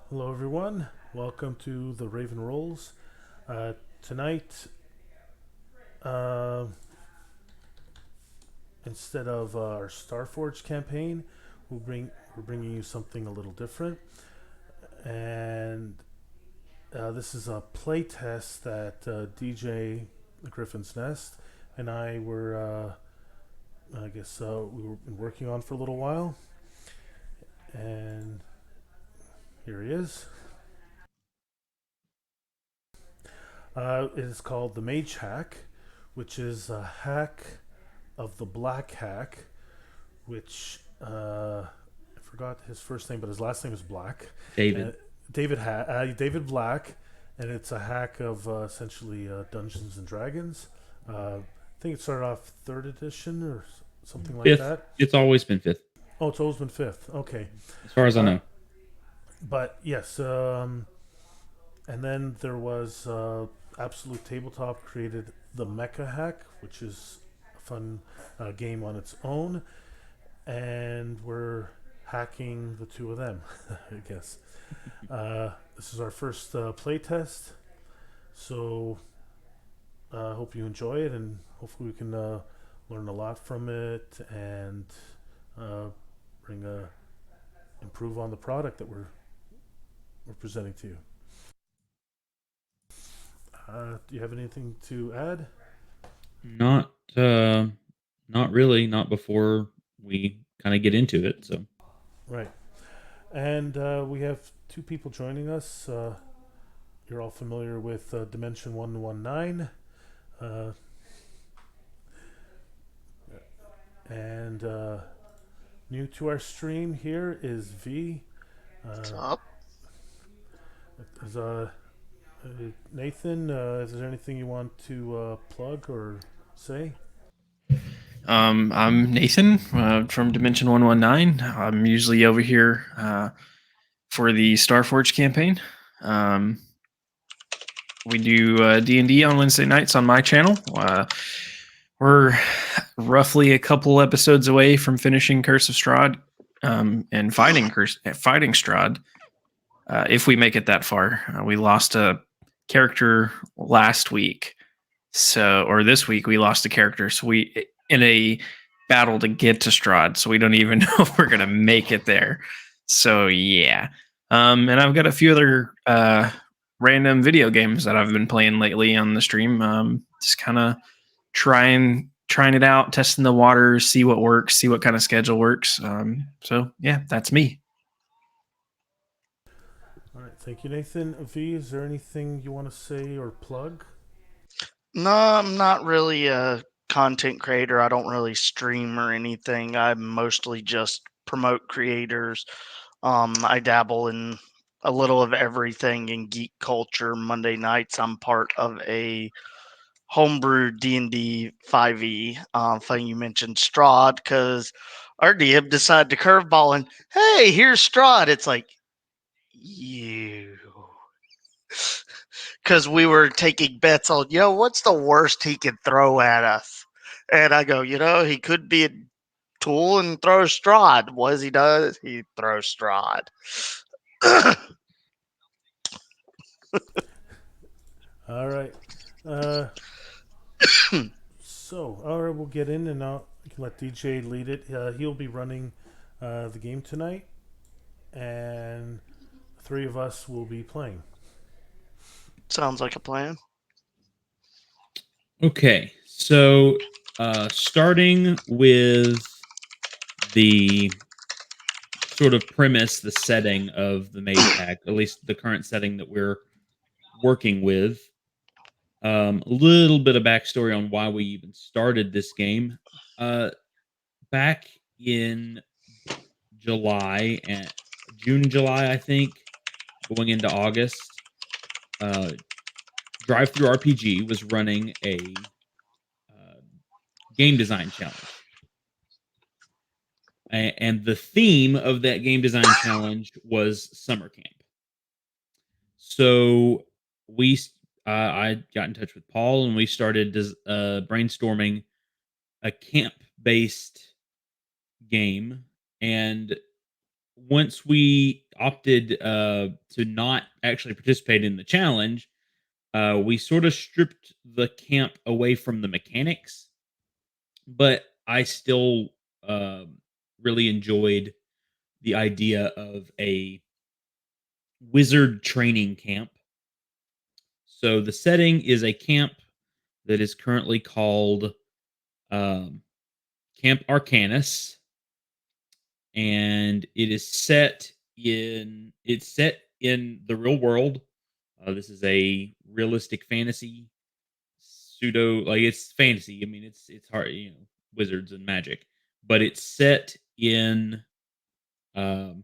Hello, everyone. Welcome to the Raven Rolls. Tonight, uh, instead of our Starforge campaign, we're bringing you something a little different, and this is a playtest that DJ the Griffin's Nest and I were, we were been working on for a little while, and here he is. It is called the Mage Hack, which is a hack of the Black Hack, which I forgot his first name, but his last name is Black. Uh, David. David Black, and it's a hack of essentially Dungeons and Dragons. I think it started off third edition or something like Fifth. that. It's always been fifth, Oh, it's always been fifth. Okay, as far as I uh, know. but yes, and then there was Absolute Tabletop created the Mecha Hack, which is a fun game on its own, and we're hacking the two of them, I guess. This is our first playtest, so I hope you enjoy it, and hopefully we can learn a lot from it and uh, bring a improve on the product that we're presenting to you. Do you have anything to add? Not not really, not before we kind of get into it. So Right, and we have two people joining us. You're all familiar with Dimension 119. Uh, and new to our stream here is V. What's Uh, up? is, Nathan, is there anything you want to plug or say? I'm Nathan from Dimension 119. I'm usually over here for the Starforge campaign. Um, we do D&D on Wednesday nights on my channel. We're roughly a couple episodes away from finishing Curse of Strahd and fighting Strahd. If we make it that far, we lost a character last week, or this week we lost a character. So we in a battle to get to Strahd, so we don't even know if we're gonna make it there. So yeah, and I've got a few other random video games that I've been playing lately on the stream. Just kind of trying it out, testing the waters, see what works, see what kind of schedule works. So yeah, that's me. All right, thank you, Nathan. V, is there anything you want to say or plug? No, I'm not really a content creator. I don't really stream or anything. I mostly just promote creators. I dabble in a little of everything in geek culture. Monday nights, I'm part of a homebrew D&D 5e. Funny you mentioned Strahd because our DM decided to curveball and, hey, here's Strahd. It's like, you. Because we were taking bets on, what's the worst he can throw at us? And I go, he could be a tool and throw Strahd. What does he do? He throws Strahd. All right. Uh, all right, we'll get in and I can let DJ lead it. He'll be running the game tonight, and the three of us will be playing. Sounds like a plan. okay, so starting with the sort of premise, the setting of the Mage Hack, at least the current setting that we're working with. A little bit of backstory on why we even started this game. Uh, Back in July and June, July, I think, going into August, uh, Drive Through RPG was running a uh, game design challenge, and the theme of that game design challenge was summer camp. So we, I got in touch with Paul, and we started brainstorming a camp-based game. And once we opted to not actually participate in the challenge, we sort of stripped the camp away from the mechanics, but I still really enjoyed the idea of a wizard training camp. So the setting is a camp that is currently called um, Camp Arcanus, and it's set in the real world. This is a realistic fantasy pseudo, like, it's fantasy. I mean, it's hard, wizards and magic, but it's set in um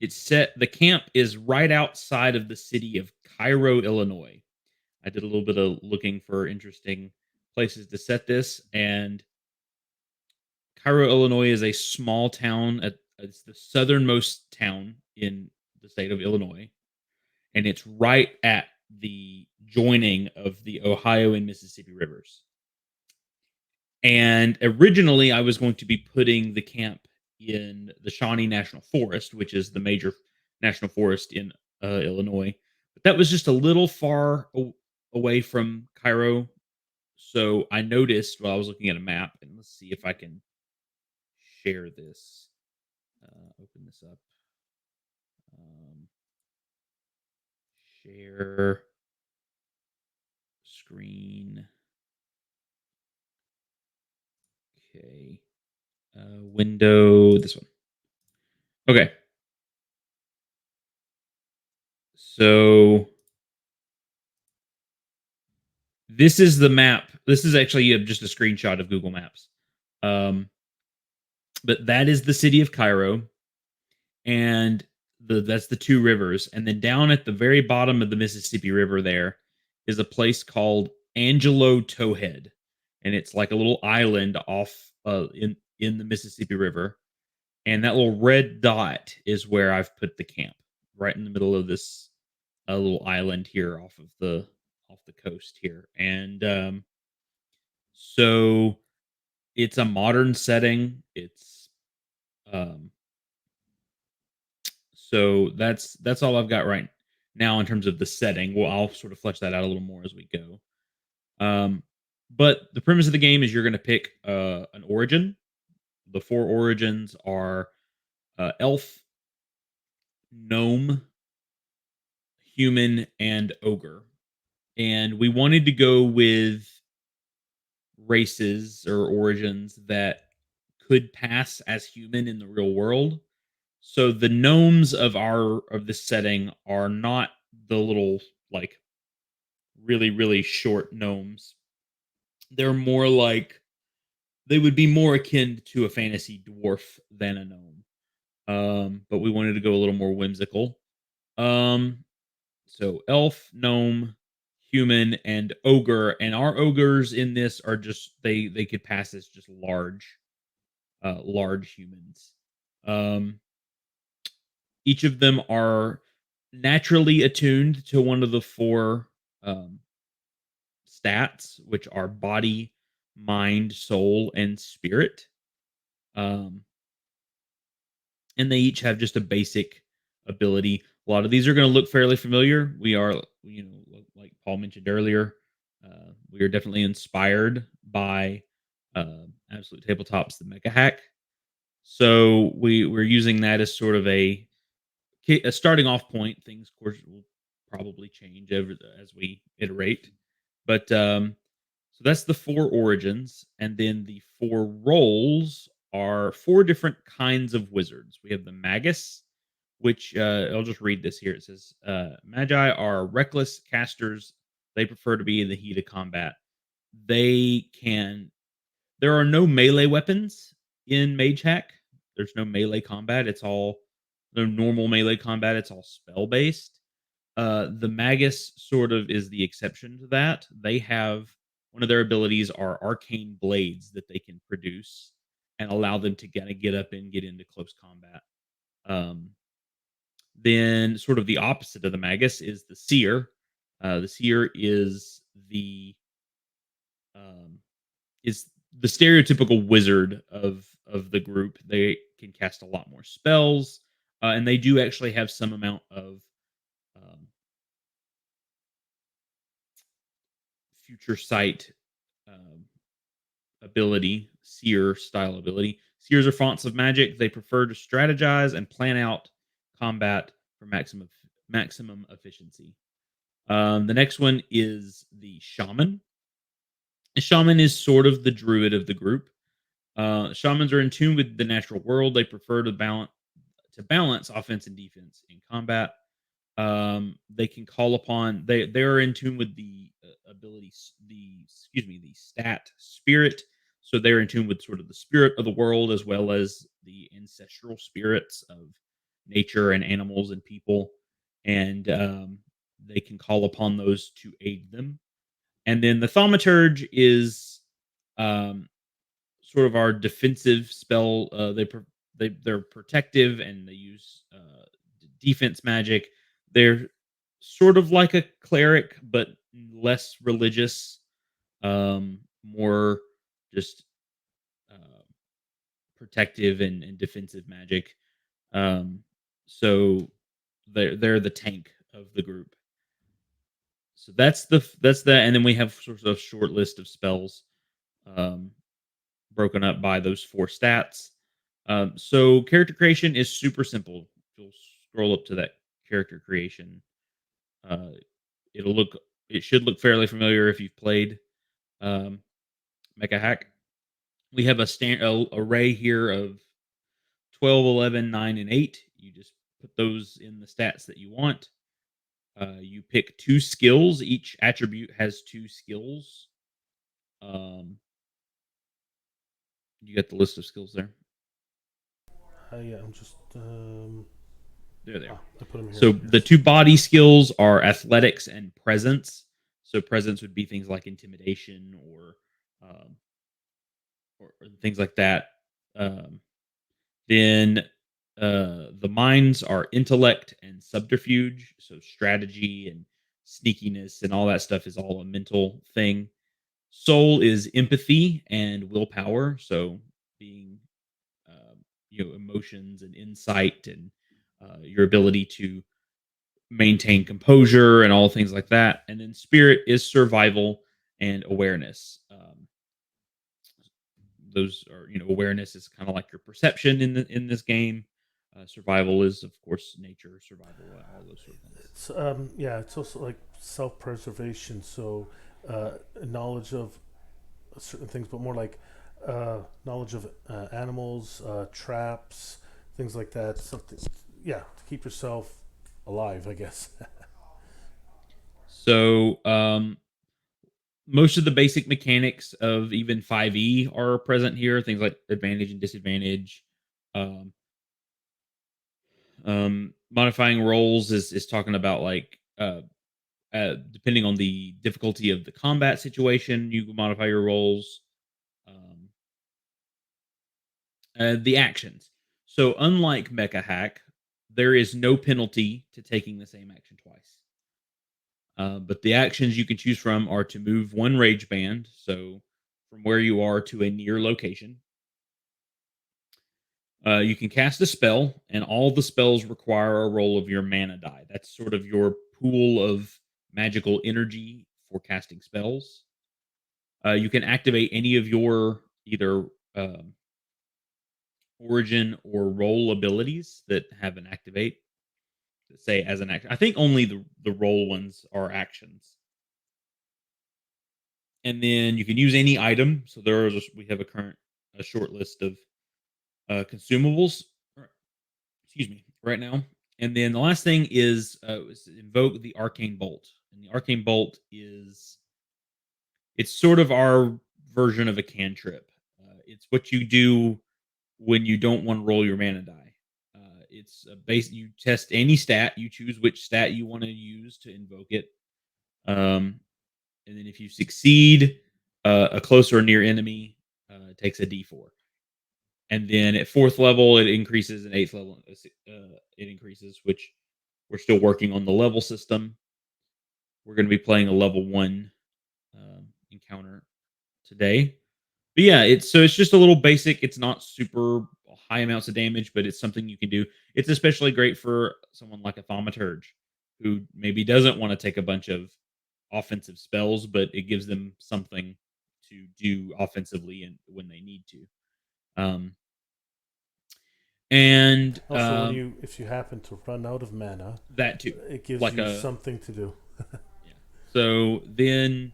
the camp is right outside of the city of Cairo, Illinois. I did a little bit of looking for interesting places to set this, and Cairo, Illinois is a small town. It's the southernmost town in the state of Illinois, and it's right at the joining of the Ohio and Mississippi rivers. And originally, I was going to be putting the camp in the Shawnee National Forest, which is the major national forest in Illinois. But that was just a little far away from Cairo. So I noticed while I was looking at a map, and let's see if I can share this. Open this up. Share screen. Okay. Window, this one. Okay. So this is the map. This is actually just a screenshot of Google Maps. But that is the city of Cairo, and that's the two rivers. And then down at the very bottom of the Mississippi River there is a place called Angelo Towhead, and it's like a little island off in the Mississippi River. And that little red dot is where I've put the camp, right in the middle of this little island here off the coast here. And so it's a modern setting. It's so that's all I've got right now in terms of the setting. Well, I'll sort of flesh that out a little more as we go. But the premise of the game is you're going to pick an origin. The four origins are elf, gnome, human, and ogre. And we wanted to go with races or origins that could pass as human in the real world. So the gnomes of this setting are not the little, like, really really short gnomes. They're more like, they would be more akin to a fantasy dwarf than a gnome. But we wanted to go a little more whimsical. So elf, gnome, human, and ogre. And our ogres in this are just, they could pass as just large humans. Each of them are naturally attuned to one of the four stats, which are body, mind, soul, and spirit. And they each have just a basic ability. A lot of these are going to look fairly familiar. We are, like Paul mentioned earlier, we are definitely inspired by Absolute Tabletop's the Mega Hack. So we're using that as sort of a starting off point. Things, of course, will probably change as we iterate. But so that's the four origins. And then the four roles are four different kinds of wizards. We have the Magus, which I'll just read this here. It says, Magi are reckless casters. They prefer to be in the heat of combat. There are no melee weapons in Mage Hack. There's no melee combat. It's all no normal melee combat. It's all spell based. The Magus sort of is the exception to that. They have, one of their abilities are Arcane Blades that they can produce and allow them to kind of get up and get into close combat. Then sort of the opposite of the Magus is the Seer. The Seer is the stereotypical wizard of of the group. They can cast a lot more spells, and they do actually have some amount of um, future sight um, ability, seer style ability. Seers are fonts of magic. They prefer to strategize and plan out combat for maximum efficiency. The next one is the Shaman. The Shaman is sort of the druid of the group. Shamans are in tune with the natural world. They prefer to balance offense and defense in combat. They can call upon they are in tune with the ability the stat spirit. So they're in tune with sort of the spirit of the world as well as the ancestral spirits of nature and animals and people, and they can call upon those to aid them. And then the thaumaturge is um, sort of our defensive spell. They're protective and they use defense magic. They're sort of like a cleric, but less religious, more just uh, protective and defensive magic. Um, so they're the tank of the group. So that's that, and then we have sort of a short list of spells. Um, Broken up by those four stats. So character creation is super simple. If you'll scroll up to that character creation, uh, it'll look it should look fairly familiar if you've played um, Mecha Hack. We have a array here of 12, 11, 9, and 8. You just put those in the stats that you want. You pick two skills. Each attribute has two skills. You got the list of skills there. Yeah, I'm just. There they are. I put them here. So the two body skills are athletics and presence. So presence would be things like intimidation um, or things like that. Then the minds are intellect and subterfuge. So strategy and sneakiness and all that stuff is all a mental thing. Soul is empathy and willpower. So being emotions and insight and your ability to maintain composure and all things like that. And then spirit is survival and awareness. Those are awareness is kind of like your perception in this game. Survival is of course nature, survival, all those sort of things. It's also like self-preservation. So knowledge of certain things, but more like knowledge of animals, traps, things like that. Something, yeah, to keep yourself alive, I guess. So most of the basic mechanics of even 5e are present here. Things like advantage and disadvantage. Um, Modifying rolls is talking about like depending on the difficulty of the combat situation, you can modify your rolls. The actions. So unlike Mecha Hack, there is no penalty to taking the same action twice. But the actions you can choose from are to move one rage band, so from where you are to a near location. You can cast a spell, and all the spells require a roll of your mana die. That's sort of your pool of magical energy for casting spells. You can activate any of your either origin or roll abilities that have an activate. Say as an action. I think only the roll ones are actions. And then you can use any item. So we have a short list of consumables. Excuse me, right now. And then the last thing is invoke the Arcane Bolt. And the Arcane Bolt it's sort of our version of a cantrip. It's what you do when you don't want to roll your mana die. It's a base. You test any stat. You choose which stat you want to use to invoke it. And then if you succeed, a close or near enemy takes a D4. And then at 4th level, it increases. And 8th level, it increases, which we're still working on the level system. We're going to be playing a level 1 encounter today. But yeah, it's just a little basic. It's not super high amounts of damage, but it's something you can do. It's especially great for someone like a thaumaturge who maybe doesn't want to take a bunch of offensive spells, but it gives them something to do offensively and when they need to. Um, and Also, if you happen to run out of mana, that too, it gives like you a something to do. yeah. So then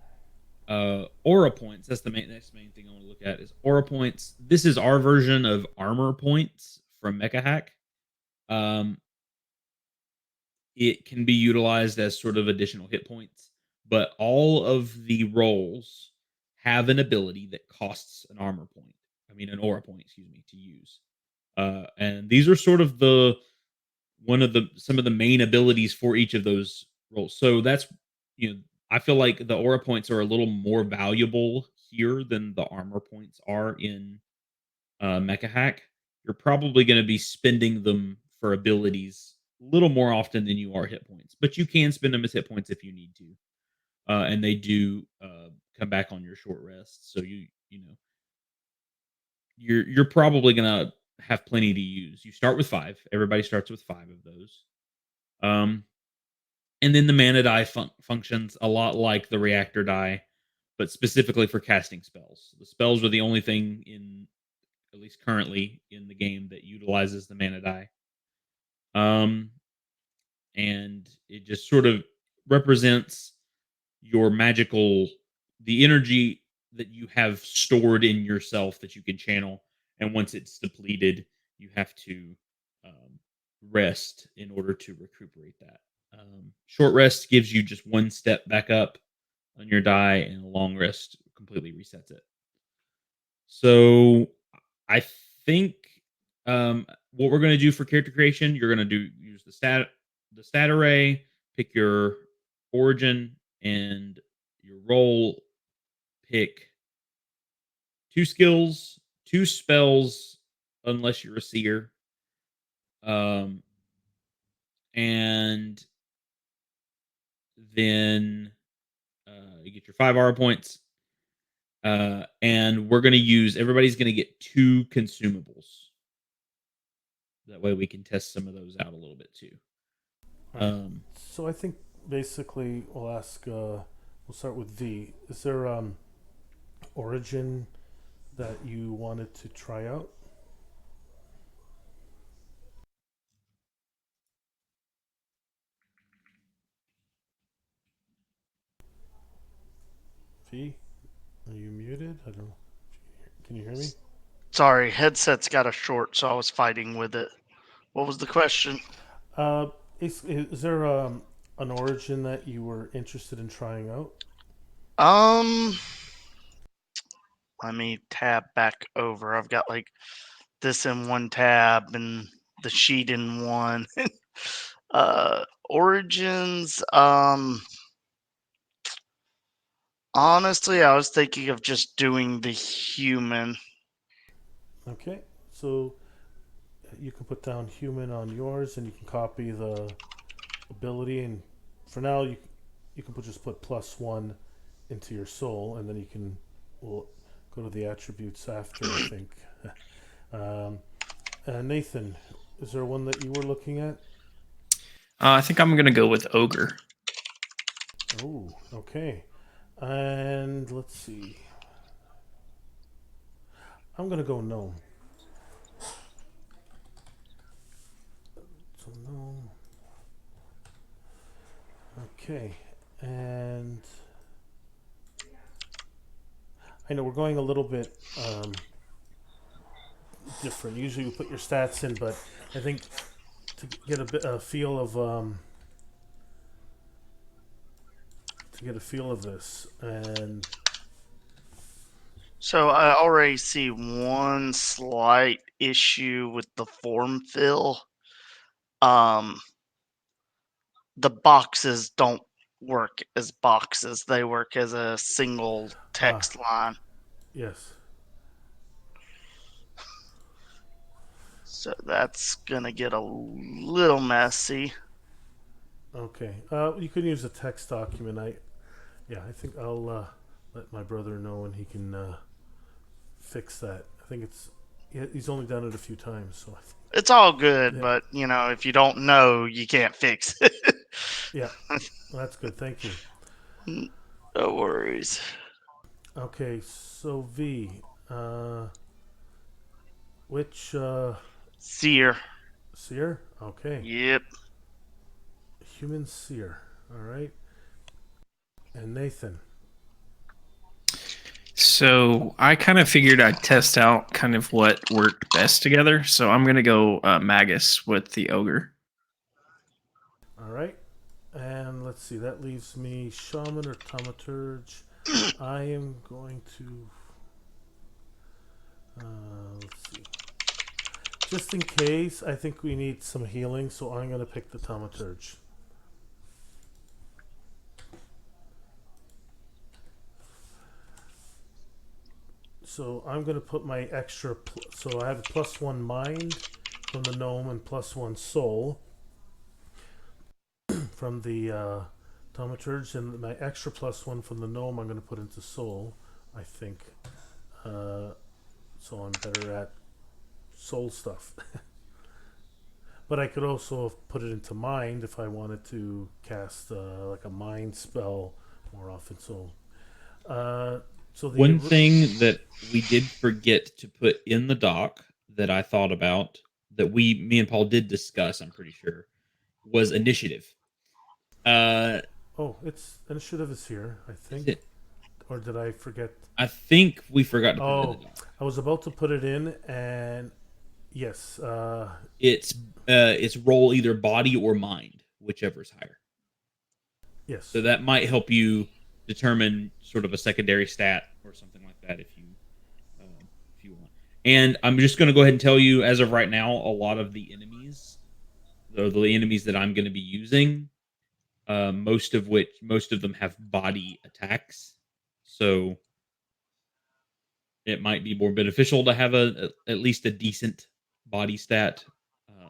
aura points. That's the next main thing I want to look at is aura points. This is our version of armor points from Mecha Hack. Um, it can be utilized as sort of additional hit points, but all of the roles have an ability that costs an armor point. I mean, an aura point, excuse me, to use. And these are sort of some of the main abilities for each of those roles. So that's I feel like the aura points are a little more valuable here than the armor points are in Mecha Hack. You're probably going to be spending them for abilities a little more often than you are hit points, but you can spend them as hit points if you need to, and they do come back on your short rest. So you're probably going to have plenty to use. You start with 5. Everybody starts with 5 of those. And then the mana die functions a lot like the reactor die, but specifically for casting spells. The spells are the only thing in, at least currently, in the game that utilizes the mana die. And it just sort of represents your magical, the energy that you have stored in yourself that you can channel. And once it's depleted, you have to rest in order to recuperate that. Short rest gives you just one step back up on your die, and a long rest completely resets it. So I think what we're going to do for character creation, you're going to use the stat array, pick your origin and your role, pick 2 skills, 2 spells, unless you're a seer, and then you get your 5 aura points. And everybody's going to get 2 consumables. That way we can test some of those out a little bit too. Right. So I think basically we'll start with V. Is there origin that you wanted to try out? V, are you muted? I don't know. Can you hear me? Sorry, headset's got a short, so I was fighting with it. What was the question? Is there an origin that you were interested in trying out? Let me tab back over. I've got like this in one tab and the sheet in one. Origins. Honestly, I was thinking of just doing the human. Okay, so you can put down human on yours, and you can copy the ability. And for now, you can just put +1 into your soul, and then we'll go to the attributes after. I think. Nathan, is there one that you were looking at? I think I'm going to go with Ogre. Oh, okay. And let's see. I'm going to go Gnome. So Gnome. Okay. And I know we're going a little bit different. Usually you put your stats in, but I think to get a feel of this. And So I already see one slight issue with the form fill. The boxes don't work as boxes. They work as a single text line. Yes. So that's gonna get a little messy. Okay. You can use a text document. I think I'll let my brother know, and he can fix that. I think he's only done it a few times, so It's all good, Yeah. but if you don't know, you can't fix it. yeah, that's good. Thank you. No worries. Okay, so V, which Seer. seer? Okay, Yep. human seer. All right, and Nathan. So I kind of figured I'd test out kind of what worked best together. So I'm gonna go Magus with the ogre. All right, and let's see. That leaves me shaman or thaumaturge. I am going to. Let's see. Just in case, I think we need some healing, so I'm going to pick the thaumaturge. So I'm going to put my extra. So I have +1 mind from the gnome and +1 soul from the thaumaturge, and my extra +1 from the gnome I'm going to put into soul, I think. So I'm better at soul stuff. But I could also put it into mind if I wanted to cast like a mind spell more often. So, so the One thing that we did forget to put in the doc that I thought about that me and Paul did discuss, I'm pretty sure, was initiative. it's initiative is here, I think, it, or did I forget? I think we forgot to put it in the doc. I was about to put it in, and yes, it's roll either body or mind, whichever's higher. yes. So that might help you determine sort of a secondary stat or something like that if you want. And I'm just going to go ahead and tell you, as of right now, a lot of the enemies that I'm going to be using, most of them have body attacks, so it might be more beneficial to have at least a decent body stat. Of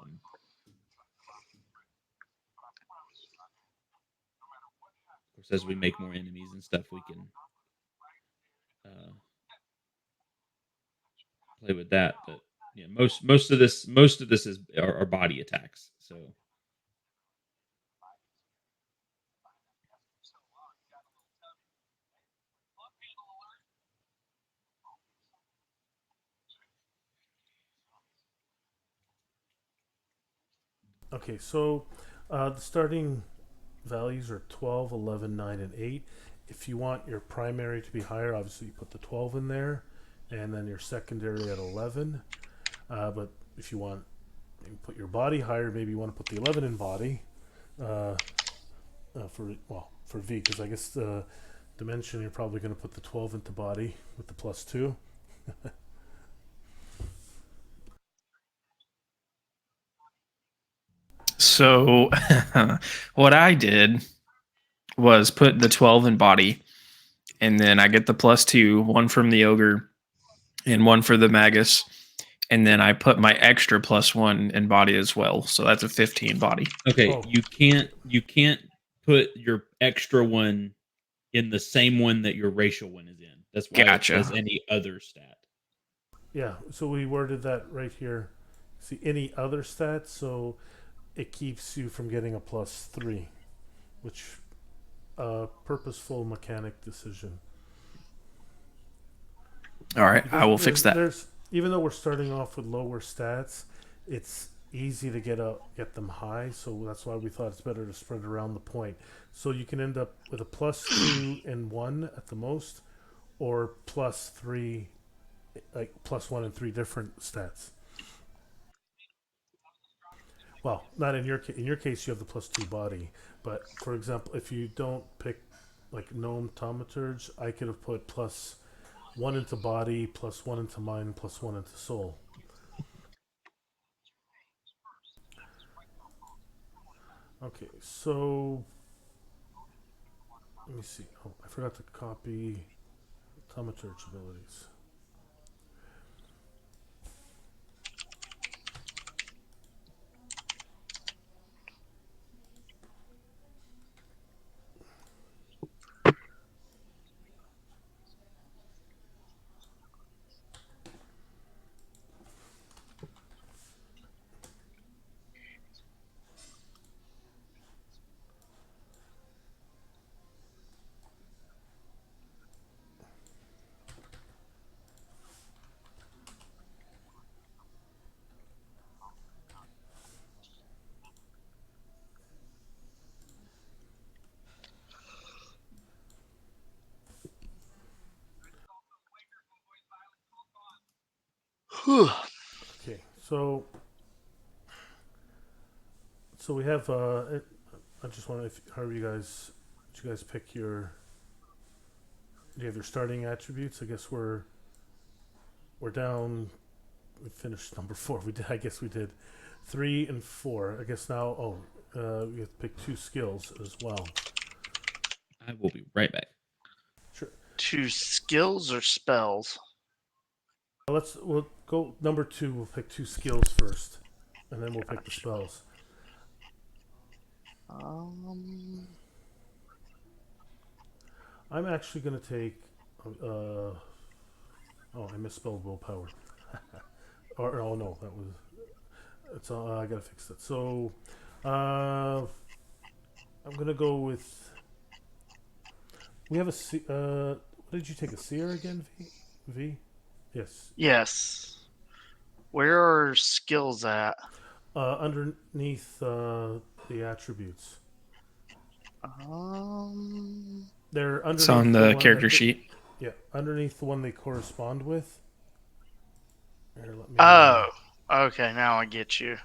course, as we make more enemies and stuff, we can play with that. But yeah, most of this are body attacks. So Okay, so the starting values are 12, 11, 9, and 8. If you want your primary to be higher, obviously you put the 12 in there, and then your secondary at 11. But if you want to put your body higher, maybe you want to put the 11 in body for V, because I guess the dimension you're probably going to put the 12 into body with the +2. So what I did was put the 12 in body, and then I get the +2, one from the ogre and one for the magus, and then I put my extra +1 in body as well. So that's a 15 body. okay, you can't put your extra one in the same one that your racial one is in. That's why Gotcha. it says any other stat. Yeah, so we worded that right here. See, any other stats, so it keeps you from getting a +3, which purposeful mechanic decision. All right, Because I will fix that. Even though we're starting off with lower stats, it's easy to get them high, so that's why we thought it's better to spread around the point. So you can end up with a +2 and 1 at the most, or +3, like +1 and 3 different stats. Well, not in your case. In your case, you have the +2 body. But for example, if you don't pick like gnome thaumaturge, I could have put +1 into body, +1 into mind, +1 into soul. Okay, so let me see. Oh, I forgot to copy thaumaturge abilities. Okay, so we have. I just want to, however you guys, did you guys pick your? Do you have your starting attributes? I guess we're down. We finished number 4. We did. I guess we did 3 and 4. I guess now. Oh, we have to pick 2 skills as well. I will be right back. Sure. 2 skills or spells? We'll go number 2. We'll pick 2 skills first, and then we'll pick the spells. I'm actually going to take. Oh, I misspelled willpower. Or oh no, that was. It's. I gotta fix that. So, I'm gonna go with. We have a. What did you take, a seer again? V. Yes. Yes. Where are skills at? Underneath the attributes. They're underneath. It's on the character sheet. Yeah, underneath the one they correspond with. Here, let me, Oh, okay. Now I get you.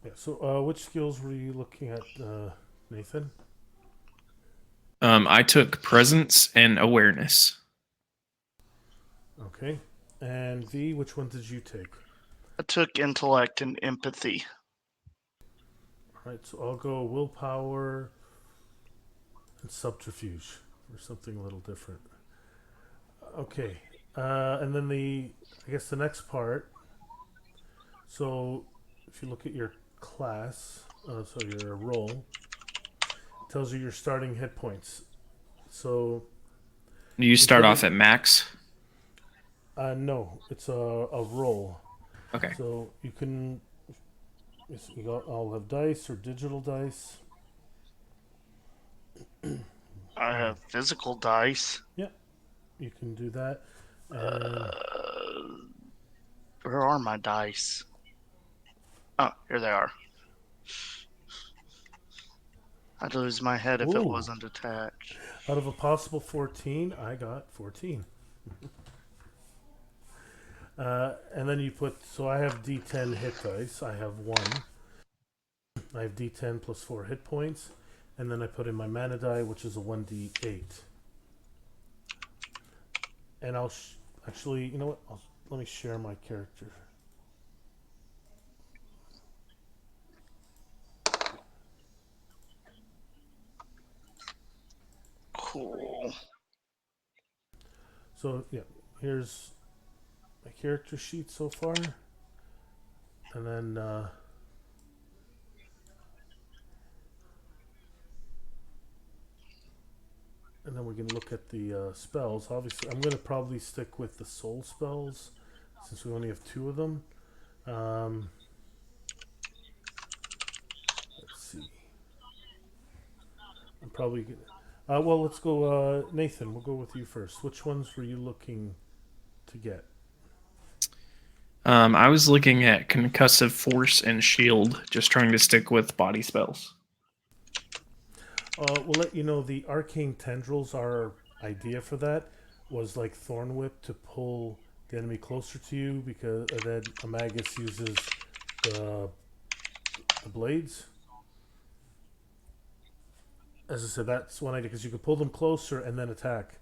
Yeah. So, which skills were you looking at, Nathan? I took presence and awareness. Okay. And V, which one did you take? I took intellect and empathy. All right. So I'll go willpower and subterfuge, or something a little different. Okay. And then I guess the next part. So, if you look at your class, so your role, it tells you your starting hit points. So You start off at max. no, it's a roll. Okay. So you can, I'll have dice or digital dice. I have physical dice. Yeah, you can do that. Where are my dice? Oh, here they are. I'd lose my head if it Ooh. wasn't attached. Out of a possible 14, I got 14. And then you put, so I have D10 hit dice. I have 1. I have D10 plus 4 hit points. And then I put in my mana die, which is a 1d8. And I'll actually, you know what? Let me share my character. Cool. So yeah, here's my character sheet so far, and then we can look at the spells. Obviously, I'm going to probably stick with the soul spells since we only have 2 of them. Let's see. I'm probably gonna. Well, let's go, Nathan. We'll go with you first. Which ones were you looking to get? I was looking at concussive force and shield, just trying to stick with body spells. We'll let you know the Arcane Tendrils, our idea for that was like Thorn Whip to pull the enemy closer to you, because then a Magus uses the blades. As I said, that's one idea, because you can pull them closer and then attack.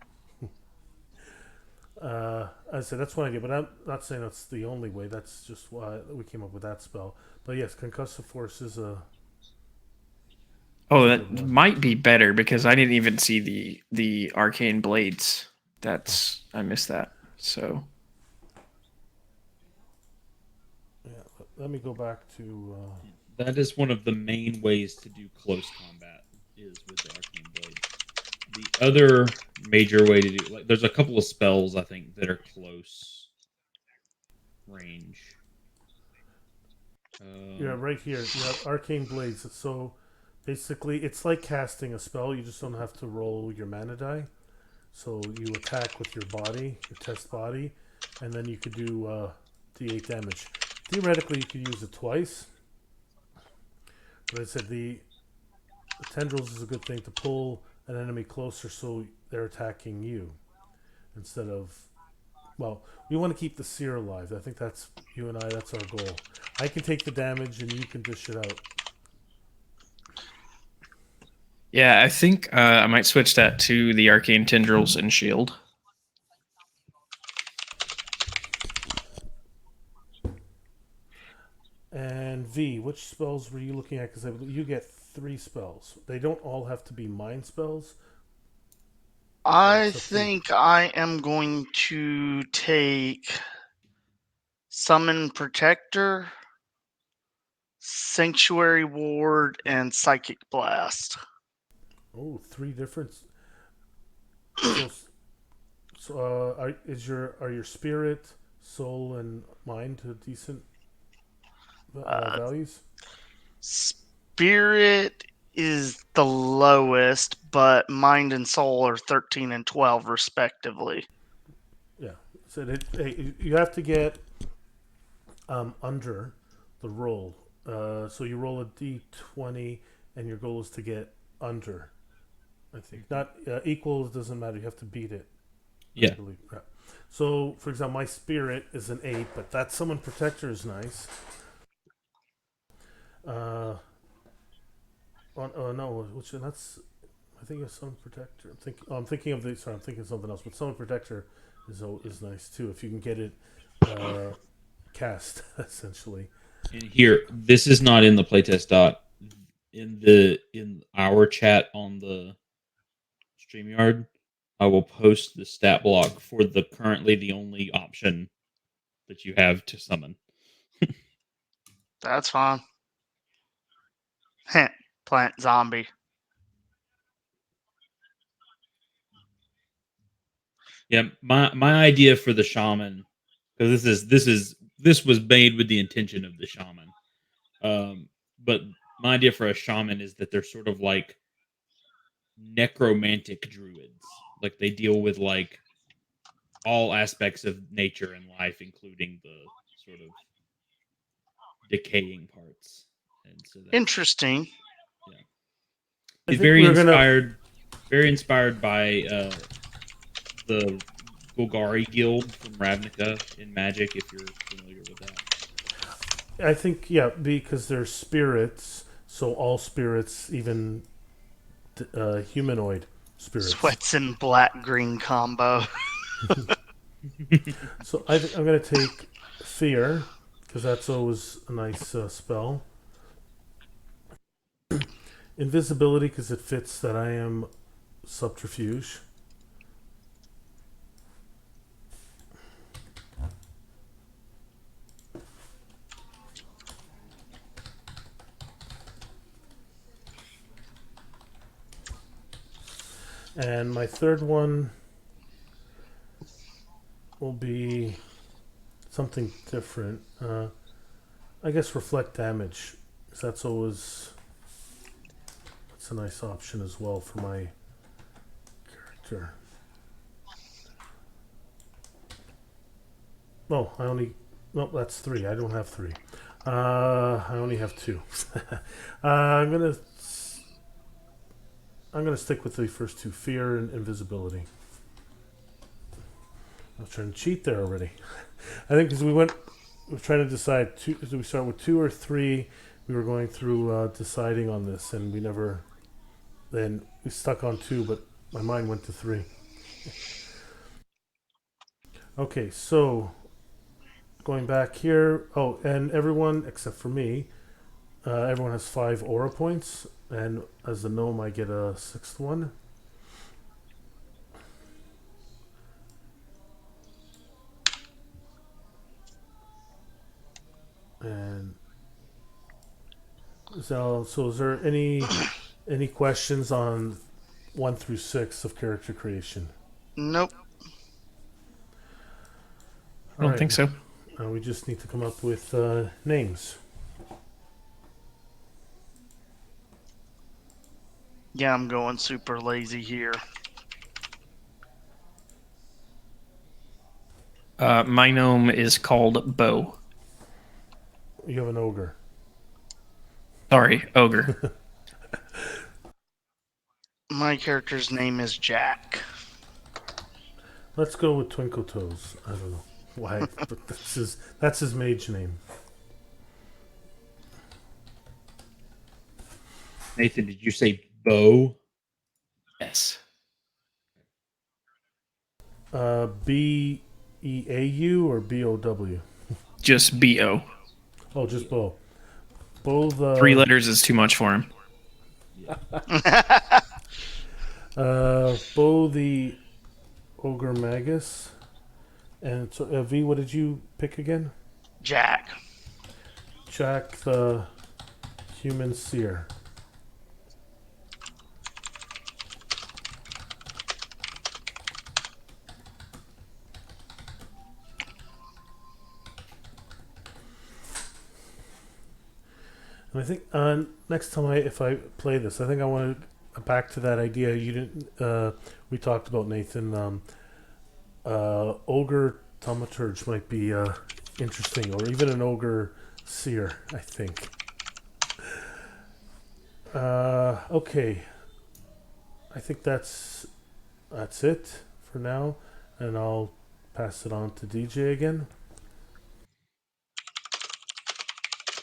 As I said, that's one idea, but I'm not saying that's the only way. That's just why we came up with that spell. But yes, Concussive Force is a... Oh, that might be better, because I didn't even see the Arcane Blades. I missed that. So Yeah, let me go back to... That is one of the main ways to do close combat, is with the Arcane Blades. The other major way to do, like, there's a couple of spells I think that are close range. Yeah, right here. You have Arcane Blades. So basically, it's like casting a spell. You just don't have to roll your mana die. So you attack with your body, your test body, and then you could do d8 damage. Theoretically, you could use it twice. But I said the tendrils is a good thing to pull an enemy closer so they're attacking you instead of. Well, we want to keep the seer alive. I think that's you and I. That's our goal. I can take the damage and you can dish it out. Yeah, I think I might switch that to the Arcane Tendrils and Shield. And V, which spells were you looking at? Because you get 3 spells. They don't all have to be mind spells. I think I am going to take Summon Protector, Sanctuary Ward, and Psychic Blast. Oh, 3 different. So, are your spirit, soul, and mind decent values? Spirit is the lowest, but mind and soul are 13 and 12 respectively. Yeah. So you have to get under the roll. So you roll a d20, and your goal is to get under. I think not equals doesn't matter. You have to beat it. Yeah. Yeah. So, for example, my spirit is an 8, but that summon protector is nice. Oh no, which that's I think it's summon protector. I'm thinking of I'm thinking of something else. But summon protector is nice too if you can get it cast essentially. And here, this is not in the playtest dot. In our chat on the StreamYard, I will post the stat block for the currently the only option that you have to summon. That's fine. Heh, plant zombie. Yeah, my idea for the shaman, because this was made with the intention of the shaman. But my idea for a shaman is that they're sort of like necromantic druids. Like they deal with like all aspects of nature and life, including the sort of decaying parts. And so that's Interesting. Yeah. He's very inspired by the Golgari Guild from Ravnica in Magic, if you're familiar with that. I think because they're spirits, so all spirits, even humanoid spirits. Sweats and black green combo. So I'm going to take fear because that's always a nice spell. Invisibility because it fits that I am subterfuge. And my third one will be something different. I guess reflect damage. Because that's a nice option as well for my character. No, that's 3. I don't have 3. I only have 2. I'm gonna stick with the first 2, fear and invisibility. I was trying to cheat there already. I think because we were trying to decide do we start with 2 or 3. We were going through deciding on this, and then we stuck on 2, but my mind went to 3. Okay, so going back here. Oh, and everyone except for me, everyone has 5 aura points, and as a gnome, I get a 6th one. And so is there any questions on 1 through 6 of character creation? Nope. I don't think so. We just need to come up with names. Yeah, I'm going super lazy here. My gnome is called Bo. You have an ogre. Sorry, ogre. My character's name is Jack. Let's go with Twinkle Toes. I don't know why, but that's his mage name. Nathan, did you say bow? Yes. Beau or Bow? Just Bo. Oh, just Bo. Bo the 3 letters is too much for him. Bo the ogre Magus. And so, V, what did you pick again? Jack. Jack the human seer. And I think next time if I play this, I think I want to back to that idea you didn't. We talked about, Nathan. Ogre thaumaturge might be interesting, or even an ogre seer. I think. Okay. I think that's it for now, and I'll pass it on to DJ again.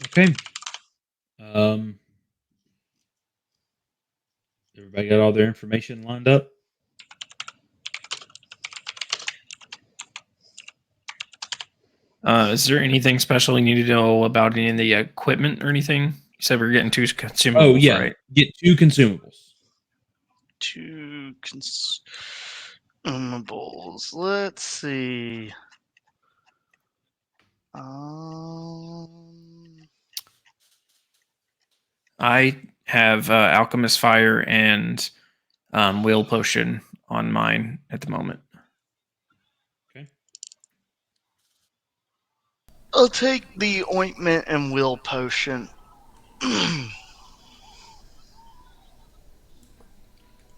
Okay. Everybody got all their information lined up? Is there anything special you need to know about any of the equipment or anything? You said we were getting 2 consumables, Oh, yeah. right? Get 2 consumables. 2 consumables. Let's see. I have Alchemist Fire and Will Potion on mine at the moment. Okay. I'll take the ointment and will potion.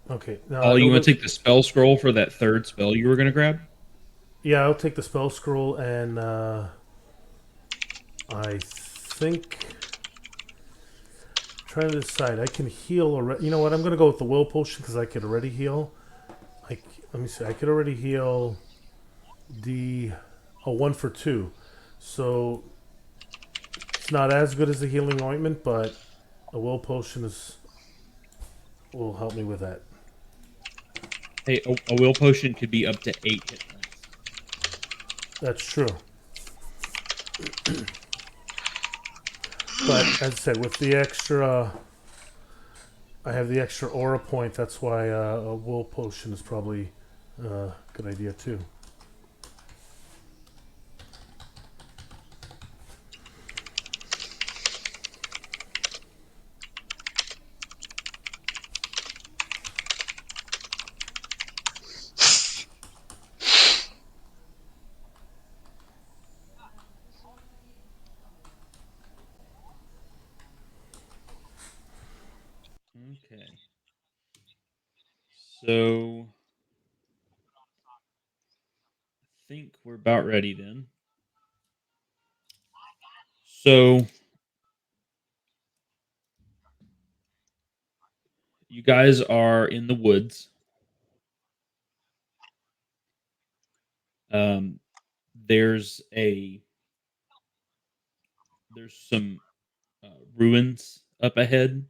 Okay. Now, Oh, you want to take the spell scroll for that 3rd spell you were going to grab? Yeah, I'll take the spell scroll, and I think trying to decide. I can heal already. You know what? I'm going to go with the will potion because I could already heal. Let me see. I could already heal the 1 for 2. So it's not as good as the healing ointment, but a will potion will help me with that. Hey, a will potion could be up to 8 hit points. That's true. But as I said, with the extra, I have the extra aura point. That's why a will potion is probably a good idea too. Okay. So I think we're about ready then. So you guys are in the woods. There's some ruins up ahead,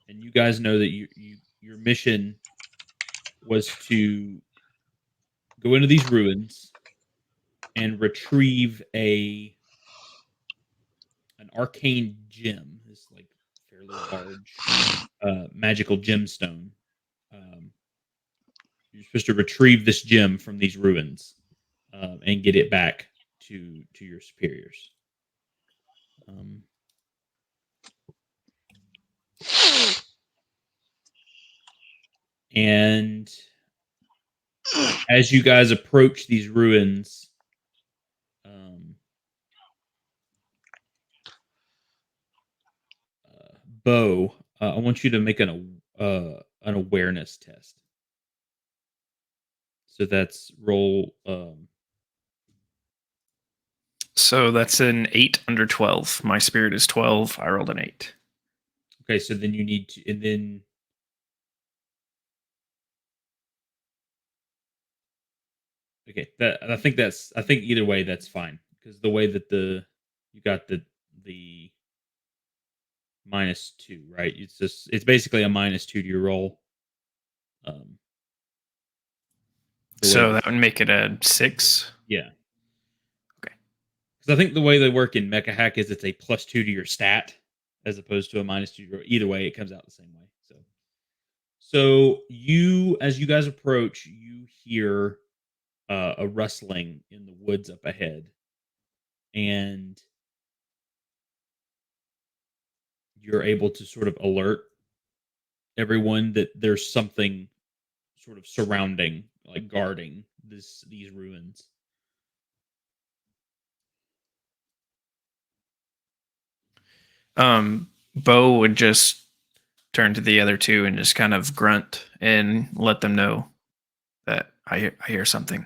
and you guys know that your mission was to go into these ruins and retrieve an arcane gem. This like fairly large magical gemstone. You're supposed to retrieve this gem from these ruins and get it back to your superiors. And as you guys approach these ruins, Bo, I want you to make an awareness test. So that's roll. So that's an 8 under 12. My spirit is 12. I rolled an 8. Okay, so then you need to, and then okay, I think either way that's fine, because the way that you got the -2, right? It's basically a -2 to your roll. So that would make it a 6. Yeah. Okay. Because I think the way they work in Mecha Hack is it's a +2 to your stat, as opposed to a -2 to your. Either way, it comes out the same way. So as you guys approach, you hear a rustling in the woods up ahead, and you're able to sort of alert everyone that there's something sort of surrounding, like guarding these ruins. Bo would just turn to the other two and just kind of grunt and let them know that I hear something.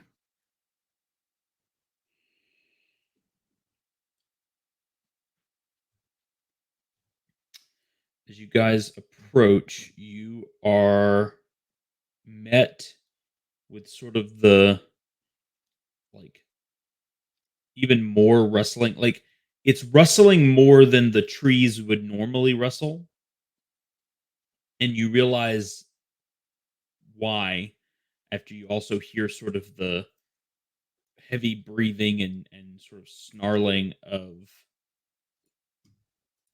As you guys approach, you are met with sort of the like even more rustling. Like it's rustling more than the trees would normally rustle. And you realize why after you also hear sort of the heavy breathing and sort of snarling of.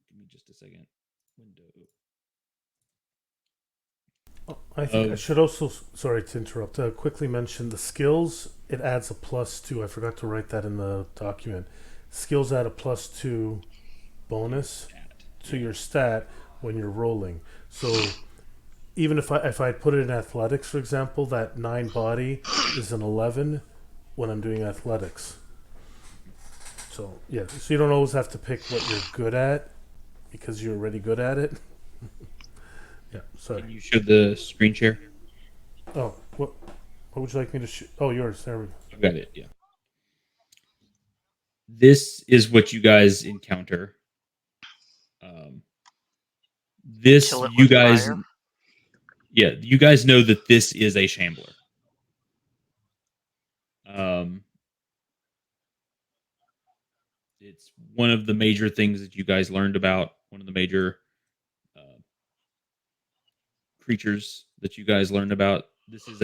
Give me just a second. Window. I think I should also, sorry to interrupt, quickly mention the skills. It adds a +2. I forgot to write that in the document. Skills add a +2 bonus to your stat when you're rolling. So even if I put it in athletics, for example, that 9 body is an 11 when I'm doing athletics. So yeah, so you don't always have to pick what you're good at because you're already good at it. Yeah, sorry. Can you show the screen share? Oh, what would you like me to shoot? Oh, yours. There we go. I've got it, yeah. This is what you guys encounter. This, Kill it you with guys, fire? yeah, you guys know that this is a shambler. It's one of the major things that you guys learned about. One of the major creatures that you guys learned about. This is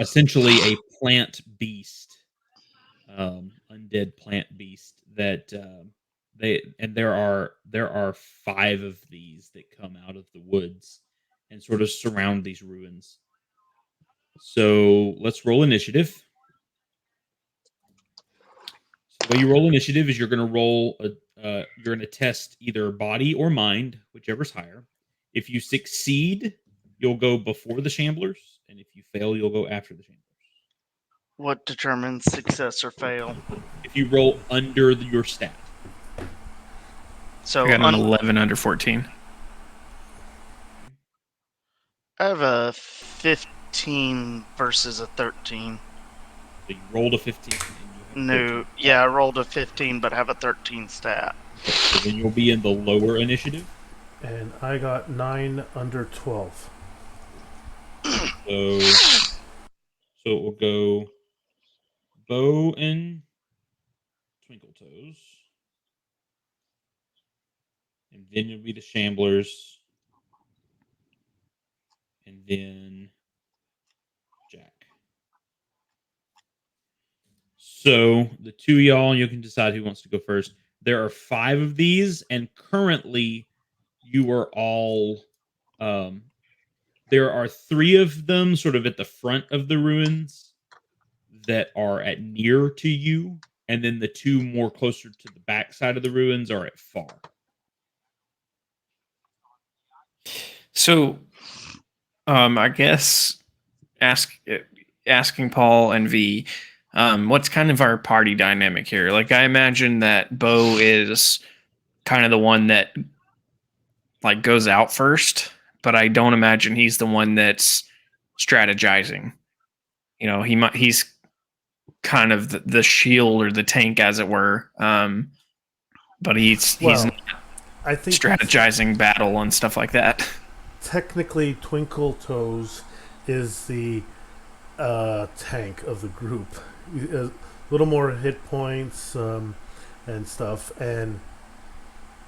essentially a plant beast, undead plant beast that there are 5 of these that come out of the woods and sort of surround these ruins. So let's roll initiative. So the way you roll initiative is you're going to roll you're going to test either body or mind, whichever's higher. If you succeed, you'll go before the shamblers, and if you fail, you'll go after the shamblers. What determines success or fail? If you roll under your stat. So I got an 11 under 14. I have a 15 versus a 13. So you rolled a 15. And you have 13. Yeah, I rolled a 15, but have a 13 stat. So then you'll be in the lower initiative. And I got 9 under 12. So it will go Bow and Twinkle Toes. And then it'll be the Shamblers. And then Jack. So the 2 of y'all, you can decide who wants to go first. There are 5 of these, and currently you are all there are 3 of them sort of at the front of the ruins that are at near to you, and then the 2 more closer to the back side of the ruins are at far. So, I guess asking Paul and V, what's kind of our party dynamic here? Like, I imagine that Bo is kind of the one that like goes out first, but I don't imagine he's the one that's strategizing. He's kind of the shield or the tank, as it were. But he's Well, I think strategizing battle and stuff like that. technically Twinkle Toes is the tank of the group. A little more hit points and stuff, and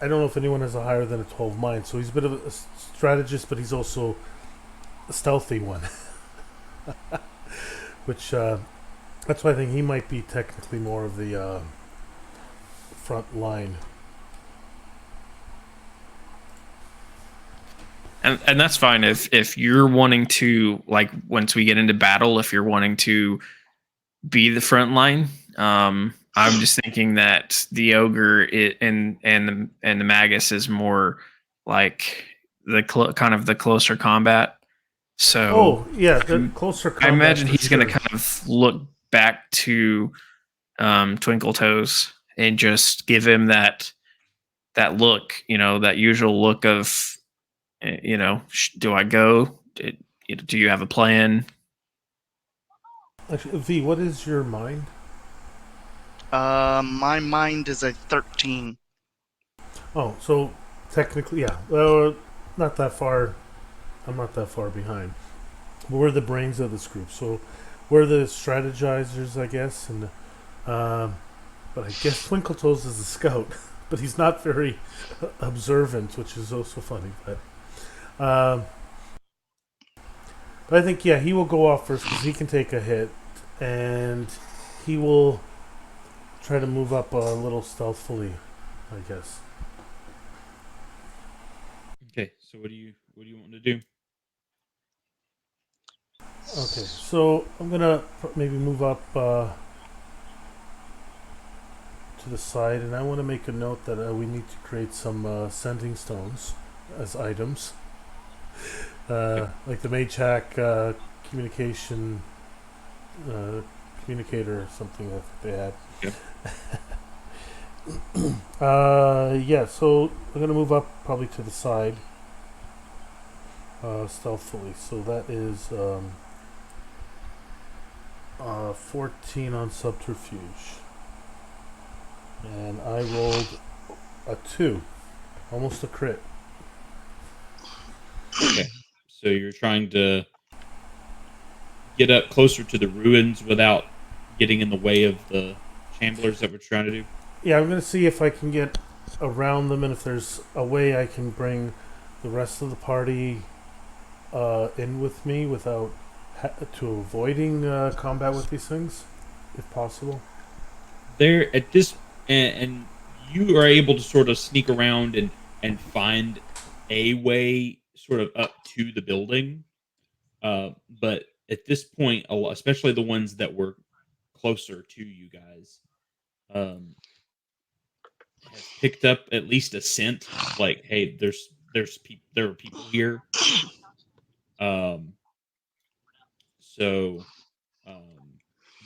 I don't know if anyone has a higher than a 12 mind, so he's a bit of a strategist, but he's also a stealthy one. Which, that's why I think he might be technically more of the front line. And that's fine if you're wanting to, like, once we get into battle, if you're wanting to be the front line. I'm just thinking that the ogre and the magus is more like the kind of the closer combat. So the closer combat. I imagine he's sure. going to kind of look back to Twinkle Toes and just give him that look, that usual look of, do I go? Do you have a plan? Actually, V, what is your mind? My mind is a 13. Oh, so technically, yeah. Not that far. I'm not that far behind. But we're the brains of this group, so we're the strategizers, I guess. And but I guess Twinkle Toes is a scout, but he's not very observant, which is also funny. But I think he will go off first because he can take a hit, and he will try to move up a little stealthily, I guess. Okay, so what do you want to do? Okay, so I'm gonna maybe move up to the side, and I want to make a note that we need to create some sending stones as items, like the Mage Hack communication communicator or something that they had. Yep. So I'm gonna move up probably to the side stealthily. So that is 14 on subterfuge, and I rolled a 2, almost a crit. Okay, so you're trying to get up closer to the ruins without getting in the way of the chamblers that we're trying to do? Yeah, I'm gonna see if I can get around them, and if there's a way I can bring the rest of the party in with me without to avoiding combat with these things, if possible. There at this, and you are able to sort of sneak around and find a way sort of up to the building. But at this point, especially the ones that were closer to you guys, have picked up at least a scent, like, hey, there are people here. So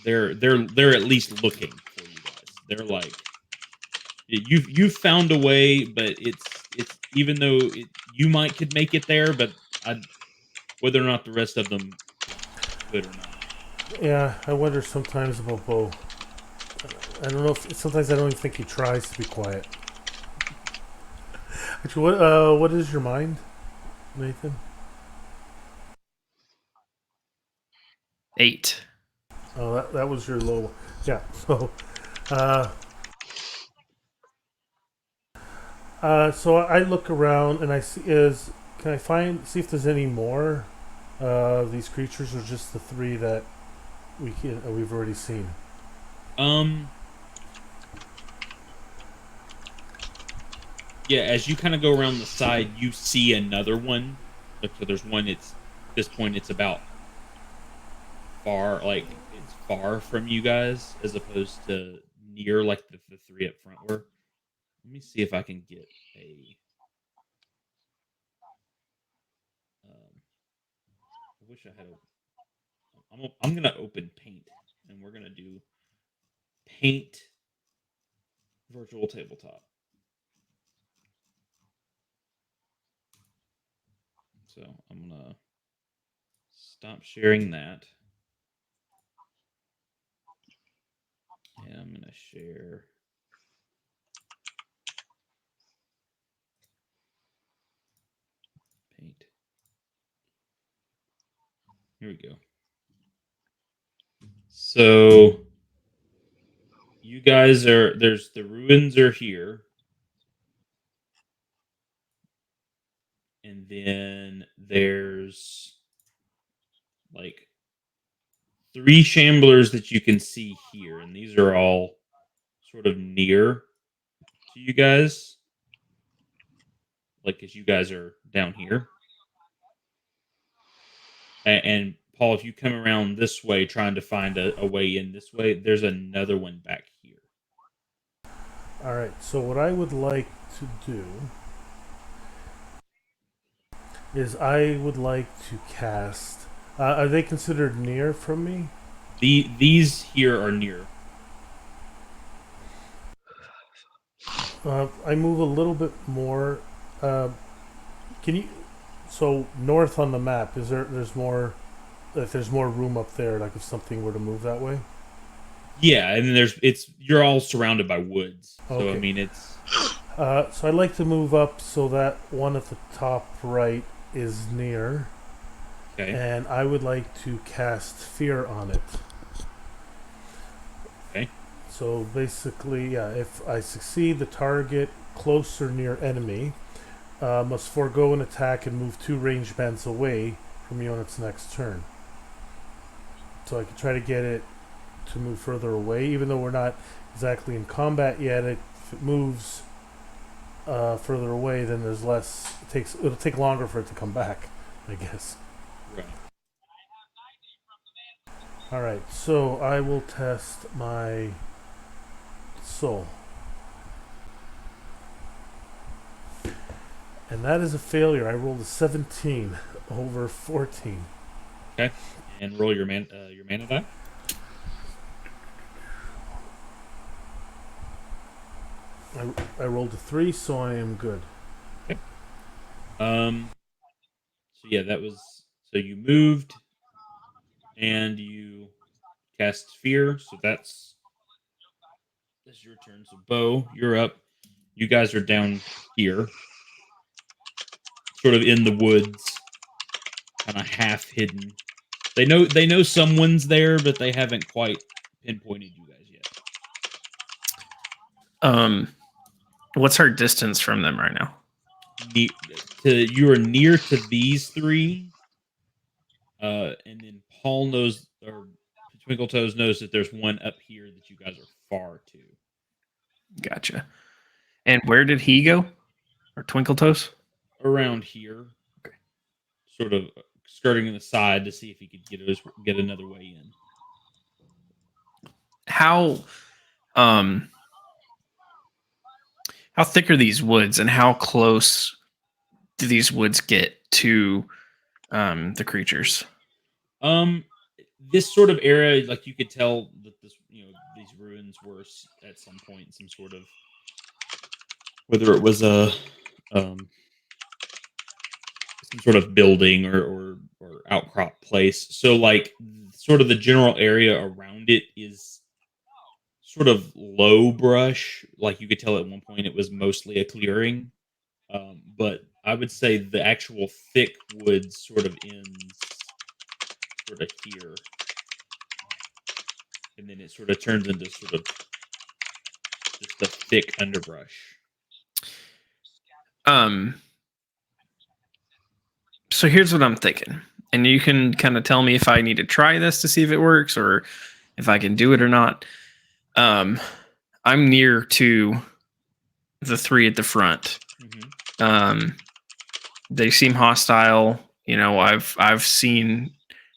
they're at least looking for you guys. They're like, you've found a way, but it's even though you might could make it there, but whether or not the rest of them could or not. Yeah, I wonder sometimes about Bo. I don't know if sometimes I don't even think he tries to be quiet. Actually, what is your mind, Nathan? 8. Oh, that was your low. Yeah. So, so I look around and I see can I see if there's any more of these creatures, or just the 3 that we've already seen. Yeah, as you kind of go around the side, you see another one. So there's one. At this point, it's about far, like it's far from you guys, as opposed to near, like the 3 up front were. Let me see if I can get a. I wish I had a. I'm gonna open Paint, and we're gonna do Paint virtual tabletop. So I'm gonna stop sharing that. And I'm gonna share paint. Here we go. So you guys there's the ruins are here. And then there's like 3 shamblers that you can see here, and these are all sort of near to you guys. Like, as you guys are down here. And Paul, if you come around this way trying to find a way in this way, there's another one back here. All right. So what I would like to do is I would like to cast. Are they considered near from me? These here are near. I move a little bit more. Can you? So north on the map, is there's more? If there's more room up there, like if something were to move that way. Yeah, and then you're all surrounded by woods. So Okay. I mean it's So I'd like to move up so that one at the top right is near, okay. and I would like to cast Fear on it. Okay. So basically, yeah, if I succeed, the target close or near enemy must forego an attack and move 2 range bands away from you on its next turn. So I could try to get it to move further away, even though we're not exactly in combat yet. If it moves further away, then there's less. It'll take longer for it to come back, I guess. Right. All right, so I will test my soul, and that is a failure. I rolled a 17 over 14. Okay. And roll your mana die. I rolled a 3, so I am good. Okay. So yeah, that was so you moved and you cast Fear, so that's your turn. So Bo, you're up. You guys are down here. Sort of in the woods. Kind of half hidden. They know someone's there, but they haven't quite pinpointed you guys yet. What's our distance from them right now? You are near to these 3, and then Paul knows, or Twinkle Toes knows that there's one up here that you guys are far to. Gotcha. And where did he go? Or Twinkle Toes? Around here, okay. Sort of skirting the side to see if he could get another way in. How thick are these woods, and how close do these woods get to the creatures? This sort of area, like you could tell that these ruins were at some point some sort of, whether it was a some sort of building or outcrop place. So like sort of the general area around it is sort of low brush. Like you could tell at one point it was mostly a clearing. But I would say the actual thick woods sort of ends sort of here. And then it sort of turns into sort of just a thick underbrush. So here's what I'm thinking. And you can kind of tell me if I need to try this to see if it works or if I can do it or not. I'm near to the 3 at the front. Mm-hmm. They seem hostile. You know, I've seen,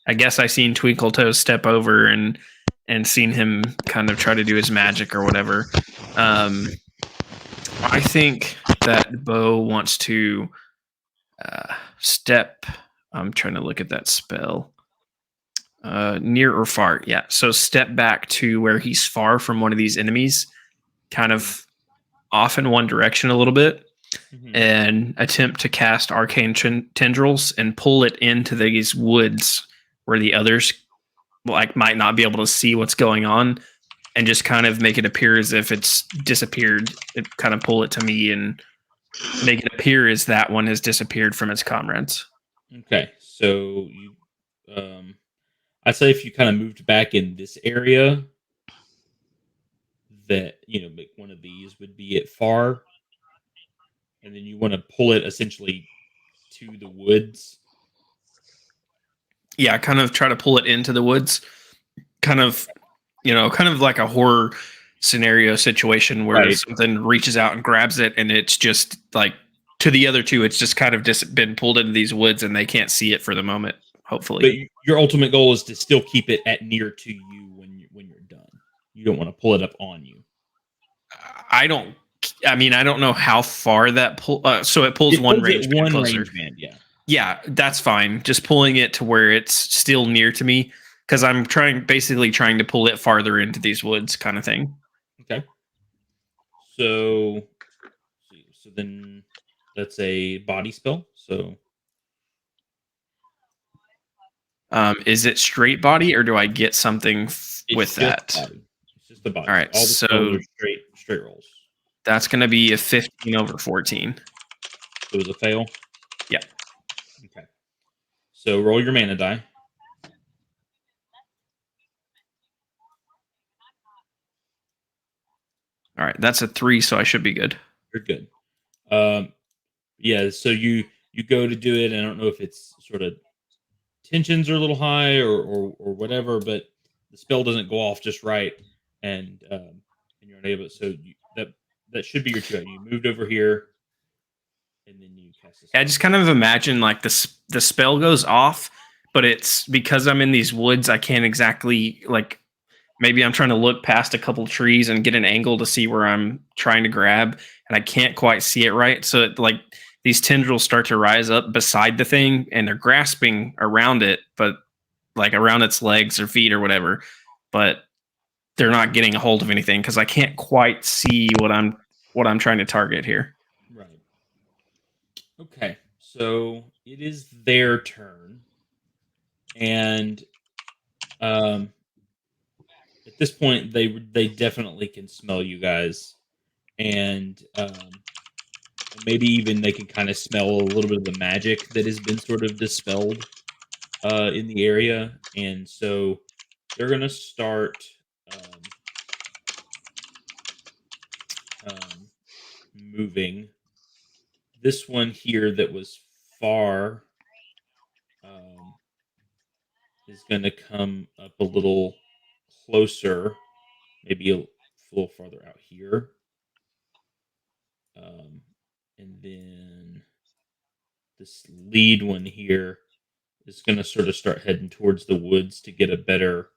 I guess I've seen Twinkle Toes step over and seen him kind of try to do his magic or whatever. I think that Bo wants to step. I'm trying to look at that spell. Near or far, yeah. So step back to where he's far from one of these enemies, kind of off in one direction a little bit, and attempt to cast Arcane Tendrils and pull it into these woods where the others might not be able to see what's going on, and just kind of make it appear as if it's disappeared. It kind of pull it to me and make it appear as that one has disappeared from its comrades. Okay, so you, I'd say if you kind of moved back in this area, that make one of these would be at far, and then you want to pull it essentially to the woods. Yeah, kind of try to pull it into the woods, kind of like a horror scenario situation where something reaches out and grabs it, and it's just like to the other two, it's just kind of just been pulled into these woods and they can't see it for the moment, hopefully. But your ultimate goal is to still keep it at near to you when you're done. You don't want to pull it up on you. I don't know how far that pull. So it pulls one range band. Yeah, that's fine. Just pulling it to where it's still near to me, because I'm basically trying to pull it farther into these woods, kind of thing. Okay. So then that's a body spell. So, is it straight body, or do I get something with that? Body. It's just the body. All right, all the so are straight rolls. That's going to be a 15 over 14. So it was a fail? Yeah. Okay. So roll your mana die. All right, that's a 3, so I should be good. You're good. Yeah, so you go to do it, and I don't know if it's sort of tensions are a little high or whatever, but the spell doesn't go off just right, and you're unable. So that should be your two. You moved over here, and then you cast this. I just kind of imagine like the spell goes off, but it's because I'm in these woods, I can't exactly maybe I'm trying to look past a couple trees and get an angle to see where I'm trying to grab, and I can't quite see it right. So these tendrils start to rise up beside the thing, and they're grasping around it, but around its legs or feet or whatever, but they're not getting a hold of anything because I can't quite see what I'm trying to target here. Right. Okay. So it is their turn, and at this point, they definitely can smell you guys, and maybe even they can kind of smell a little bit of the magic that has been sort of dispelled in the area, and so they're gonna start moving. This one here that was far is gonna come up a little closer, maybe a little farther out here. And then this lead one here is going to sort of start heading towards the woods to get a better,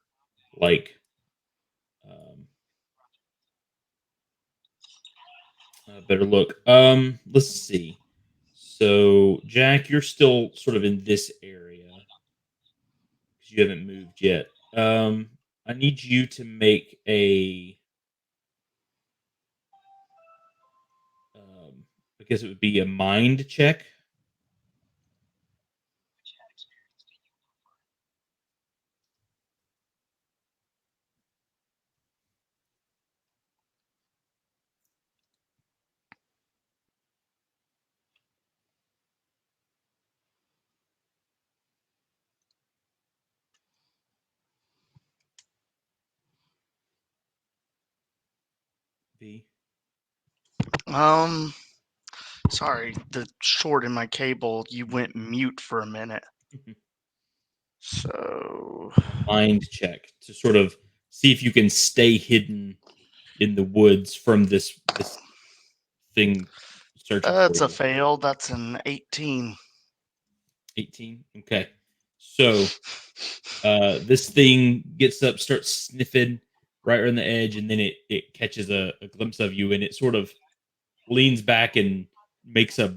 better look. Let's see. So, Jack, you're still sort of in this area because you haven't moved yet. I need you to make a. I guess it would be a mind check. B. Sorry, the short in my cable, you went mute for a minute. So Mind check to sort of see if you can stay hidden in the woods from this thing searching. That's a fail. That's an 18. 18. Okay. So this thing gets up, starts sniffing right on the edge, and then it catches a glimpse of you, and it sort of leans back and makes a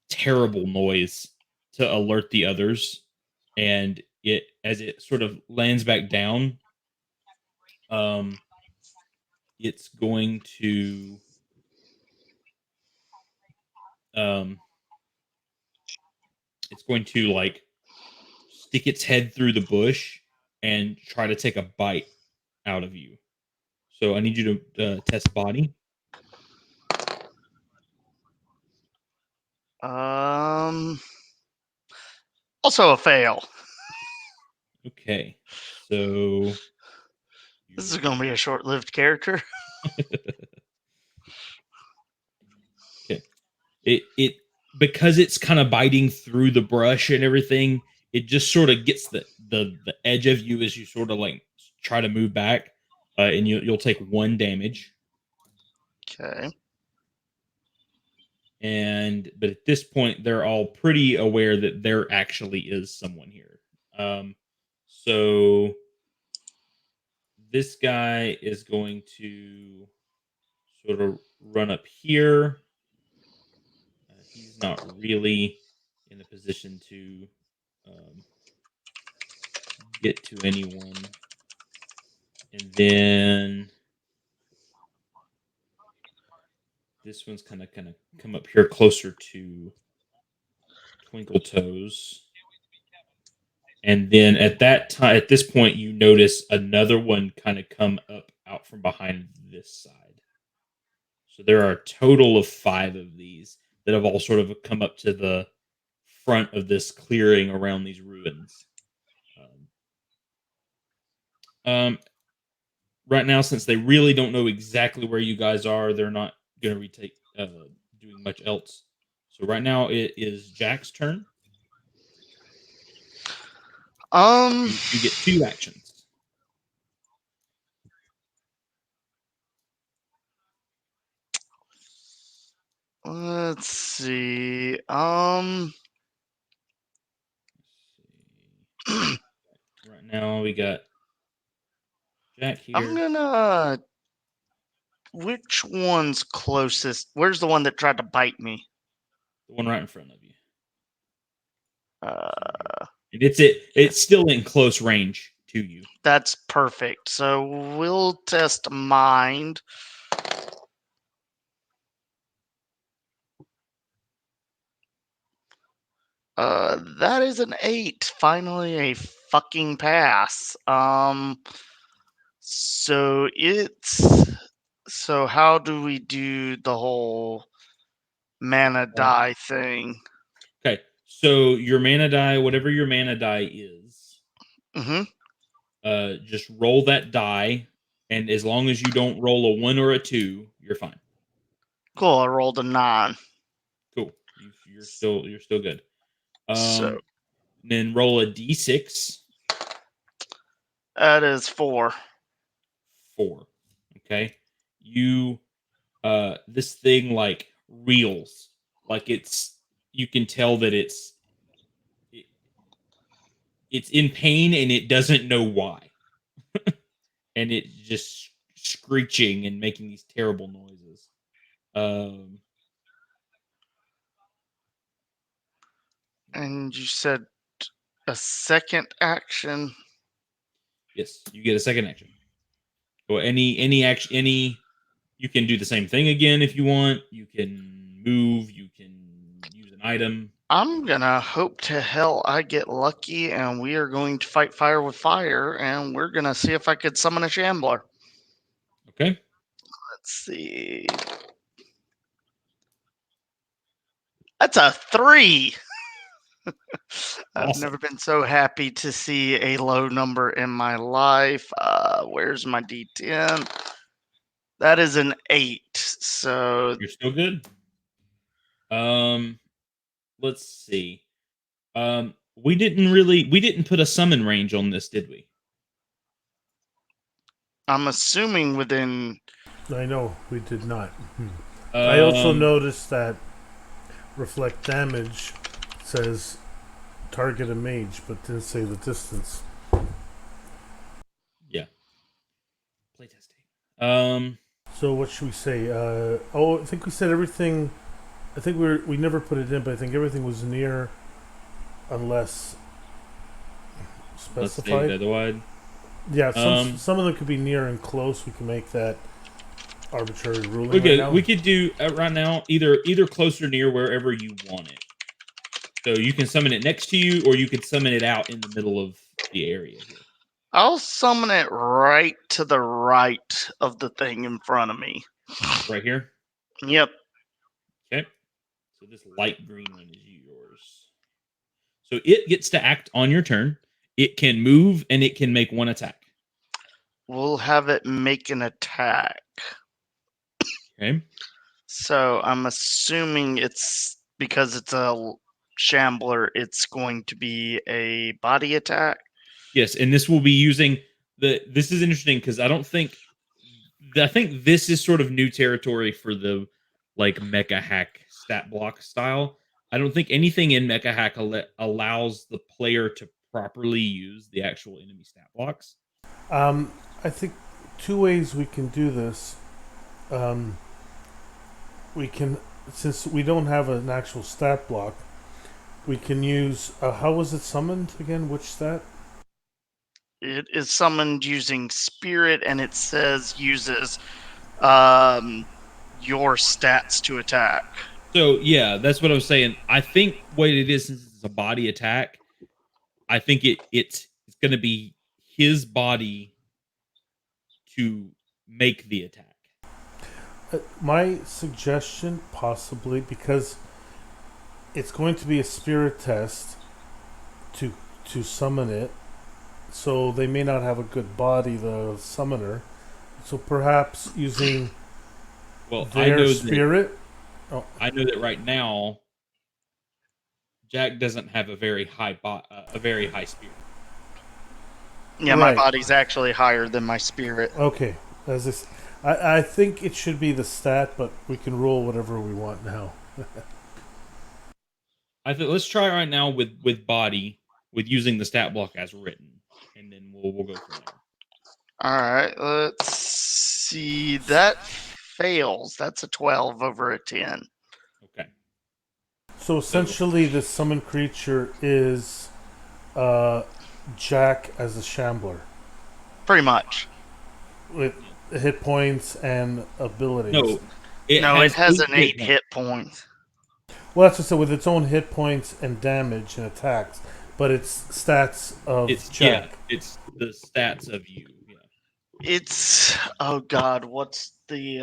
terrible noise to alert the others. And as it sort of lands back down, it's going to it's going to like stick its head through the bush and try to take a bite out of you. So I need you to test body. Also a fail. Okay, so This is going to be a short-lived character. okay. It because it's kind of biting through the brush and everything, it just sort of gets the edge of you as you sort of like try to move back, and you'll take 1 damage. Okay. But at this point, they're all pretty aware that there actually is someone here. So this guy is going to sort of run up here. He's not really in a position to get to anyone. And then this one's kind of come up here closer to Twinkle Toes. And then at this point, you notice another one kind of come up out from behind this side. So there are a total of 5 of these that have all sort of come up to the front of this clearing around these ruins. Right now, since they really don't know exactly where you guys are, they're not going to retake doing much else. So right now, it is Jack's turn. You get 2 actions. Let's see. Right now, we got Jack here. I'm gonna. Which one's closest? Where's the one that tried to bite me? The one right in front of you. And it's still in close range to you. That's perfect. So we'll test mind. That is an 8. Finally, a fucking pass. So how do we do the whole mana die thing? Okay, so your mana die, whatever your mana die is, just roll that die, and as long as you don't roll a 1 or a 2, you're fine. Cool. I rolled a 9. Cool. You're still good. So then roll a d6. that is 4. 4. Okay. You this thing like reels, like you can tell that it's in pain and it doesn't know why. And it just screeching and making these terrible noises. And you said a second action. Yes, you get a second action. Well, any action, you can do the same thing again if you want. You can move. You can use an item. I'm gonna hope to hell I get lucky, and we are going to fight fire with fire, and we're gonna see if I could summon a shambler. Okay. Let's see. That's a 3. I've Awesome. never been so happy to see a low number in my life. Where's my D10? That is an 8. So You're still good. Let's see. We didn't put a summon range on this, did we? I'm assuming within. I know we did not. I also noticed that reflect damage says target a mage, but didn't say the distance. Yeah. Playtesting. So what should we say? I think we said everything. I think we never put it in, but I think everything was near, unless specified. Otherwise. Yeah, some of them could be near and close. We can make that arbitrary ruling right now? We could do right now either close or near wherever you want it. So you can summon it next to you, or you could summon it out in the middle of the area here. I'll summon it right to the right of the thing in front of me. Right here? Yep. Okay. So this light green one is yours. So it gets to act on your turn. It can move, and it can make one attack. We'll have it make an attack. Okay. So I'm assuming it's because it's a shambler, it's going to be a body attack. Yes, and this will be using this is interesting because I think this is sort of new territory for the like Mecha Hack stat block style. I don't think anything in Mecha Hack allows the player to properly use the actual enemy stat blocks. I think two ways we can do this. We can, since we don't have an actual stat block, we can use. How was it summoned again? Which stat? It is summoned using spirit, and it says uses your stats to attack. So yeah, that's what I was saying. I think what it is, since it's a body attack, I think it's going to be his body to make the attack. My suggestion, possibly, because it's going to be a spirit test to summon it, so they may not have a good body, the summoner. So perhaps using their spirit. I know that right now, Jack doesn't have a very high spirit. Yeah, my body's actually higher than my spirit. Okay, as this, I think it should be the stat, but we can roll whatever we want now. I think let's try right now with body, with using the stat block as written, and then we'll go from there. All right, let's see. That fails. That's a 12 over a 10. Okay. So essentially, the summoned creature is Jack as a shambler. Pretty much. With hit points and abilities. No, it has an 8 hit points. Well, that's just with its own hit points and damage and attacks, but it's stats of Jack. Yeah, it's the stats of you. Yeah. It's oh god, what's the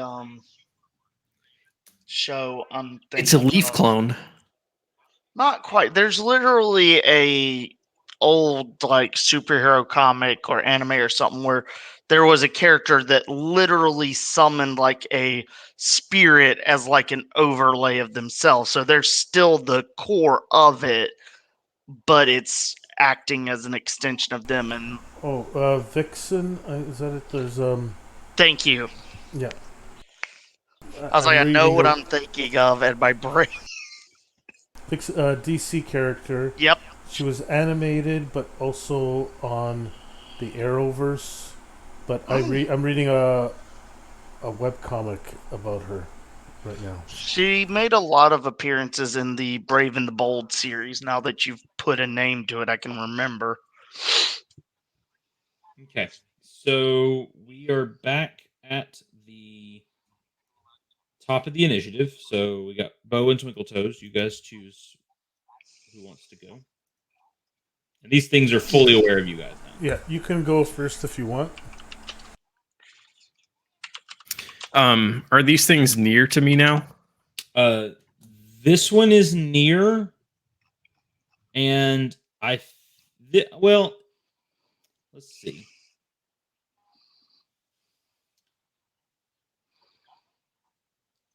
show I'm thinking It's a leaf of? clone. Not quite. There's literally a old like superhero comic or anime or something where there was a character that literally summoned like a spirit as like an overlay of themselves. So they're still the core of it, but it's acting as an extension of them. And Vixen, is that it? There's thank you. Yeah. I was like, I know what I'm thinking of, and my brain. DC character. Yep. She was animated, but also on the Arrowverse. But I'm reading a webcomic about her right now. She made a lot of appearances in the Brave and the Bold series. Now that you've put a name to it, I can remember. Okay, so we are back at the top of the initiative. So we got Bo and Twinkletoes. You guys choose who wants to go. And these things are fully aware of you guys now. Yeah, you can go first if you want. Are these things near to me now? This one is near, and well, let's see.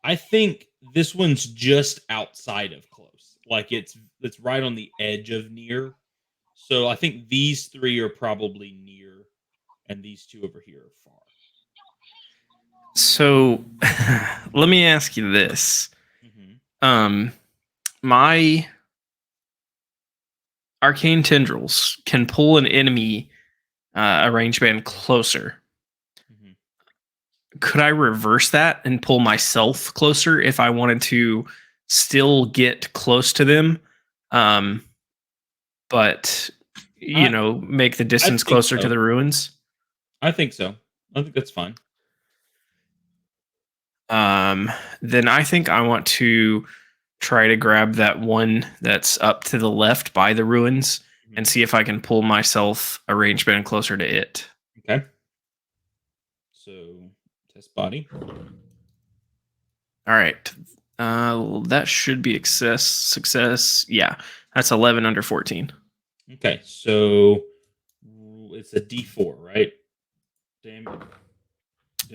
I think this one's just outside of close. Like it's right on the edge of near. So I think these three are probably near, and these two over here are far. So let me ask you this. My Arcane Tendrils can pull an enemy a range band closer. Could I reverse that and pull myself closer if I wanted to still get close to them, but make the distance closer to the ruins? I think so. I think that's fine. Then I think I want to try to grab that one that's up to the left by the ruins and see if I can pull myself a range band closer to it. Okay. So test body. All right. That should be success. Yeah, that's 11 under 14. Okay, so it's a D4, right? Damn.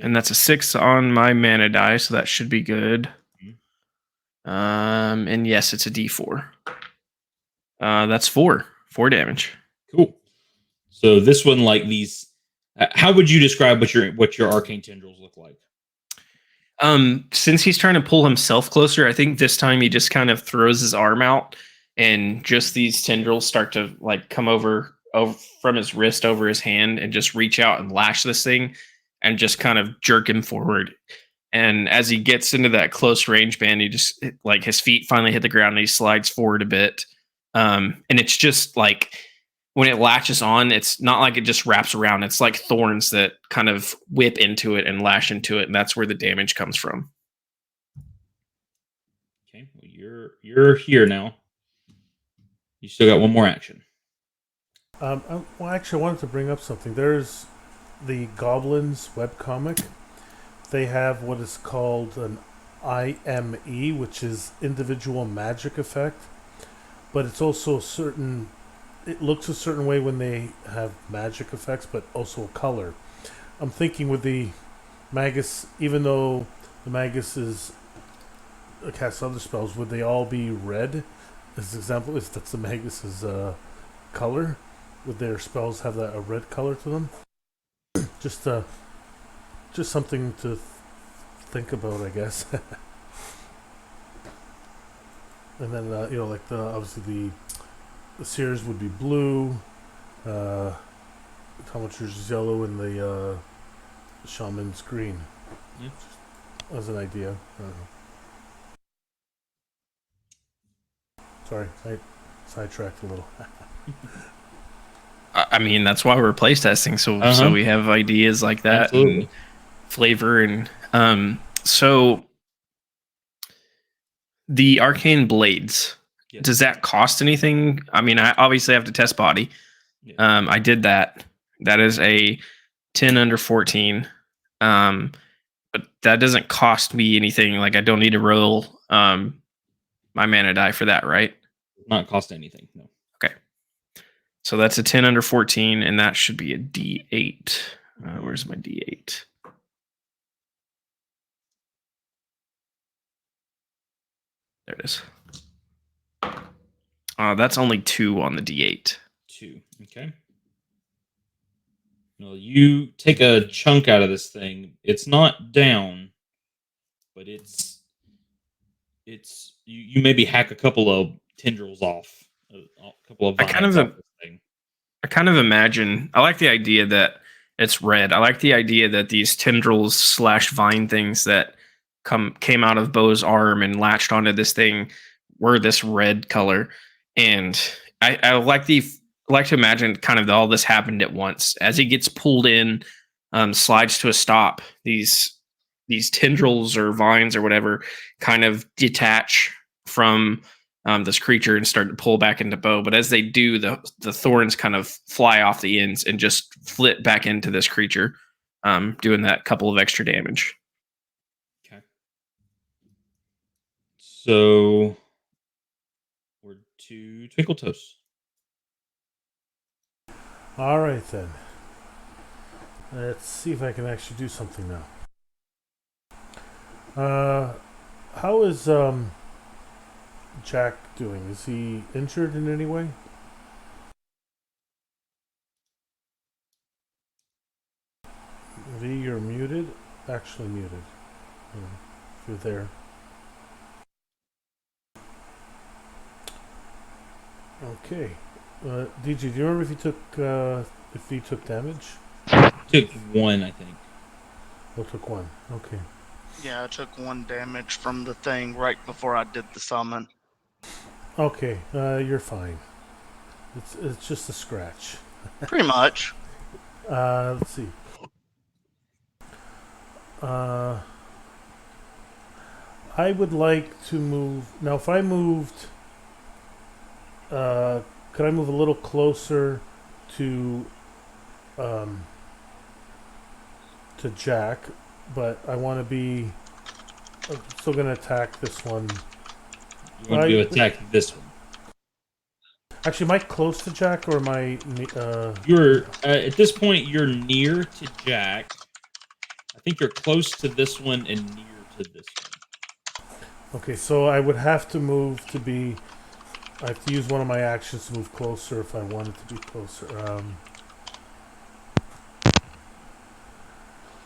And that's a 6 on my mana die, so that should be good. And yes, it's a D4. That's 4 damage. Cool. So this one, like these, how would you describe what your arcane tendrils look like? Since he's trying to pull himself closer, I think this time he just kind of throws his arm out, and just these tendrils start to like come over from his wrist over his hand and just reach out and lash this thing and just kind of jerk him forward. And as he gets into that close range band, he just like his feet finally hit the ground and he slides forward a bit. And it's just like when it latches on, it's not like it just wraps around. It's like thorns that kind of whip into it and lash into it, and that's where the damage comes from. Okay, well you're here now. You still got one more action. Well, actually, I wanted to bring up something. There's the Goblins webcomic. They have what is called an IME, which is individual magic effect, but it's also certain. It looks a certain way when they have magic effects, but also a color. I'm thinking with the Magus, even though the Magus is casts other spells, would they all be red? As an example, if that's the Magus's color, would their spells have a red color to them? Just something to think about, I guess. And then like obviously the Sears would be blue. Thaumaturge is yellow, and the Shaman's green. Yeah. Just as an idea. I don't know. Sorry, I sidetracked a little. I mean, that's why we're playtesting, so we have ideas like that. Absolutely. And flavor and so the Arcane Blades. Yes. Does that cost anything? I mean, I obviously have to test body. Yeah. I did that. That is a 10 under 14. But that doesn't cost me anything. Like I don't need to roll my mana die for that, right? Not cost anything. No. Okay. So that's a 10 under 14, and that should be a D8. Where's my D8? There it is. That's only 2 on the D8. 2. Okay. Well, you take a chunk out of this thing. It's not down, but it's you maybe hack a couple of tendrils off, a couple of vines off this thing. I kind of imagine. I like the idea that it's red. I like the idea that these tendrils / vine things that came out of Bo's arm and latched onto this thing were this red color. And I like to imagine kind of all this happened at once. As he gets pulled in, slides to a stop, these tendrils or vines or whatever kind of detach from this creature and start to pull back into Bo. But as they do, the thorns kind of fly off the ends and just flit back into this creature, doing that couple of extra damage. Okay. So we're to Twinkle Toast. All right then. Let's see if I can actually do something now. How is Jack doing? Is he injured in any way? V, you're muted. Actually muted. If you're there. Okay. DG, do you remember if he took damage? Took 1, I think. Oh, took 1. Okay. Yeah, I took 1 damage from the thing right before I did the summon. Okay, you're fine. It's just a scratch. Pretty much. Let's see. I would like to move now. If I moved, could I move a little closer to to Jack? But I want to be still going to attack this one. You want to attack this one. Actually, am I close to Jack or am I? You're at this point. You're near to Jack. I think you're close to this one and near to this one. Okay, so I would have to move to be. I have to use one of my actions to move closer if I wanted to be closer.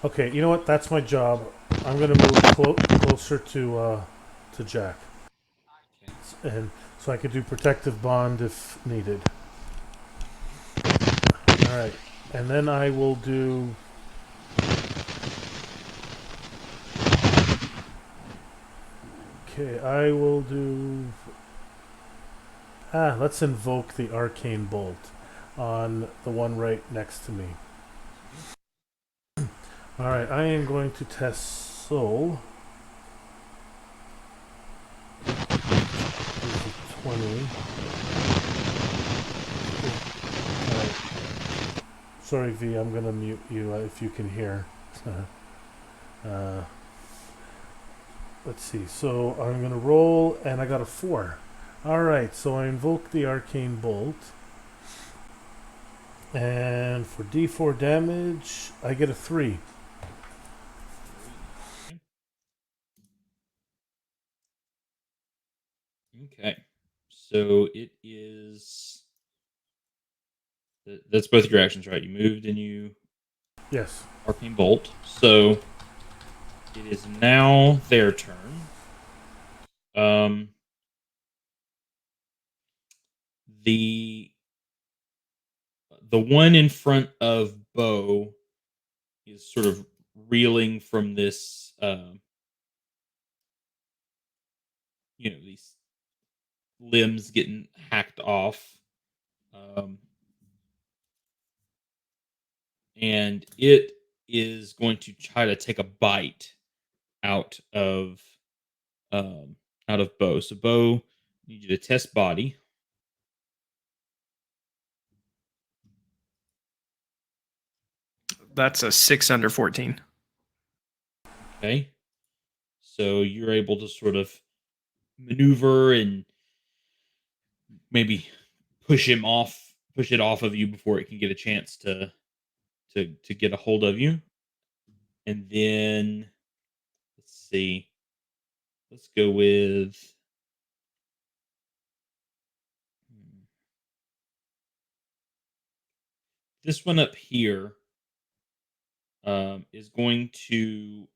Okay, you know what? That's my job. I'm gonna move closer to Jack, and so I could do protective bond if needed. All right, and then I will do. Okay, I will do. Let's invoke the Arcane Bolt on the one right next to me. Alright, I am going to test Soul. 20. Right. Sorry, V, I'm going to mute you if you can hear. Let's see, so I'm going to roll, and I got a 4. Alright, so I invoke the Arcane Bolt. And for D4 damage, I get a 3. Okay, so it is. That's both your actions, right? You moved and you. Yes. Arcane Bolt. So it is now their turn. The one in front of Bo is sort of reeling from this, these limbs getting hacked off, and it is going to try to take a bite out of Bo. So Bo, I need you to test body. That's a 6 under 14. Okay. So you're able to sort of maneuver and maybe push it off of you before it can get a chance to get a hold of you. And then let's see. Let's go with this one up here. Is going to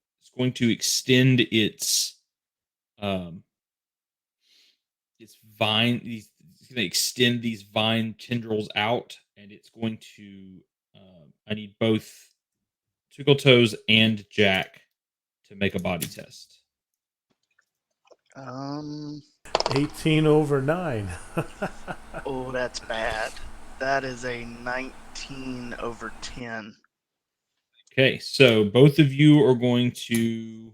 extend its vine. It's going to extend these vine tendrils out, and it's going to. I need both Twinkle Toes and Jack to make a body test. 18 over 9. Oh, that's bad. That is a 19 over 10. Okay, so both of you are going to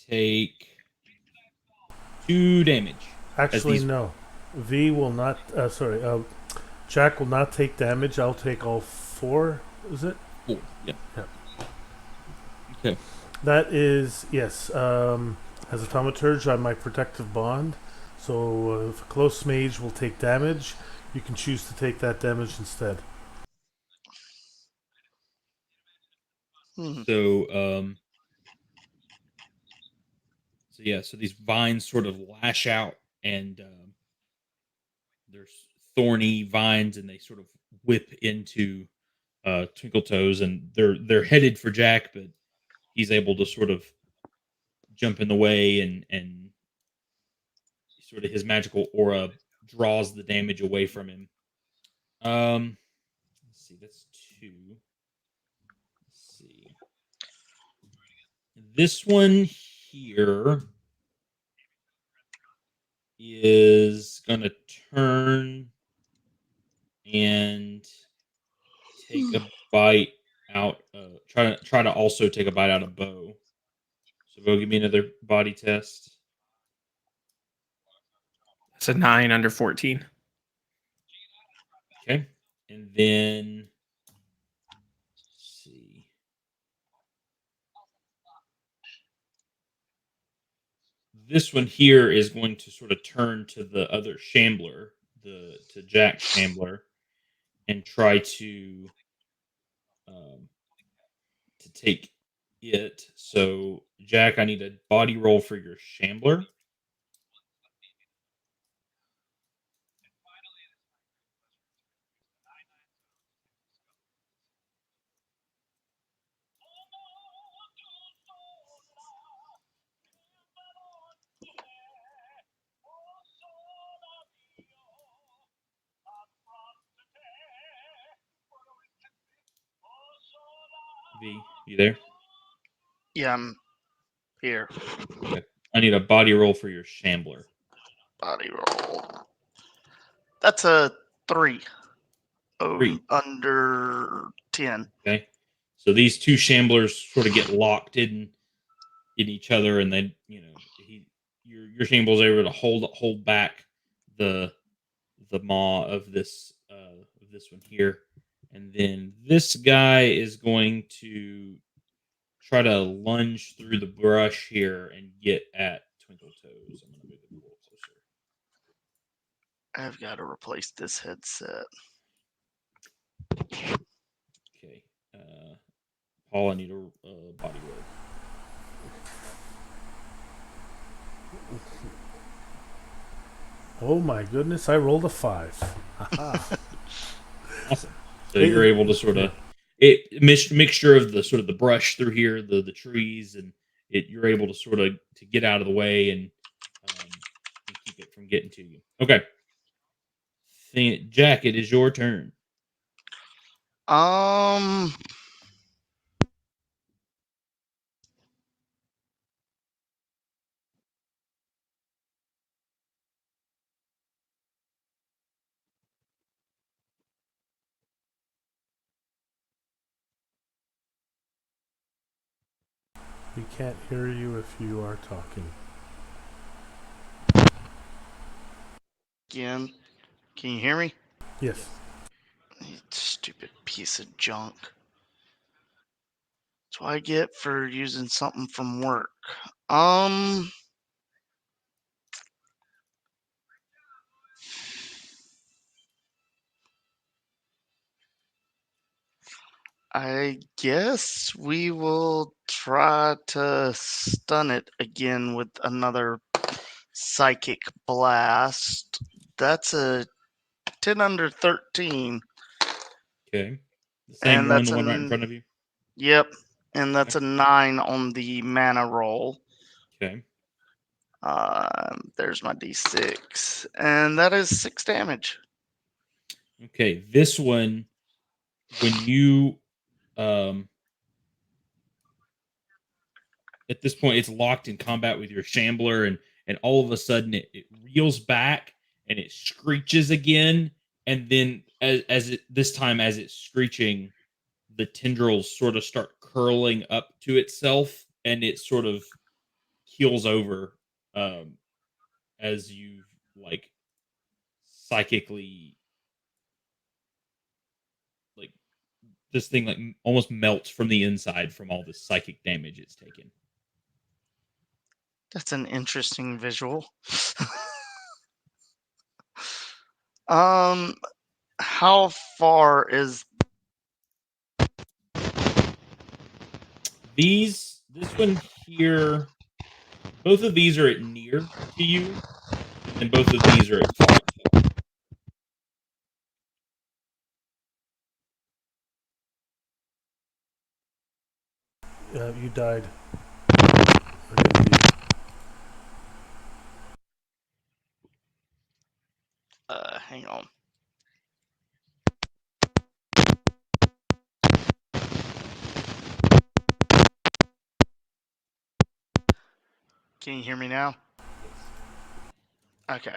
take 2 damage. Actually, no. V will not. Jack will not take damage. I'll take all 4. Is it? 4. Yeah. Okay. That is yes. As a thaumaturge, I'm my protective bond. So if a close mage will take damage, you can choose to take that damage instead. So so these vines sort of lash out, and there's thorny vines, and they sort of whip into Twinkle Toes, and they're headed for Jack, but he's able to sort of jump in the way, and sort of his magical aura draws the damage away from him. Let's see, that's 2. Let's see. This one here is gonna turn and take a bite out. Try to also take a bite out of Bo. So Bo, give me another body test. It's a 9 under 14. Okay. And then let's see. This one here is going to sort of turn to the other Shambler, to Jack Shambler, and try to take it. So, Jack, I need a body roll for your Shambler. V, you there? Yeah, I'm here. Okay. I need a body roll for your Shambler. Body roll. That's a 3. Oh, 3. Under 10. Okay. So these two Shamblers sort of get locked in each other, and then your Shambler's able to hold back the maw of this one here, and then this guy is going to try to lunge through the brush here and get at Twinkle Toes. I'm going to move it a little closer. I've got to replace this headset. Okay. Paul, I need a body roll. Oh my goodness! I rolled a 5. Awesome. So you're able to sort of mixture of the sort of the brush through here, the trees, and you're able to sort of to get out of the way and keep it from getting to you. Okay. Jack, it is your turn. We can't hear you if you are talking. Again, can you hear me? Yes. You stupid piece of junk. That's what I get for using something from work. I guess we will try to stun it again with another psychic blast. That's a 10 under 13. Okay. The same And one, that's the one right in front of you. Yep. And that's a 9 on the mana roll. Okay. There's my d6. And that is 6 damage. Okay. This one, when you at this point it's locked in combat with your Shambler, and all of a sudden it reels back and it screeches again, and then as it this time as it's screeching, the tendrils sort of start curling up to itself, and it sort of keels over as you like psychically like this thing like almost melts from the inside from all this psychic damage it's taken. That's an interesting visual. How far is This one here, both of these are at near to you, and both of these are at far. You died. hang on. Can you hear me now? Okay.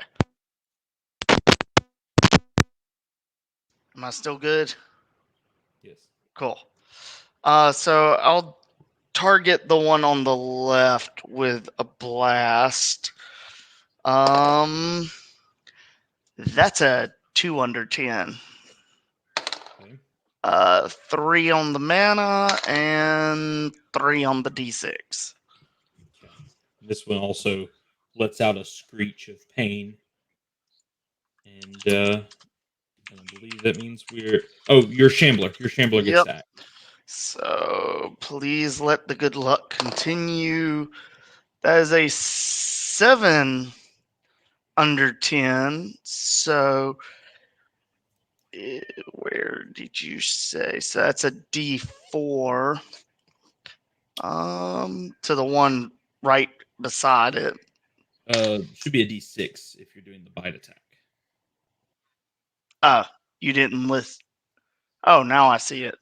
Am I still good? Yes. Cool. So I'll target the one on the left with a blast. That's a 2 under 10. Okay. 3 on the mana and 3 on the d6. Okay. This one also lets out a screech of pain, and I believe that means we're. Oh, your Shambler. Your Shambler gets Yep. that. So please let the good luck continue. That is a 7 under 10. So where did you say? So that's a D4. To the one right beside it. Should be a D6 if you're doing the bite attack. Oh, you didn't list. Oh, now I see it.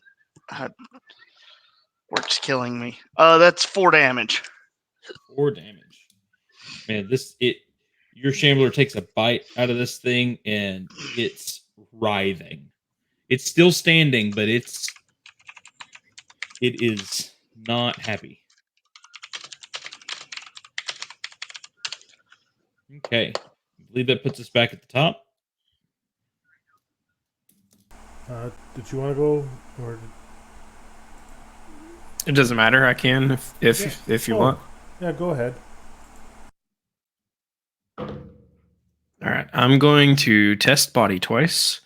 Work's killing me. That's 4 damage. 4 damage. Man, your Shambler takes a bite out of this thing and it's writhing. It's still standing, but it is not happy. Okay. I believe that puts us back at the top. Did you want to go, or It doesn't matter. I can if you want. Yeah, go ahead. All right, I'm going to test body twice.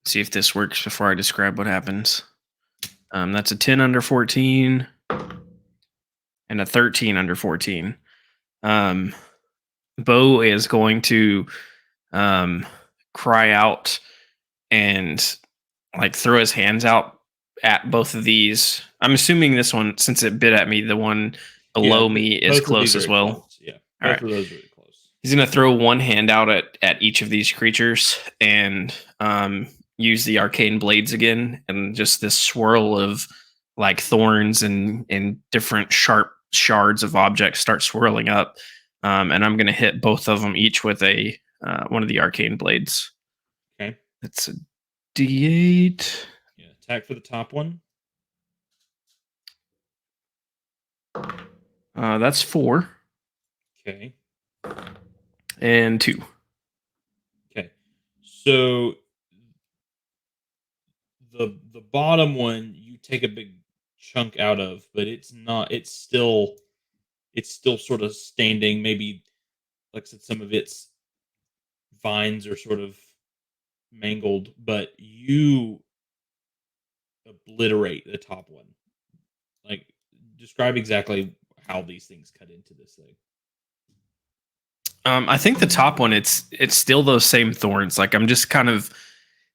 See if this works before I describe what happens. That's a 10 under 14 and a 13 under 14. Bo is going to cry out and like throw his hands out at both of these. I'm assuming this one, since it bit at me, the one below me is close as well. Close. Yeah, all right. Both of those are close. He's going to throw one hand out at each of these creatures and use the Arcane Blades again. And just this swirl of like thorns and different sharp shards of objects start swirling up. And I'm going to hit both of them each with a one of the Arcane Blades. Okay. That's a D8. Yeah, attack for the top one. That's 4. Okay. And 2. Okay. So the bottom one you take a big chunk out of, but it's still sort of standing. Maybe, like I said, some of its vines are sort of mangled, but you obliterate the top one. Like, describe exactly how these things cut into this thing. I think the top one, it's still those same thorns. Like I'm just kind of,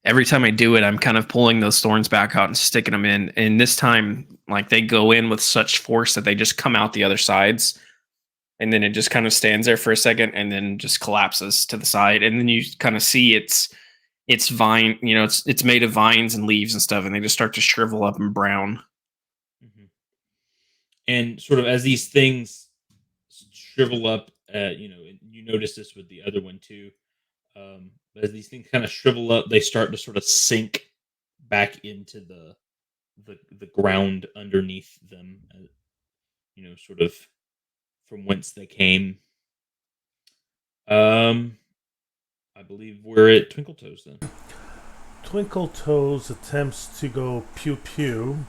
every time I do it, I'm kind of pulling those thorns back out and sticking them in. And this time, like they go in with such force that they just come out the other sides. And then it just kind of stands there for a second and then just collapses to the side. And then you kind of see it's vine, it's made of vines and leaves and stuff. And they just start to shrivel up and brown. Mm-hmm. And sort of as these things shrivel up, you notice this with the other one too. As these things kind of shrivel up, they start to sort of sink back into the ground underneath them. Sort of from whence they came. I believe we're at Twinkle Toes then. Twinkle Toes attempts to go pew pew.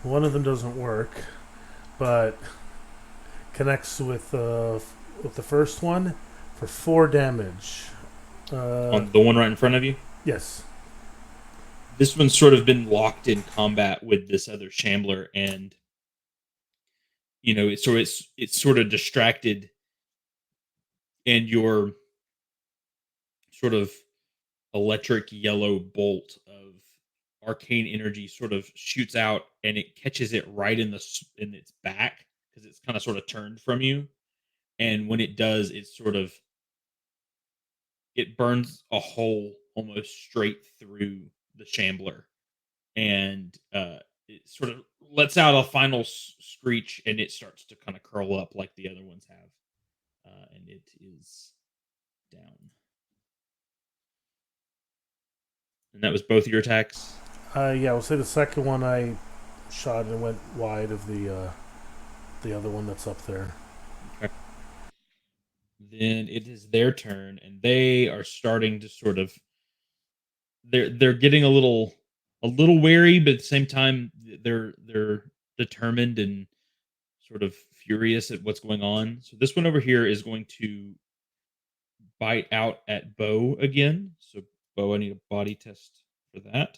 One of them doesn't work, but connects with the first one for 4 damage. On the one right in front of you? Yes. This one's sort of been locked in combat with this other Shambler, and it's sort of distracted, and your sort of electric yellow bolt of arcane energy sort of shoots out, and it catches it right in its back because it's kind of sort of turned from you, and when it does, it burns a hole almost straight through the Shambler, and it sort of lets out a final screech, and it starts to kind of curl up like the other ones have, and it is down. And that was both of your attacks? Yeah, we'll say the second one I shot and went wide of the other one that's up there. Okay. then it is their turn, and they are starting to sort of they're getting a little wary, but at the same time they're determined and sort of furious at what's going on. So this one over here is going to bite out at Bo again. So Bo, I need a body test for that.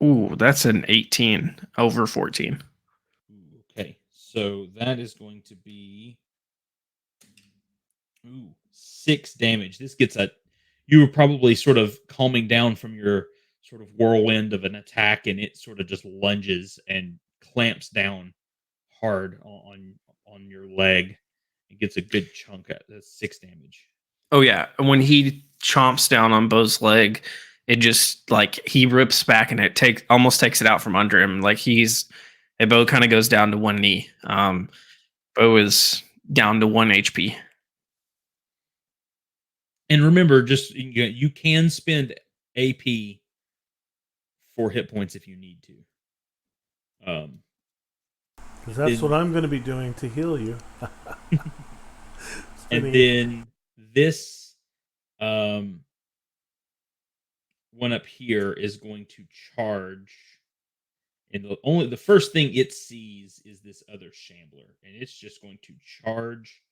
Ooh, that's an 18 over 14. Okay, so that is going to be 6 damage. This gets you were probably sort of calming down from your sort of whirlwind of an attack, and it sort of just lunges and clamps down hard on your leg. It gets a good chunk at that's 6 damage. Oh yeah, when he chomps down on Bo's leg, it just like he rips back and it almost takes it out from under him. Like Bo kind of goes down to one knee. Bo is down to 1 HP. And remember, just you can spend AP for hit points if you need to. Because that's what I'm going to be doing to heal you. And then this one up here is going to charge, and the first thing it sees is this other shambler, and it's just going to charge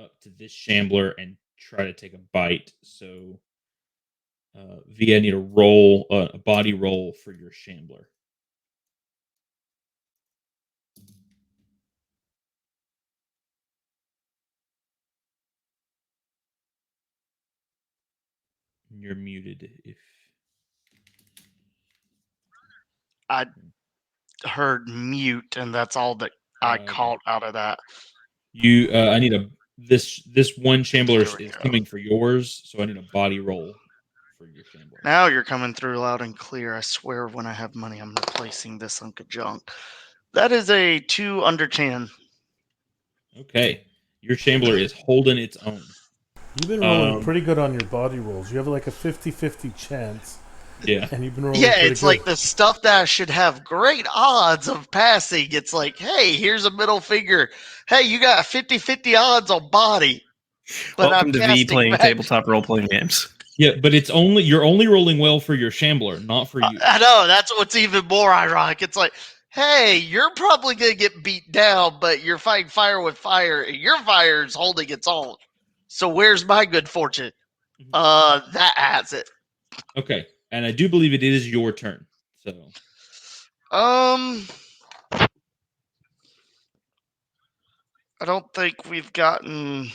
up to this shambler and try to take a bite. So V, I need a body roll for your shambler. You're muted if I heard mute, and that's all that I caught out of that. I need this one shambler is coming for yours, so I need a body roll for your shambler. Now you're coming through loud and clear. I swear, when I have money, I'm replacing this hunk of junk. That is a 2 under 10. Okay, your shambler is holding its own. You've been rolling pretty good on your body rolls. You have like a 50-50 chance. Yeah. And you've been rolling Yeah, pretty it's good. like the stuff that should have great odds of passing. It's like, hey, here's a middle finger. Hey, you got 50-50 odds on body. But Welcome to V playing tabletop role-playing games. Yeah, but you're only rolling well for your shambler, not for you. I know, that's what's even more ironic. It's like, hey, you're probably going to get beat down, but you're fighting fire with fire, and your fire is holding its own. So where's my good fortune? That adds it. Okay, and I do believe it is your turn. So, I don't think we've gotten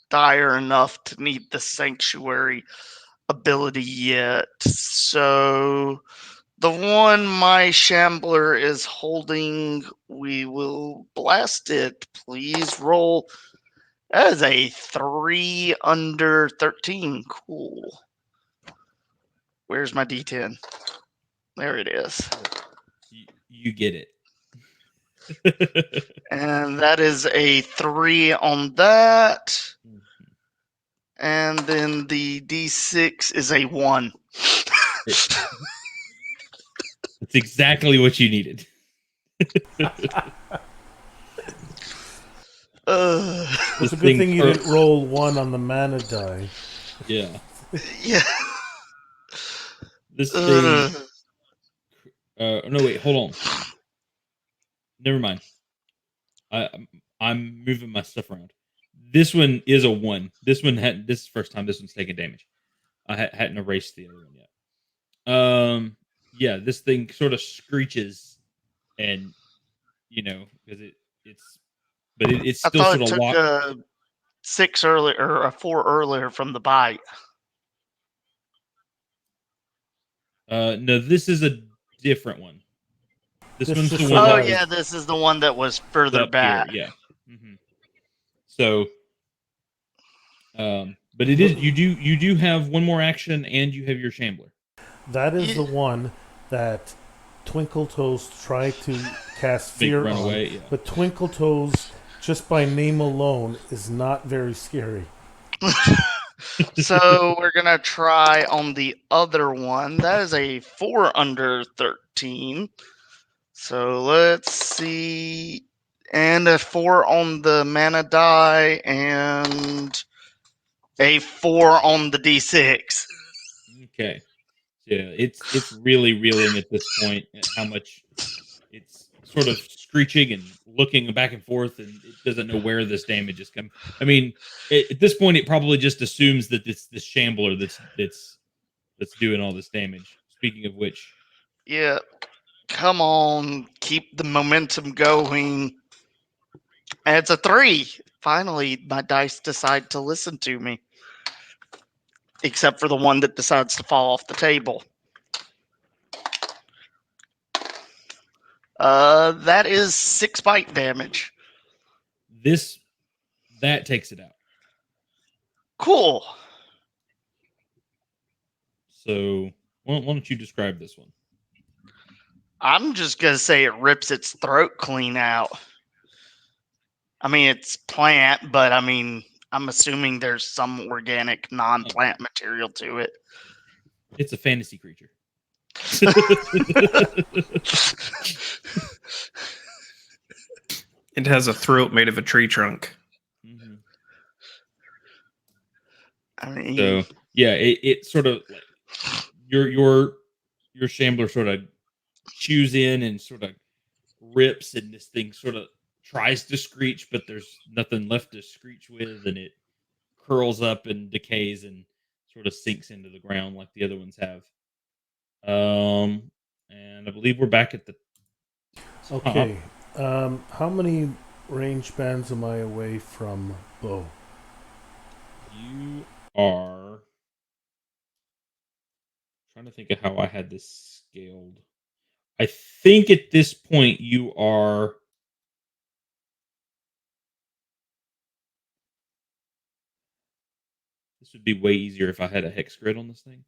dire enough to need the sanctuary ability yet. So the one my shambler is holding, we will blast it. Please roll. That is a 3 under 13. Cool. Where's my D10? There it is. you get it. And that is a 3 on that. And then the D6 is a 1. That's exactly what you needed. It's a good thing you didn't roll 1 on the mana die. Yeah. Yeah. This thing. No, wait, hold on. Never mind. I'm moving my stuff around. This one is a 1. This is the first time this one's taken damage. I hadn't erased the other one yet. Yeah, this thing sort of screeches, and because it's still I thought sort it of took locked. a 6 earlier or a 4 earlier from the bite. No, this is a different one. This one's the one. Oh yeah, this is the one that was further back. Here, yeah. Mm-hmm. So, but it is you do have one more action, and you have your shambler. That is the one that Twinkle Toes tried to cast fear on. Away, yeah. But Twinkle Toes, just by name alone, is not very scary. So we're gonna try on the other one. That is a 4 under 13. So let's see. and a 4 on the mana die, and a 4 on the d6. Okay. Yeah, it's really reeling at this point at how much it's sort of screeching and looking back and forth, and it doesn't know where this damage is coming. I mean, at this point, it probably just assumes that it's this shambler that's doing all this damage. Speaking of which, Yeah, come on, keep the momentum going. And it's a 3. Finally, my dice decide to listen to me. Except for the one that decides to fall off the table. That is 6 bite damage. that takes it out. Cool. So why don't you describe this one? I'm just gonna say it rips its throat clean out. I mean, it's plant, but I mean, I'm assuming there's some organic non-plant material to it. It's a fantasy creature. It has a throat made of a tree trunk. Mhm. I mean, So yeah, it sort of like your shambler sort of chews in and sort of rips, and this thing sort of tries to screech, but there's nothing left to screech with, and it curls up and decays and sort of sinks into the ground like the other ones have. And I believe we're back at the top. Okay. How many range bands am I away from Bo? You are trying to think of how I had this scaled. I think at this point you are. This would be way easier if I had a hex grid on this thing.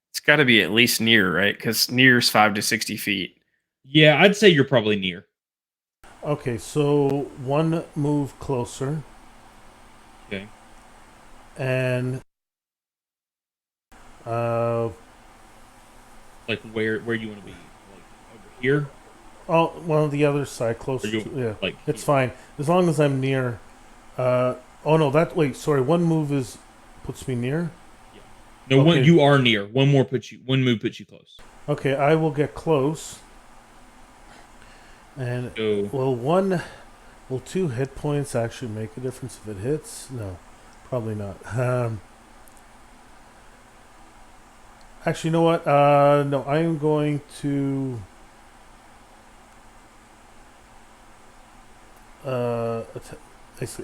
It's got to be at least near, right? Because near's 5 to 60 feet. Yeah, I'd say you're probably near. Okay, so one move closer, Okay. and Like where you want to be? Like over here? well, the other side, close Or you, to, yeah, like it's here? fine as long as I'm near. Oh no, sorry, one move puts me near. No, one Okay. you are near. One move puts you close. Okay, I will get close, and So will 2 hit points actually make a difference if it hits? No, probably not. Actually, you know what? No, I am going to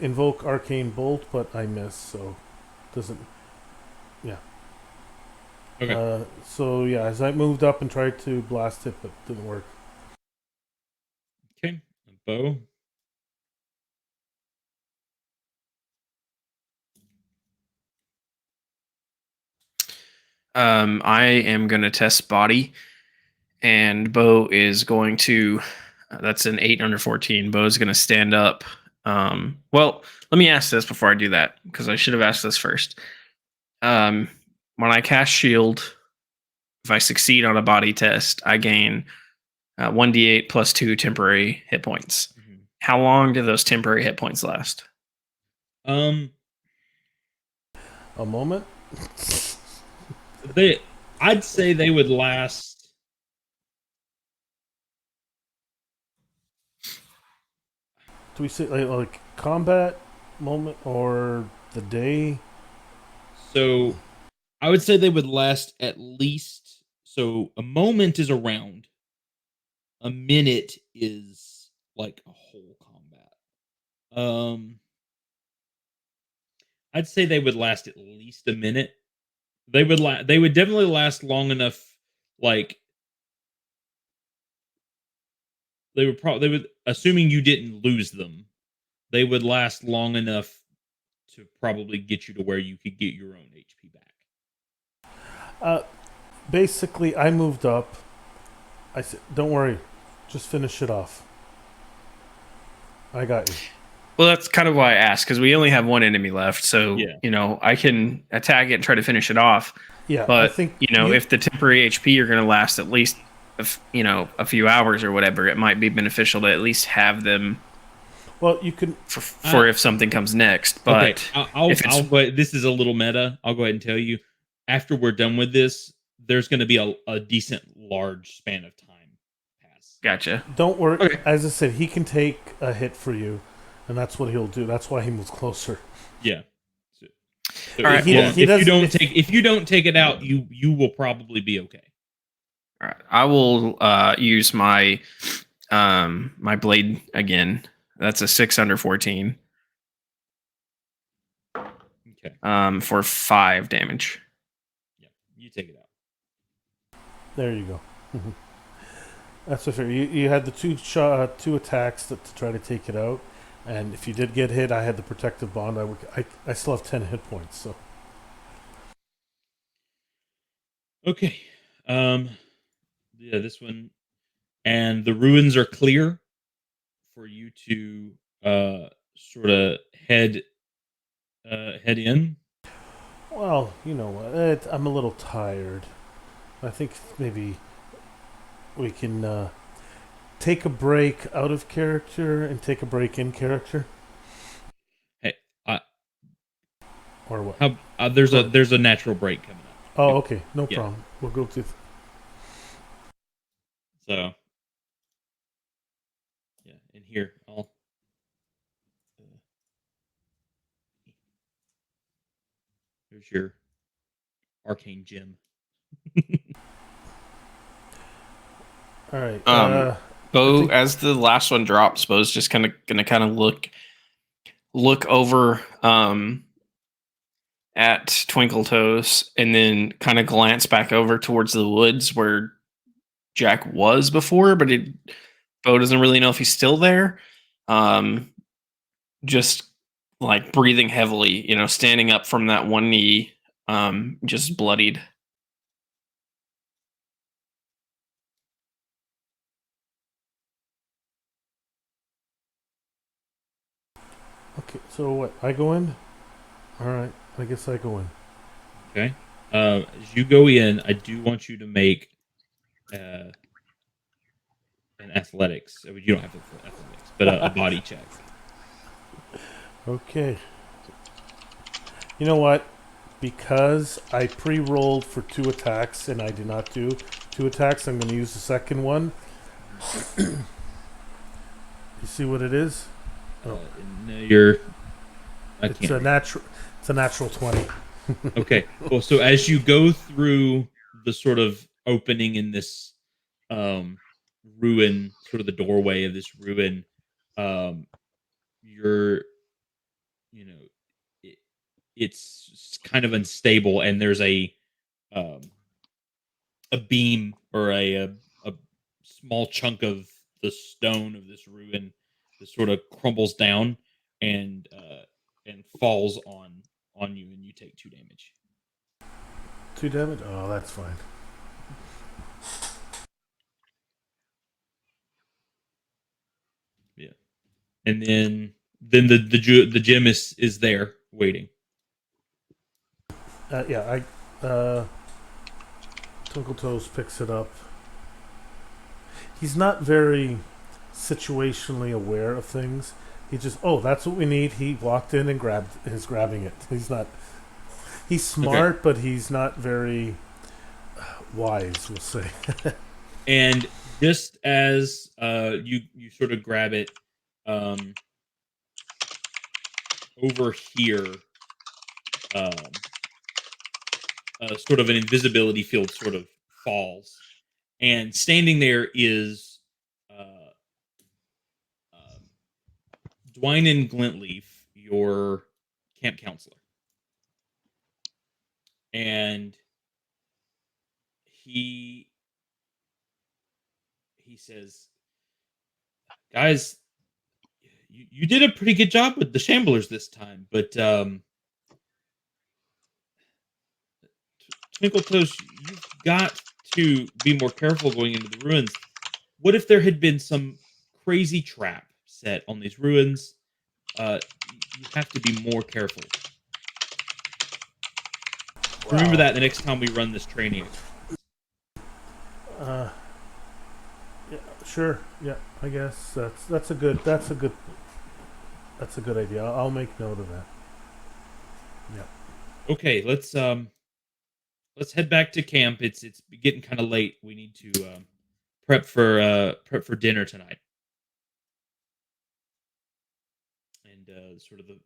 invoke Arcane Bolt, but I miss, so doesn't. Yeah. okay. So yeah, as I moved up and tried to blast it, but didn't work. Okay. Bow. I am going to test body, and Bo is going to. That's an 8 under 14. Bo is going to stand up. Well, let me ask this before I do that, because I should have asked this first. When I cast shield, if I succeed on a body test, I gain 1d8 plus 2 temporary hit points. Mm-hmm. How long do those temporary hit points last? A moment. I'd say they would last. Do we say like combat moment or the day? So I would say they would last at least. So a moment is a round. A minute is like a whole combat. I'd say they would last at least a minute. They would definitely last long enough. Like they would, assuming you didn't lose them, they would last long enough to probably get you to where you could get your own HP back. Basically, I moved up. I said, "Don't worry, just finish it off. I got you." Well, that's kind of why I asked, because we only have one enemy left. So, Yeah. I can attack it and try to finish it off. Yeah, But, I think if the temporary HP are going to last at least a few hours or whatever, it might be beneficial to at least have them Well, you can. for if something comes next. But okay, I'll go ahead, this is a little meta. I'll go ahead and tell you. After we're done with this, there's going to be a decent large span of time pass. Gotcha. Don't worry. Okay. As I said, he can take a hit for you, and that's what he'll do. That's why he moves closer. Yeah. So All right, if you don't take it out, you will probably be okay. All right. I will use my my blade again. That's a 6 under 14. Okay. For 5 damage. Yeah, you take it out. There you go. That's so fair. You had the two attacks to try to take it out, and if you did get hit, I had the protective bond. I still have 10 hit points. So okay. Yeah, this one, and the ruins are clear for you to sort of head in. well, you know what? I'm a little tired. I think maybe we can take a break out of character and take a break in character. Hey, Or what? There's a natural break coming up. Oh, okay. No Yeah. problem. We'll go to... So, yeah, in here, I'll... There's your arcane gem. All right. Bo, as the last one drops, Bo's just gonna look over at Twinkle Toes and then kind of glance back over towards the woods where Jack was before, but Bo doesn't really know if he's still there. Just like breathing heavily, standing up from that one knee, just bloodied. Okay, so what? I go in? Alright, I guess I go in. Okay. As you go in, I do want you to make an athletics. You don't have to athletics, but a body check. Okay. You know what? Because I pre-rolled for 2 attacks and I did not do 2 attacks, I'm going to use the second one. You see what it is? No, It's a natural 20. Okay. Well, so as you go through the sort of opening in this ruin, sort of the doorway of this ruin, it's kind of unstable, and there's a beam or a small chunk of the stone of this ruin that sort of crumbles down and falls on you, and you take 2 damage. 2 damage? Oh, that's fine. Yeah, and then the gem is there waiting. Yeah, Twinkle Toes picks it up. He's not very situationally aware of things. He just, oh, that's what we need. He walked in and is grabbing it. He's smart, okay, but he's not very wise, we'll say. And just as you sort of grab it, over here, sort of an invisibility field sort of falls, and standing there is Dwynen Glintleaf, your camp counselor, and he says, "Guys, you did a pretty good job with the Shamblers this time, but Twinkle Toes, you've got to be more careful going into the ruins. What if there had been some crazy trap set on these ruins? You have to be more careful. Remember that the next time we run this training. Sure. Yeah. I guess that's a good idea. I'll make note of that. Okay, let's head back to camp. It's getting kind of late. We need to prep for dinner tonight. And sort of the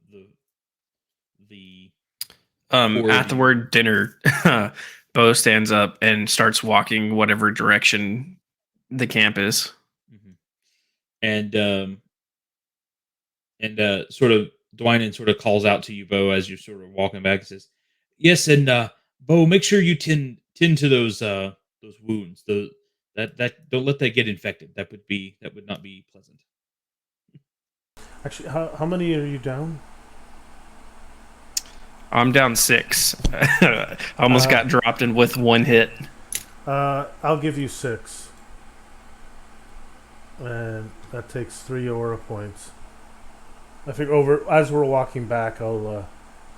four At of the you- word dinner, Bo stands up and starts walking whatever direction the camp is. Mhm. and sort of Dwynan sort of calls out to you, Bo, as you're sort of walking back and says, "Yes, and Bo, make sure you tend to those wounds. That don't let that get infected. That would not be pleasant." Actually, how many are you down? I'm down 6. I almost got dropped in with 1 hit. I'll give you 6, and that takes 3 aura points. I think as we're walking back, I'll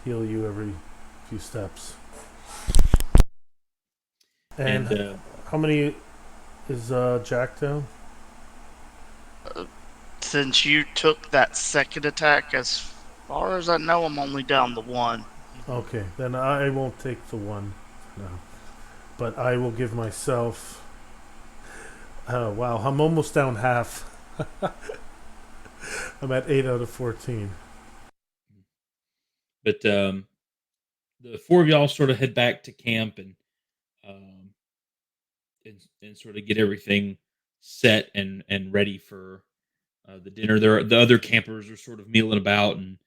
heal you every few steps. And how many is Jack down? Since you took that second attack, as far as I know, I'm only down the 1. Okay, then I won't take the 1. No, but I will give myself. Wow, I'm almost down half. I'm at 8 out of 14. But the 4 of y'all sort of head back to camp and sort of get everything set and ready for the dinner. The other campers are sort of milling about and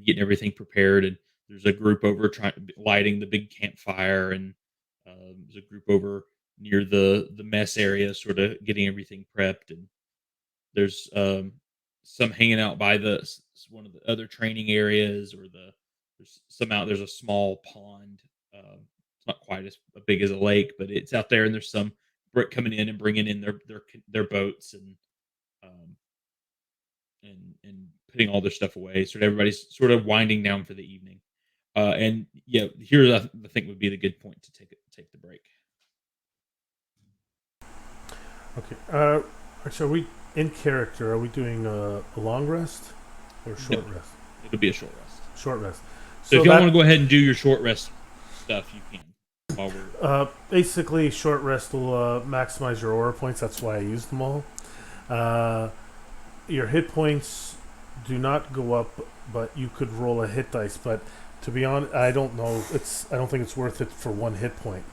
getting everything prepared. And there's a group over lighting the big campfire, and there's a group over near the mess area, sort of getting everything prepped. And there's some hanging out by one of the other training areas, or there's a small pond. It's not quite as big as a lake, but it's out there, and there's some coming in and bringing in their boats and putting all their stuff away. So everybody's sort of winding down for the evening. And yeah, here I think would be the good point to take the break. Okay. So are we in character? Are we doing a long rest or a short rest? It'll be a short rest. Short rest. So if y'all want to go ahead and do your short rest stuff, you can. While we're basically, short rest will maximize your aura points. That's why I used them all. Your hit points do not go up, but you could roll a hit dice. But to be honest, I don't know. I don't think it's worth it for 1 hit point,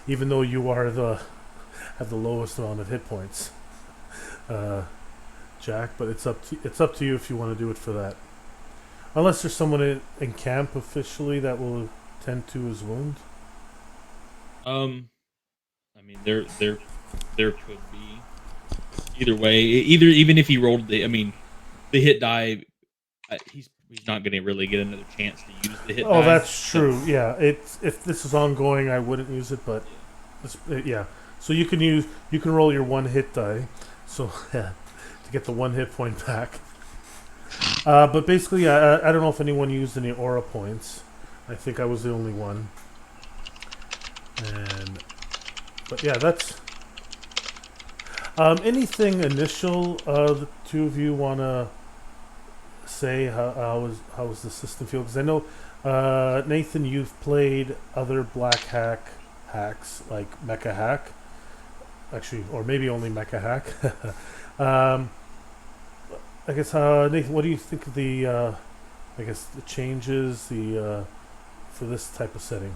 even though you are have the lowest amount of hit points, Jack. But it's up to you if you want to do it for that. Unless there's someone in camp officially that will tend to his wound. I mean, there could be either way. Even if he rolled the hit die, he's not going to really get another chance to use the hit die. Oh, that's true. Yeah, if this is ongoing, I wouldn't use it, but yeah. So you can roll your 1 hit die, so yeah, to get the 1 hit point back. But basically, I don't know if anyone used any aura points. I think I was the only one. But yeah, that's anything initial. The 2 of you want to say how was the system feel? Because I know Nathan, you've played other black hacks like Mecha Hack, actually, or maybe only Mecha Hack. I guess Nathan, what do you think of the changes for this type of setting?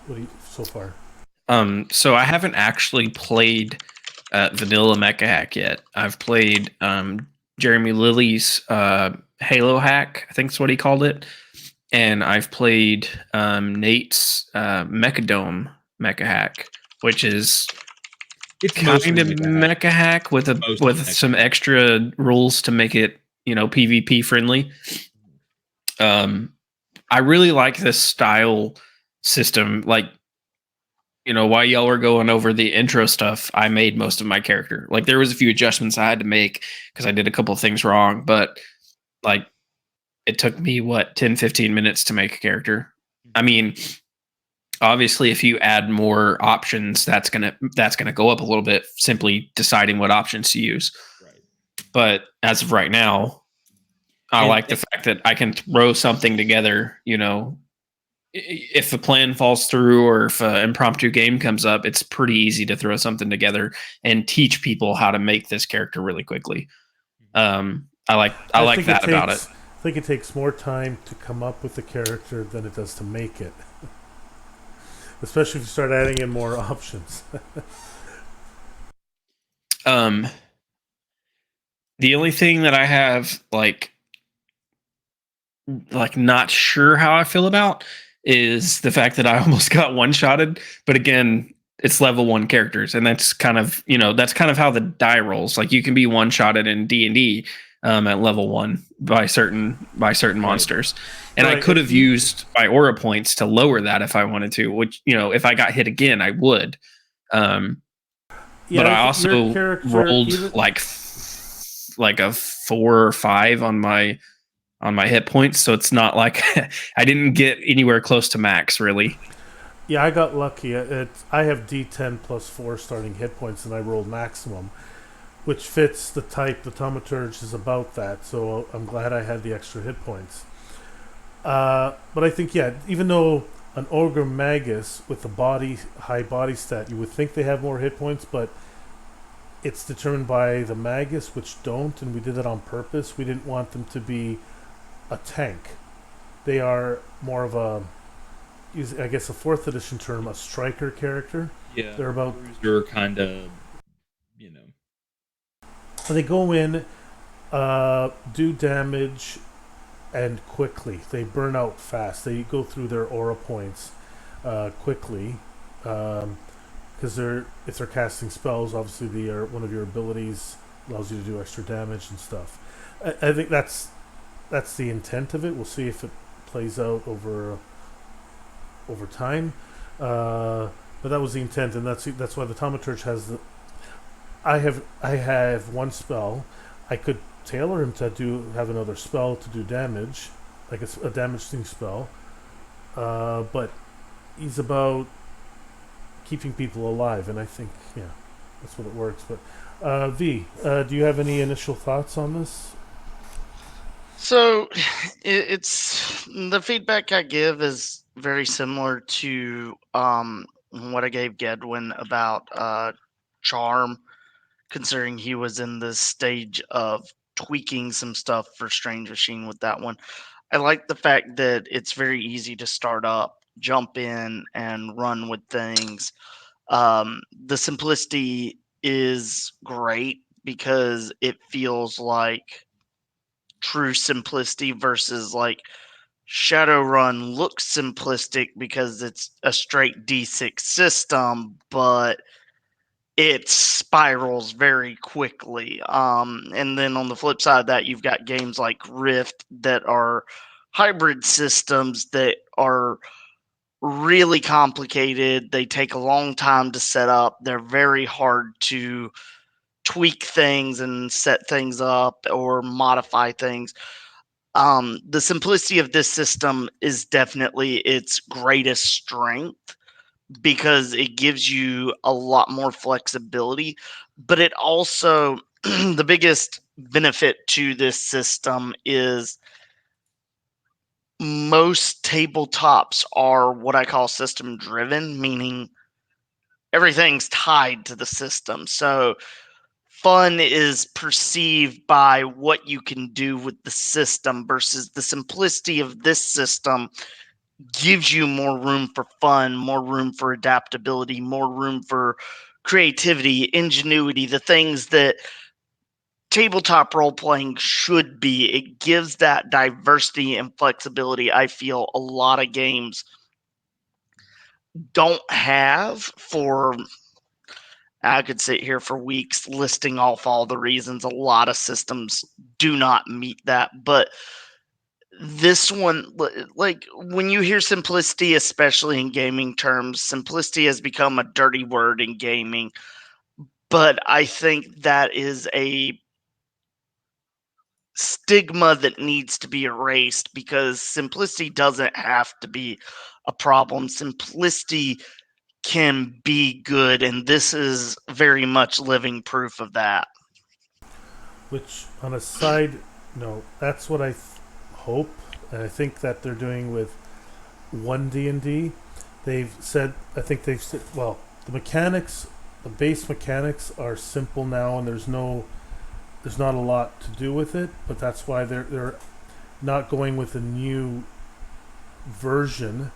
What do you so far? So I haven't actually played vanilla Mecha Hack yet. I've played Jeremy Lilly's Halo Hack, I think that's what he called it, and I've played Nate's Mechadome Mecha Hack, which is kind of Mecha Hack with some extra rules to make it PvP friendly. I really like this style system. Like, while y'all were going over the intro stuff, I made most of my character. Like, there was a few adjustments I had to make because I did a couple of things wrong, but like, it took me 10-15 minutes to make a character. I mean, Obviously, if you add more options, that's gonna go up a little bit. Simply deciding what options to use. Right. But as of right now, I like the fact that I can throw something together. If the plan falls through or if an impromptu game comes up, it's pretty easy to throw something together and teach people how to make this character really quickly. I like that about it. I think it takes more time to come up with the character than it does to make it. Especially if you start adding in more options. The only thing that I have like not sure how I feel about is the fact that I almost got one-shotted, but again, it's level 1 characters, and that's kind of how the die rolls. Like, you can be one-shotted in D&D at level 1 by certain monsters. And I could have used my aura points to lower that if I wanted to, which, if I got hit again, I would. But I also rolled like a 4 or 5 on my hit points, so it's not like I didn't get anywhere close to max, really. Yeah, I got lucky. I have D10 plus 4 starting hit points, and I rolled maximum, which fits the type. The Thaumaturge is about that, so I'm glad I had the extra hit points. But I think, even though an Ogre Magus with a high body stat, you would think they have more hit points, but it's determined by the Magus, which don't, and we did it on purpose. We didn't want them to be a tank. They are more of a, I guess, a 4th edition term, a striker character. Yeah, they're about you're kind of, They go in, do damage, and quickly. They burn out fast. They go through their aura points quickly, because if they're casting spells, obviously one of your abilities allows you to do extra damage and stuff. I think that's the intent of it. We'll see if it plays out over time. But that was the intent, and that's why the Thaumaturge has the. I have one spell. I could tailor him to have another spell to do damage, like a damaging spell. But he's about keeping people alive, and I think that's what it works. But V, do you have any initial thoughts on this? So, it's the feedback I give is very similar to what I gave Gedwin about Charm, considering he was in the stage of tweaking some stuff for Strange Machine with that one. I like the fact that it's very easy to start up, jump in, and run with things. The simplicity is great because it feels like true simplicity versus like Shadowrun looks simplistic because it's a straight D6 system, but it spirals very quickly. And then on the flip side of that, you've got games like Rift that are hybrid systems that are really complicated. They take a long time to set up. They're very hard to tweak things and set things up or modify things. The simplicity of this system is definitely its greatest strength because it gives you a lot more flexibility, but it also the biggest benefit to this system is most tabletops are what I call system driven, meaning everything's tied to the system. So fun is perceived by what you can do with the system versus the simplicity of this system gives you more room for fun, more room for adaptability, more room for creativity, ingenuity, the things that tabletop role playing should be. It gives that diversity and flexibility I feel a lot of games don't have. For I could sit here for weeks listing off all the reasons a lot of systems do not meet that, but this one, like when you hear simplicity, especially in gaming terms, simplicity has become a dirty word in gaming, but I think that is a stigma that needs to be erased because simplicity doesn't have to be a problem. Simplicity can be good, and this is very much living proof of that. Which, on a side note, that's what I hope, and I think that they're doing with one D&D. They've said, I think they've said, well, the mechanics, the base mechanics are simple now, and there's not a lot to do with it. But that's why they're not going with a new version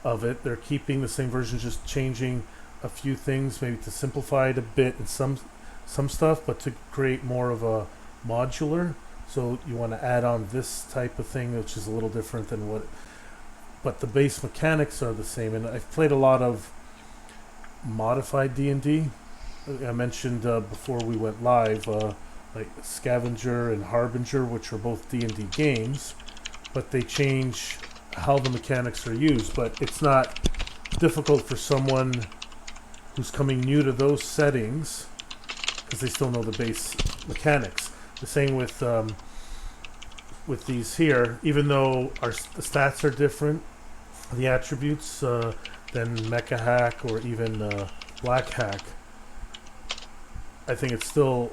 of it. They're keeping the same version, just changing a few things, maybe to simplify it a bit and some stuff, but to create more of a modular. So you want to add on this type of thing, which is a little different than what. But the base mechanics are the same, and I've played a lot of modified D&D. I mentioned before we went live, like Scavenger and Harbinger, which are both D&D games, but they change how the mechanics are used. But it's not difficult for someone who's coming new to those settings, because they still know the base mechanics. The same with these here, even though the stats are different, the attributes than Mage Hack or even Black Hack, I think it's still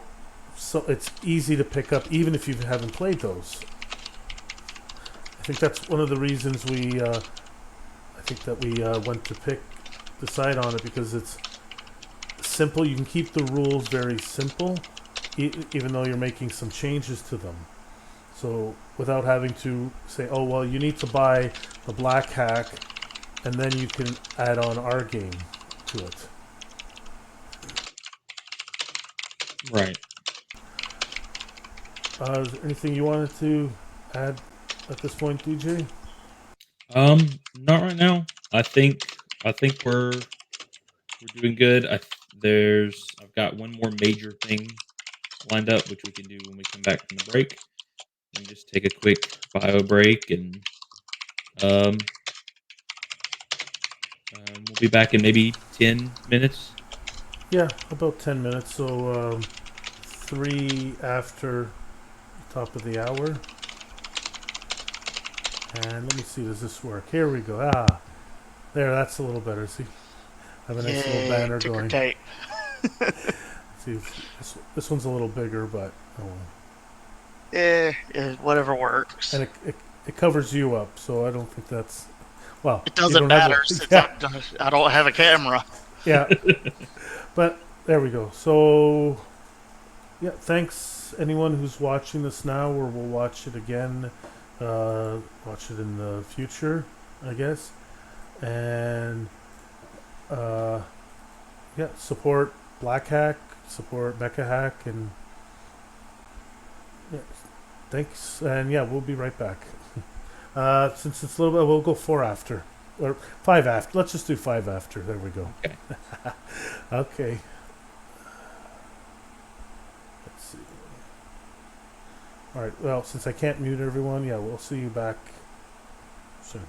it's easy to pick up even if you haven't played those. I think that's one of the reasons we went to decide on it, because it's simple. You can keep the rules very simple, even though you're making some changes to them. So without having to say, oh, well, you need to buy the Black Hack, and then you can add on our game to it. Right. Is there anything you wanted to add at this point, DJ? Not right now. I think we're doing good. I've got one more major thing lined up, which we can do when we come back from the break. We can just take a quick bio break, and we'll be back in maybe 10 minutes. Yeah, about 10 minutes. So 3 after the top of the hour. And let me see, does this work? Here we go. There, that's a little better. See, I have a nice little banner ticker going. tape. See, this one's a little bigger, but oh well. Whatever works. And it covers you up, so I don't think that's, well, It doesn't matter since I don't have a camera. Yeah. But there we go. So yeah, thanks anyone who's watching this now, or will watch it again, watch it in the future, I guess. And yeah, support Black Hack, support Mage Hack, and yeah, thanks. And yeah, we'll be right back. Since it's a little bit, we'll go 4 after. Or 5 after. Let's just do 5 after. There we go. Okay. Okay. Let's see. All right. Well, since I can't mute everyone, yeah, we'll see you back soon.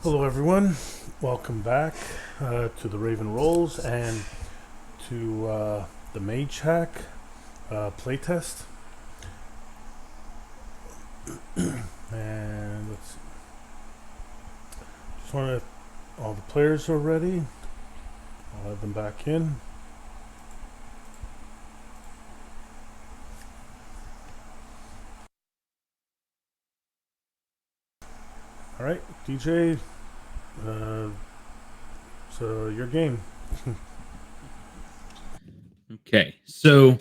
Hello, everyone. Welcome back to the Raven Rolls and to the Mage Hack playtest. And let's see. Just want to. All the players are ready. I'll add them back in. All right, DJ. So your game. Okay, so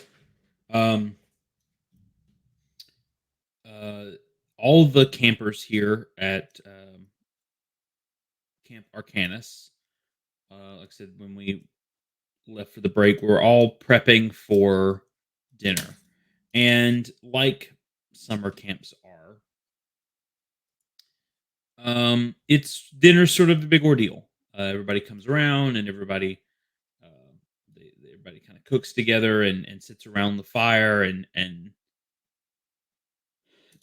all the campers here at Camp Arcanus, like I said, when we left for the break, we're all prepping for dinner, and like summer camps are, it's dinner's sort of a big ordeal. Everybody comes around, and uh, everybody kind of cooks together and sits around the fire and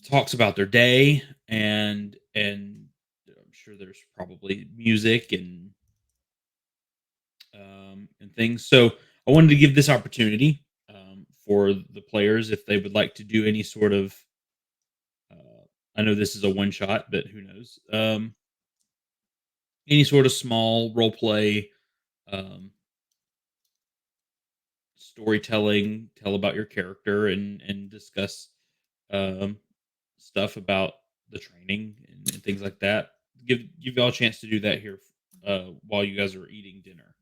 talks about their day, and I'm sure there's probably music and things. So I wanted to give this opportunity for the players if they would like to do any sort of. I know this is a one shot, but who knows? Any sort of small role play, um, storytelling, tell about your character, and discuss um, stuff about the training and things like that. Give y'all a chance to do that here while you guys are eating dinner.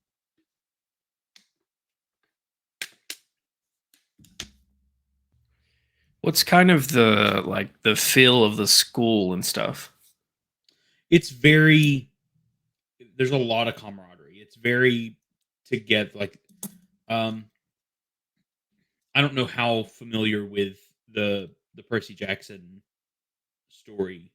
What's kind of the feel of the school and stuff? It's very there's a lot of camaraderie. It's very together. Like, um, I don't know how familiar with the Percy Jackson story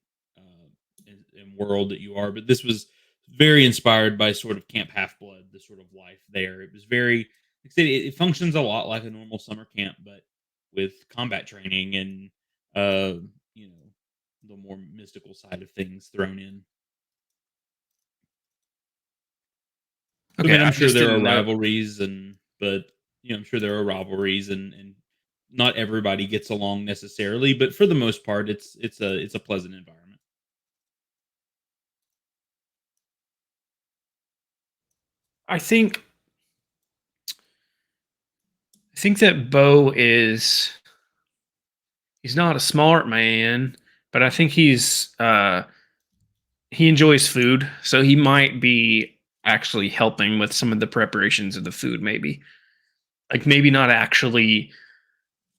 and world that you are, but this was very inspired by sort of Camp Half Blood, the sort of life there. It was very, like I said, it functions a lot like a normal summer camp, but with combat training and you know, the more mystical side of things thrown in. I Okay, mean, I'm I sure just there are didn't know. rivalries, but I'm sure there are rivalries, and not everybody gets along necessarily, but for the most part, it's a pleasant environment. I think I think that Bo is he's not a smart man, but I think he enjoys food, so he might be actually helping with some of the preparations of the food. Maybe like maybe not actually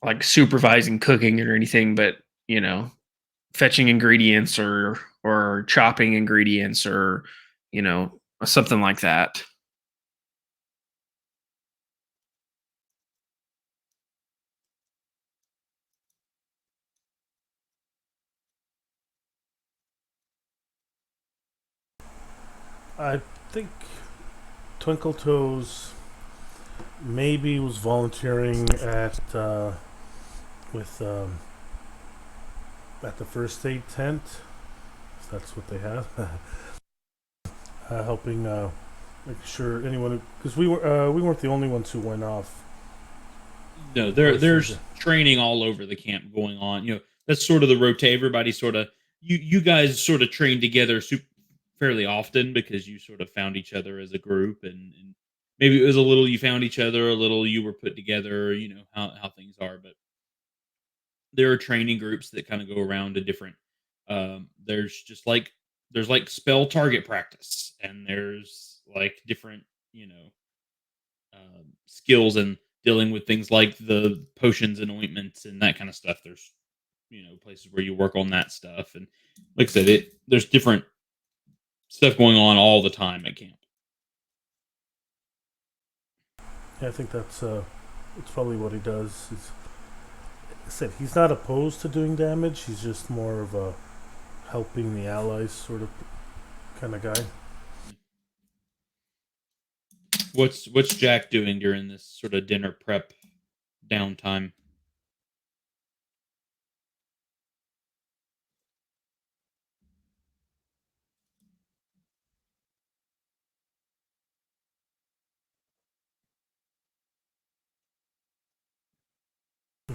like supervising cooking or anything, but you know, fetching ingredients or chopping ingredients or you know something like that. I think Twinkle Toes maybe was volunteering with at the first aid tent. If that's what they have. Helping make sure anyone, because we weren't the only ones who went off. No, Horses. there's training all over the camp going on. That's sort of the rotate. Everybody sort of you guys sort of train together fairly often because you sort of found each other as a group, and maybe it was a little you found each other, a little you were put together. You know how things are, but there are training groups that kind of go around to different. There's just like there's like spell target practice, and there's like different skills and dealing with things like the potions and ointments and that kind of stuff. There's places where you work on that stuff, and like I said, there's different stuff going on all the time at camp. Yeah, I think it's probably what he does. I said he's not opposed to doing damage. He's just more of a helping the allies sort of kind of guy. What's Jack doing during this sort of dinner prep downtime?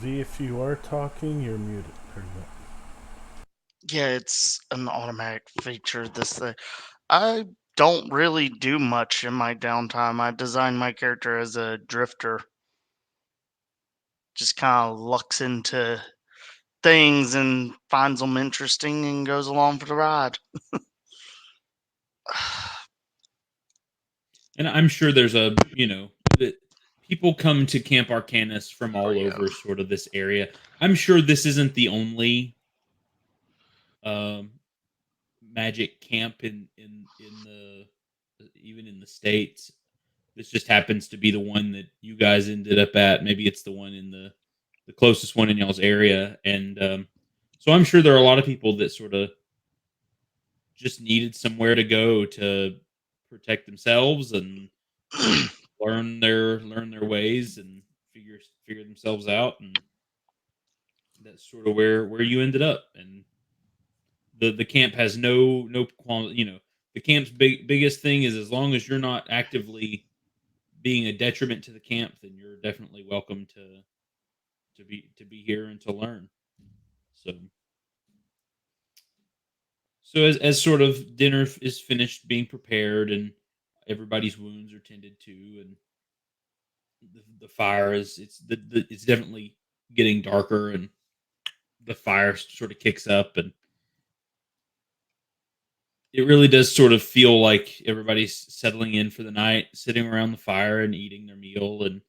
V, if you are talking, you're muted. There you go. Yeah, it's an automatic feature. This thing. I don't really do much in my downtime. I designed my character as a drifter. Just kind of lucks into things and finds them interesting and goes along for the ride. And I'm sure there's a, that people come to Camp Arcanus from all yeah. over sort of this area. I'm sure this isn't the only um, magic camp in the even in the States. This just happens to be the one that you guys ended up at. Maybe it's the one in the closest one in y'all's area. And so I'm sure there are a lot of people that sort of just needed somewhere to go to protect themselves and learn their ways and figure themselves out, and that's sort of where you ended up. And the camp has no quality. The camp's biggest thing is, as long as you're not actively being a detriment to the camp, then you're definitely welcome to be here and to learn. So as sort of dinner is finished being prepared and everybody's wounds are tended to, and the fire is it's definitely getting darker, and the fire sort of kicks up, and it really does sort of feel like everybody's settling in for the night, sitting around the fire and eating their meal. And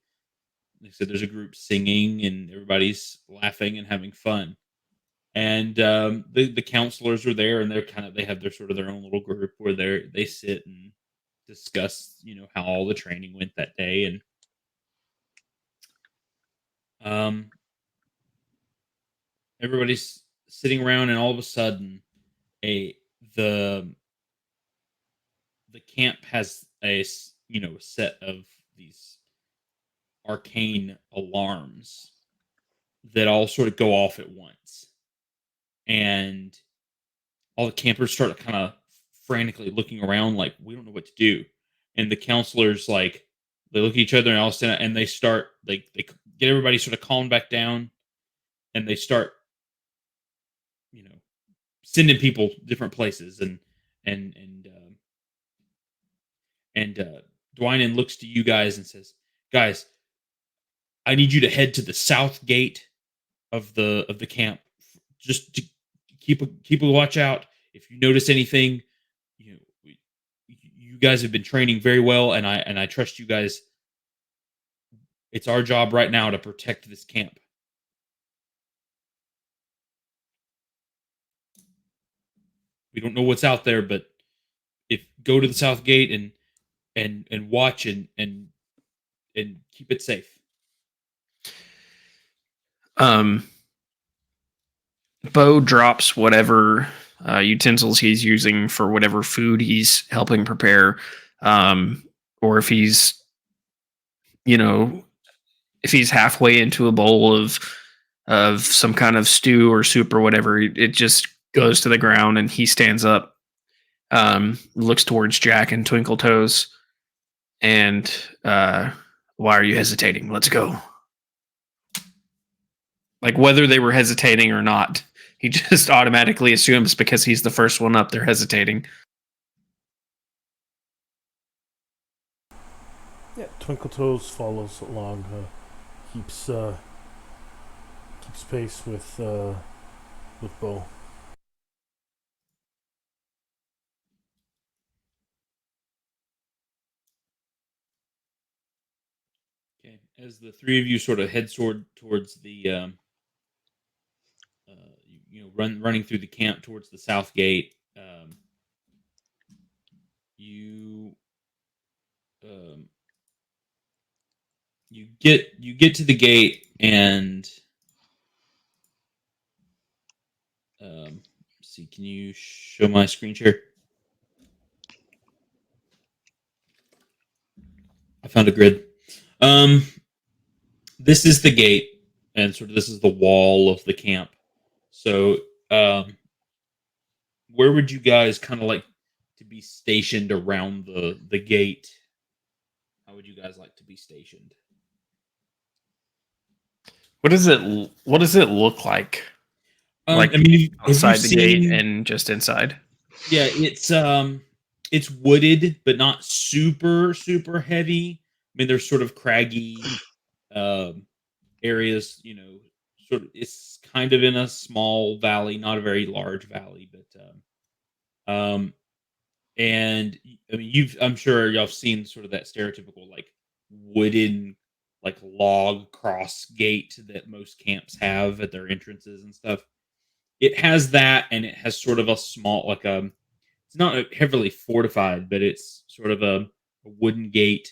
like I said, there's a group singing and everybody's laughing and having fun. And the counselors are there, and they have their sort of their own little group where they sit and discuss how all the training went that day. And everybody's sitting around, and all of a sudden, a the camp has a set of these arcane alarms that all sort of go off at once, and all the campers start kind of frantically looking around like, we don't know what to do. And the counselors, like, they look at each other and all of a sudden, and they start they get everybody sort of calmed back down, and they start sending people different places. And Dwynan looks to you guys and says, guys, I need you to head to the south gate of the camp. Just to keep a watch out. If you notice anything, you guys have been training very well, and I trust you guys. It's our job right now to protect this camp. We don't know what's out there, but go to the south gate and watch and keep it safe. Bo drops whatever utensils he's using for whatever food he's helping prepare, or if he's halfway into a bowl of some kind of stew or soup or whatever, it just goes to the ground, and he stands up, looks towards Jack and Twinkle Toes, and why are you hesitating? Let's go. Like, whether they were hesitating or not, he just automatically assumes because he's the first one up, they're hesitating. Yeah, Twinkle Toes follows along, keeps pace with Bo. Okay, as the three of you sort of head towards the running through the camp towards the south gate, you get to the gate, and see, can you show my screen share? I found a grid. This is the gate, and sort of this is the wall of the camp. So, where would you guys kind of like to be stationed around the gate? How would you guys like to be stationed? What does it look like? I mean, have you Outside the gate seen? and just inside. Yeah, it's wooded, but not super heavy. I mean, there's sort of craggy um, areas. You know, sort of. It's kind of in a small valley, not a very large valley, but and I mean, I'm sure y'all have seen sort of that stereotypical like wooden like log cross gate that most camps have at their entrances and stuff. It has that, and it has sort of a small like it's not heavily fortified, but it's sort of a wooden gate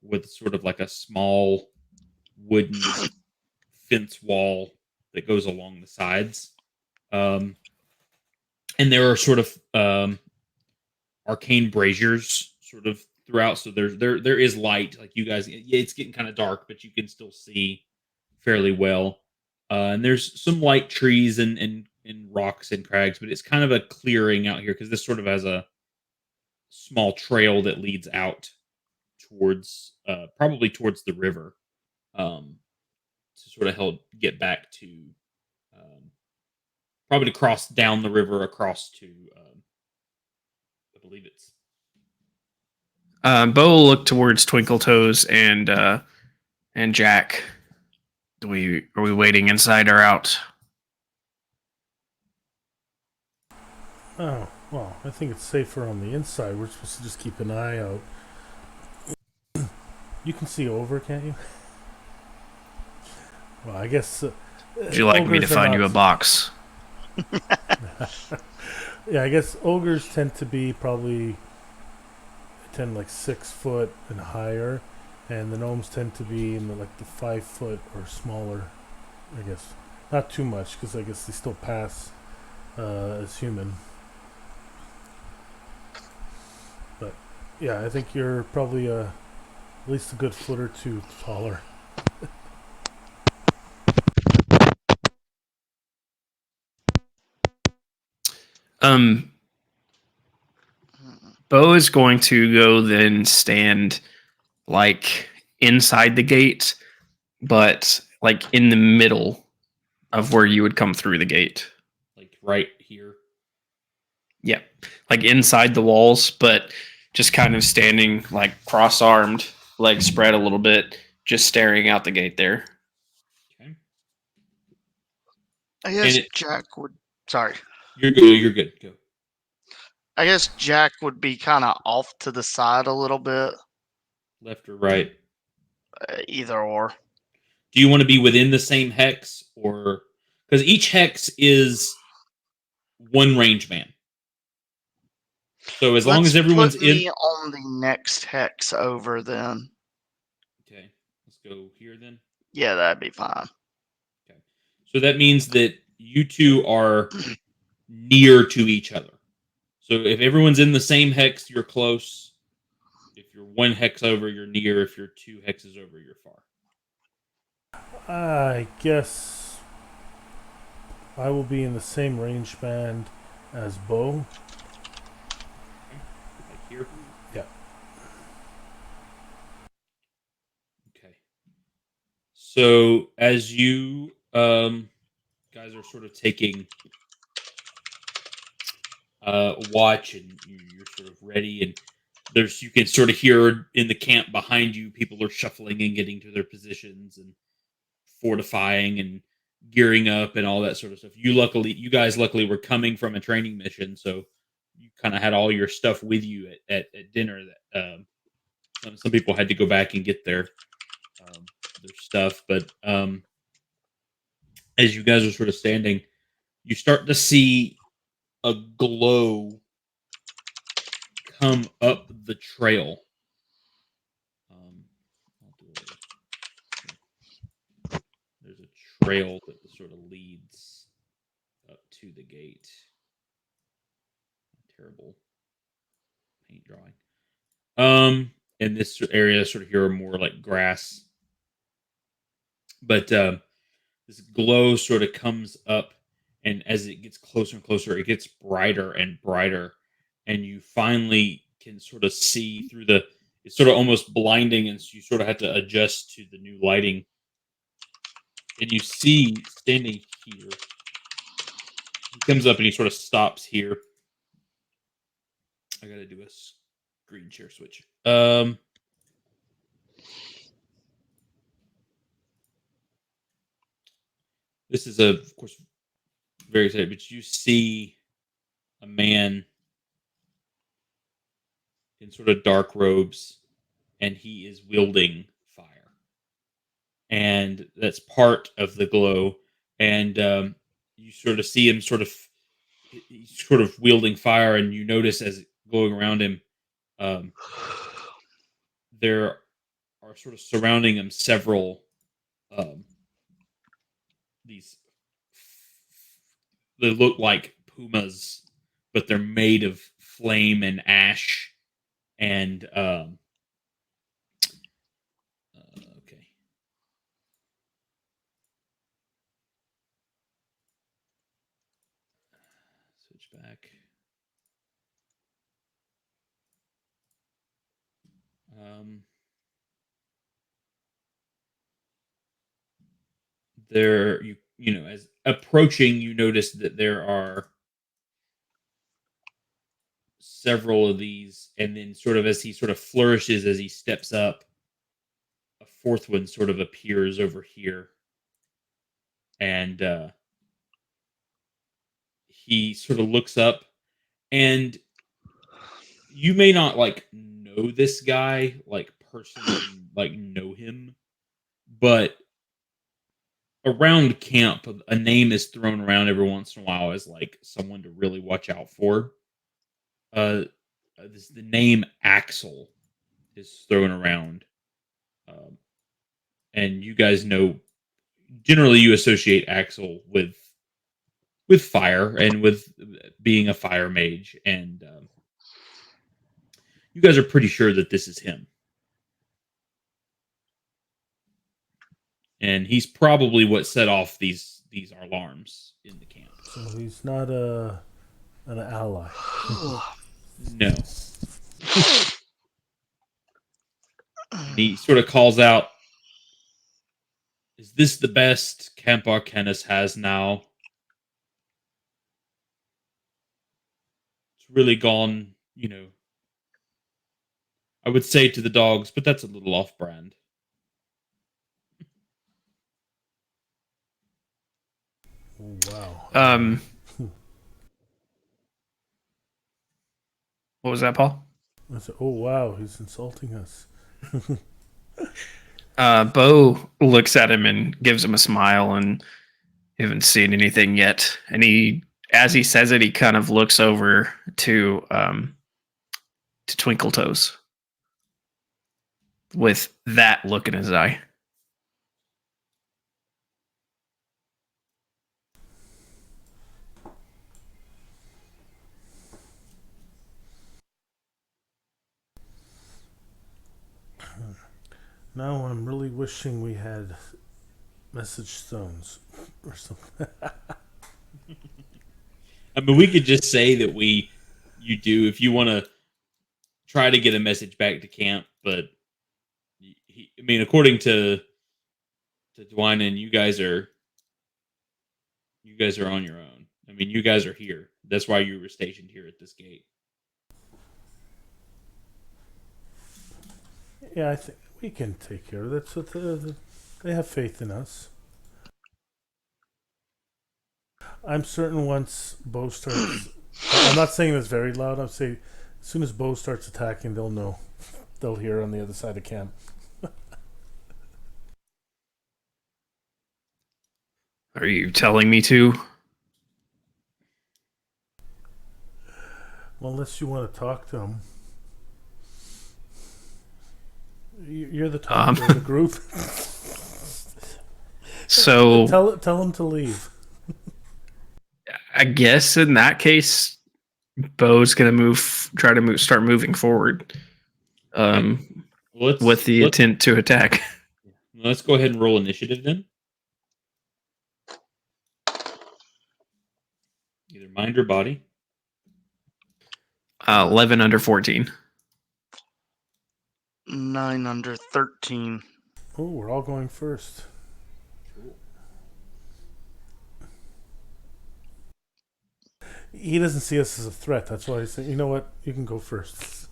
with sort of like a small wooden fence wall that goes along the sides. Um, and there are sort of arcane braziers sort of throughout. So there is light. Like you guys, yeah, it's getting kind of dark, but you can still see fairly well. And there's some light trees and rocks and crags, but it's kind of a clearing out here because this sort of has a small trail that leads out towards probably towards the river to sort of help get back to probably to cross down the river across to I believe it's Bo will look towards Twinkle Toes and Jack. Are we waiting inside or out? Oh, well, I think it's safer on the inside. We're supposed to just keep an eye out. You can see over, can't you? Well, I guess. Would you like me to find you a box? Yeah, I guess ogres tend to be probably like 6 foot and higher, and the gnomes tend to be in the 5 foot or smaller. I guess not too much because I guess they still pass as human. But yeah, I think you're probably at least a good foot or two taller. Bo is going to go then stand like inside the gate, but like in the middle of where you would come through the gate. like right here. Yeah, like inside the walls, but just kind of standing like cross-armed, legs spread a little bit, just staring out the gate there. Okay. I guess Jack would. Sorry. You're good. You're good. Go. I guess Jack would be kind of off to the side a little bit. Left or right? Either or. Do you want to be within the same hex, or because each hex is one range man? So as long as everyone's put in. me on the next hex over, then. Okay, let's go here then. Yeah, that'd be fine. Okay, so that means that you two are near to each other. So if everyone's in the same hex, you're close. If you're one hex over, you're near. If you're 2 hexes over, you're far. I guess I will be in the same range band as Bo. Like here? Yeah. Okay. So as you guys are sort of taking watch and you're sort of ready, and you can sort of hear in the camp behind you people are shuffling and getting to their positions and fortifying and gearing up and all that sort of stuff. You guys luckily were coming from a training mission, so you kind of had all your stuff with you at dinner. That some people had to go back and get their stuff, but as you guys are sort of standing, you start to see a glow come up the trail. There's a trail that sort of leads up to the gate. Terrible paint drawing. In this area, sort of here are more like grass, but this glow sort of comes up, and as it gets closer and closer, it gets brighter and brighter, and you finally can sort of see through it's sort of almost blinding, and so you sort of have to adjust to the new lighting. And you see standing here. He comes up and he sort of stops here. I gotta do a screen share switch. This is of course very exciting, but you see a man in sort of dark robes, and he is wielding fire, and that's part of the glow. And you sort of see him he's sort of wielding fire, and you notice as going around him, um, there are sort of surrounding him several these. They look like pumas, but they're made of flame and ash. And okay, switch back. There, you know, as approaching, you notice that there are several of these, and then sort of as he sort of flourishes as he steps up, a fourth one sort of appears over here, and he sort of looks up, and you may not like know this guy like personally, like know him, but around camp, a name is thrown around every once in a while as like someone to really watch out for. The name Axel is thrown around, and you guys know. Generally, you associate Axel with fire and with being a fire mage, and you guys are pretty sure that this is him. And he's probably what set off these alarms in the camp. So he's not an ally. No. He sort of calls out, "Is this the best Camp Arcanus has now? It's really gone, you know, I would say to the dogs, but that's a little off-brand." Wow. What was that, Paul? I said, oh wow, he's insulting us. Bo looks at him and gives him a smile, and haven't seen anything yet. And he, as he says it, he kind of looks over to Twinkle Toes with that look in his eye. Now I'm really wishing we had message stones or something. I mean, we could just say that you do if you want to try to get a message back to camp, but I mean, according to Dwynan, you guys are on your own. I mean, you guys are here. That's why you were stationed here at this gate. Yeah, I think we can take care of that. So they have faith in us. I'm certain once Bo starts... I'm not saying this very loud. I'm saying as soon as Bo starts attacking, they'll know. They'll hear on the other side of camp. Are you telling me to? Well, unless you want to talk to him. You're the talker of the group. So tell him to leave. I guess in that case, Bo's gonna start moving forward, with the intent to attack. Let's go ahead and roll initiative then. Either mind or body. 11 under 14. 9 under 13. Oh, we're all going first. Cool. he doesn't see us as a threat. That's why I say, you know what, you can go first.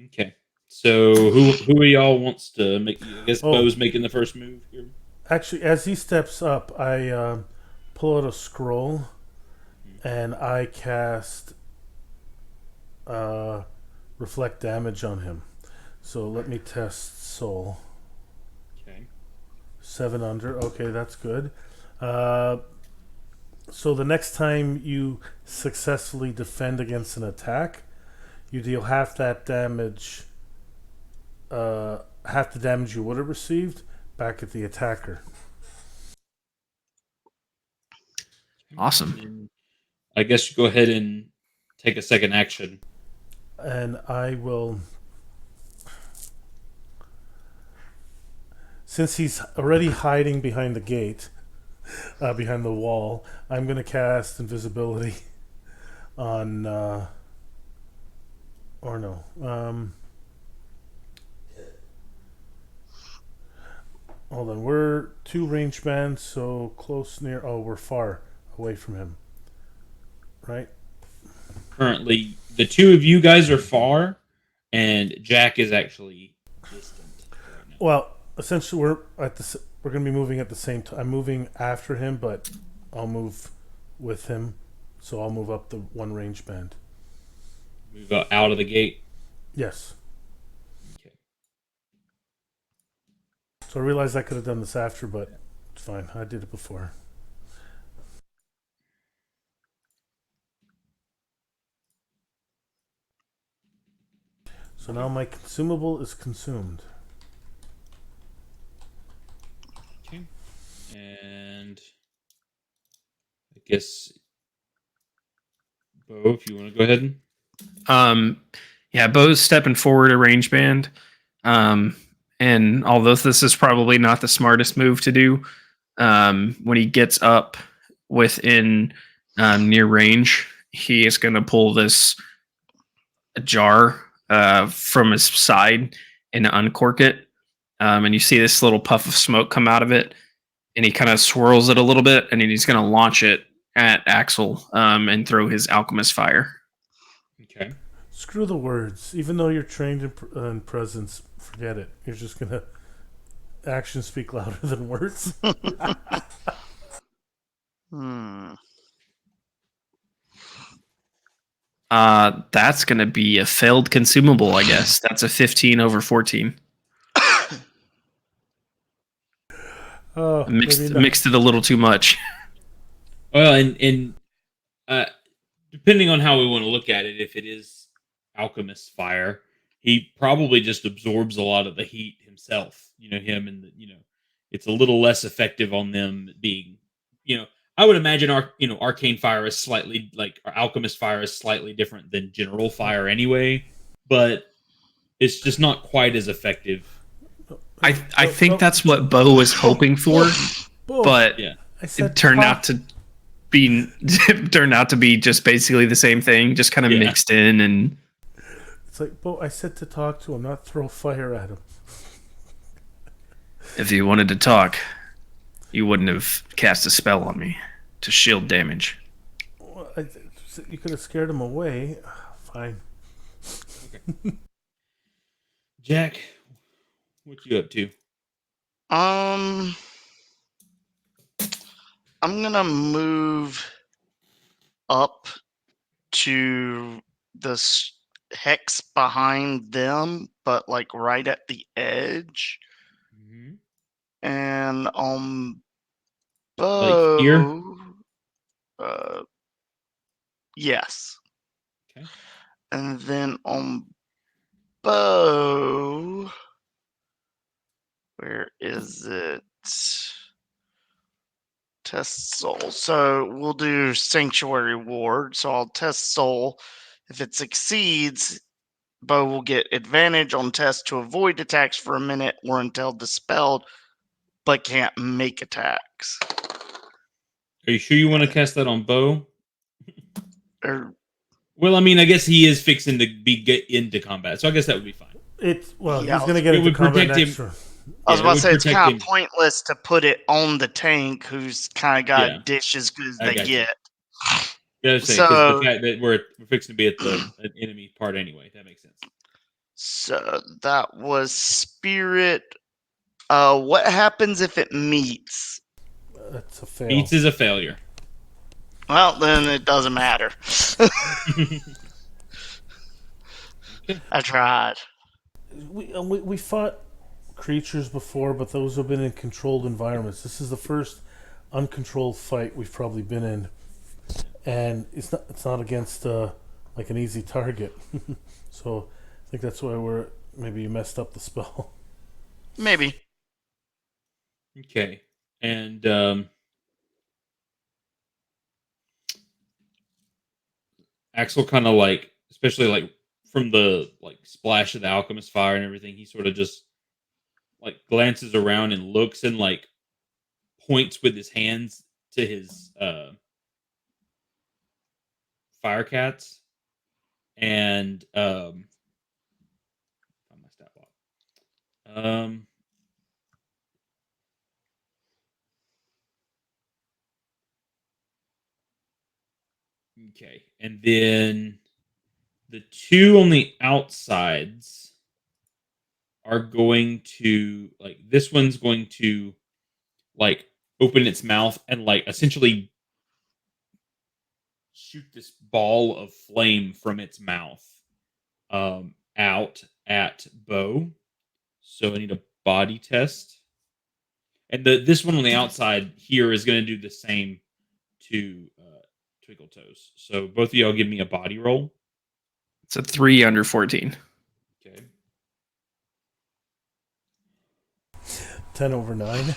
Okay. So who of y'all wants to make? I guess Oh. Bo's making the first move here. Actually, as he steps up, I pull out a scroll and I cast reflect damage on him. So let me test soul. Okay. 7 under. Okay, that's good. So the next time you successfully defend against an attack, you deal half that damage, half the damage you would have received back at the attacker. Awesome. And I guess you go ahead and take a second action. And I will, since he's already hiding behind the gate, behind the wall, I'm going to cast invisibility on, or no, hold on, we're 2 range bands, so close, near, oh, we're far away from him, right? Currently, the two of you guys are far, and Jack is actually distant right now. Well, essentially, we're going to be moving at the same time. I'm moving after him, but I'll move with him, so I'll move up the 1 range band. Move out of the gate. Yes. Okay. So I realized I could have done this after, but it's fine. I did it before. So now my consumable is consumed. Okay. And I guess Bo, if you want to go ahead and Yeah, Bo's stepping forward a range band. And although this is probably not the smartest move to do, when he gets up within near range, he is going to pull this jar from his side and uncork it. And you see this little puff of smoke come out of it, and he kind of swirls it a little bit, and then he's going to launch it at Axel and throw his alchemist fire. Okay. Screw the words. Even though you're trained in presence, forget it. You're just going to actions speak louder than words. That's going to be a failed consumable, I guess. That's a 15 over 14. Oh, Mixed it a little too much. Well, and depending on how we want to look at it, if it is alchemist fire, he probably just absorbs a lot of the heat himself. Him and it's a little less effective on them being, I would imagine arcane fire is slightly alchemist fire is slightly different than general fire anyway, but it's just not quite as effective. I think that's what Bo was hoping for, but yeah, it turned out to be just basically the same thing, just kind of mixed in. And it's like, Bo, I said to talk to him, not throw fire at him. If you wanted to talk, you wouldn't have cast a spell on me to shield damage. Well, you could have scared him away. Fine. Okay. Jack, what you up to? I'm gonna move up to this hex behind them, but like right at the edge. Mm-hmm. And Like here? Yes. Okay. And then on Bo, where is it? Test soul. So we'll do sanctuary ward. So I'll test soul. If it succeeds, Bo will get advantage on test to avoid attacks for a minute or until dispelled, but can't make attacks. Are you sure you want to cast that on Bo? Well, I mean, I guess he is fixing to get into combat, so I guess that would be fine. He's going to get into combat next round. I was Yeah, it about to would say it's protect kind him. of pointless to put it on the tank, who's kind of got Yeah, dish as good as I they got you. get. Yeah, I was saying because the So, fact that we're fixing to be at the an enemy part anyway, that makes sense. so that was spirit. What happens if it meets? That's a fail. Meets is a failure. Well, then it doesn't matter. Okay. I tried. We fought creatures before, but those have been in controlled environments. This is the first uncontrolled fight we've probably been in, and it's not against like an easy target. So I think that's why maybe you messed up the spell. Maybe. Okay. And Axel kind of like, especially like from the like splash of the alchemist fire and everything, he sort of just like glances around and looks and like points with his hands to his fire cats and on my stat block. Okay. And then the two on the outsides are going to like this one's going to like open its mouth and like essentially shoot this ball of flame from its mouth out at Bo. So I need a body test. And this one on the outside here is going to do the same to Twinkle Toes. So both of y'all give me a body roll. It's a 3 under 14. Okay. 10/9.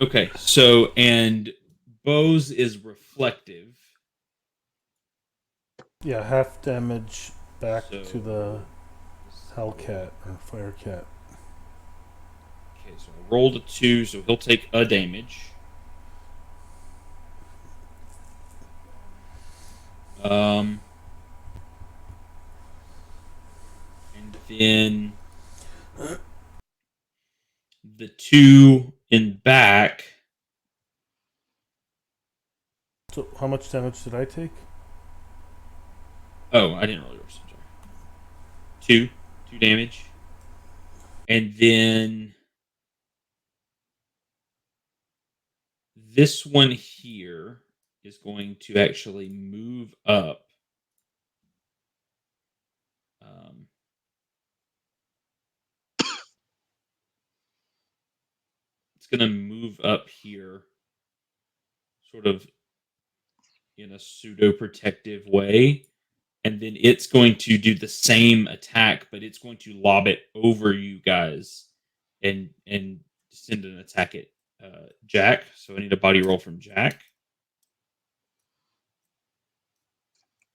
Okay. So and Bo's is reflective. Yeah, half damage back So, to the Hellcat or Firecat. Okay, so I rolled a 2, so he'll take a damage. And then the 2 in back. So how much damage did I take? Oh, I didn't roll yours. I'm sorry. 2 damage. And then this one here is going to actually move up. It's going to move up here, sort of in a pseudo protective way. And then it's going to do the same attack, but it's going to lob it over you guys and send an attack at Jack. So I need a body roll from Jack.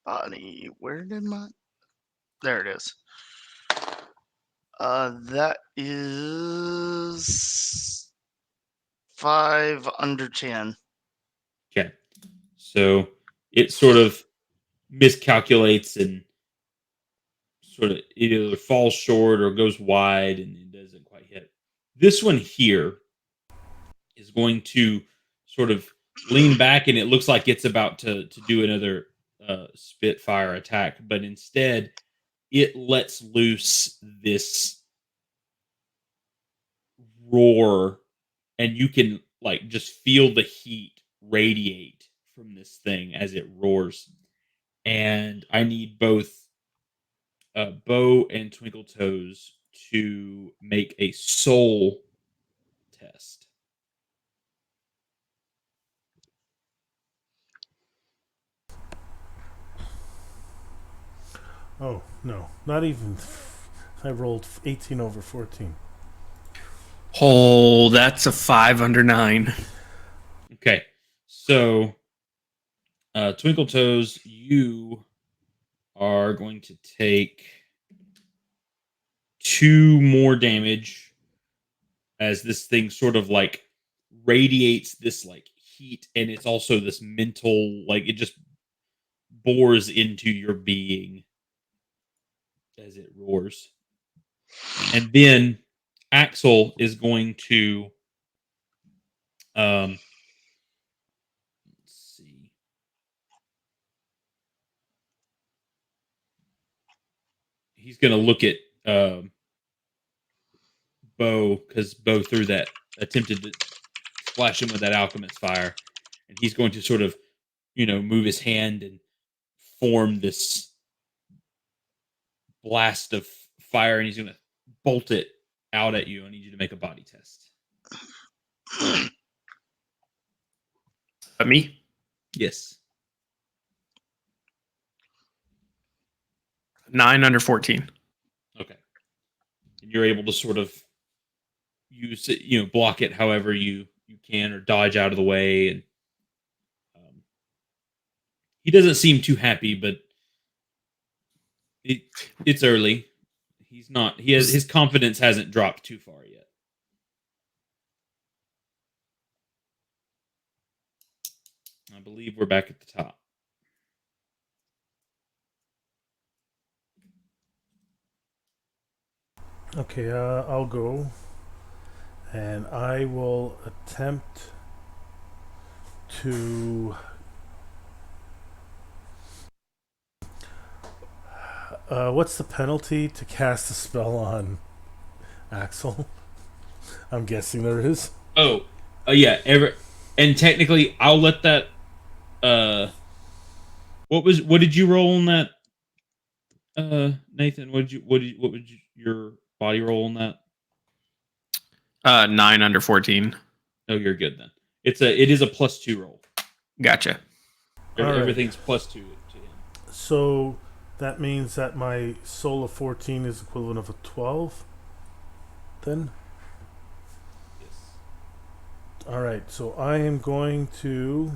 Body. Where did my? There it is. That is 5 under 10. Okay. So it sort of miscalculates and sort of either falls short or goes wide and it doesn't quite hit. This one here is going to sort of lean back and it looks like it's about to do another Spitfire attack, but instead it lets loose this roar and you can like just feel the heat radiate from this thing as it roars. And I need both Bo and Twinkle Toes to make a soul test. Oh, no. Not even. I rolled 18/14. Oh, that's a 5 under 9. Okay. So, Twinkle Toes, you are going to take 2 more damage as this thing sort of like radiates this like heat, and it's also this mental, like it just bores into your being as it roars. And then Axel is going to let's see. He's going to look at Bo, because Bo threw that, attempted to splash him with that alchemist fire, and he's going to sort of, move his hand and form this blast of fire, and he's going to bolt it out at you. I need you to make a body test. Me? Yes. 9 under 14. Okay. And you're able to sort of use it, block it however you can, or dodge out of the way. And he doesn't seem too happy, but it's early. He's not. His confidence hasn't dropped too far yet. I believe we're back at the top. Okay, I'll go, and I will attempt to what's the penalty to cast a spell on Axel? I'm guessing there is. Oh, yeah. And technically, I'll let that. What did you roll on that? Nathan, what would your body roll on that? 9 under 14. Oh, you're good then. It is a +2 roll. Gotcha. Everything's +2 to him. So that means that my soul of 14 is equivalent of a 12. Then. Yes. All right. So I am going to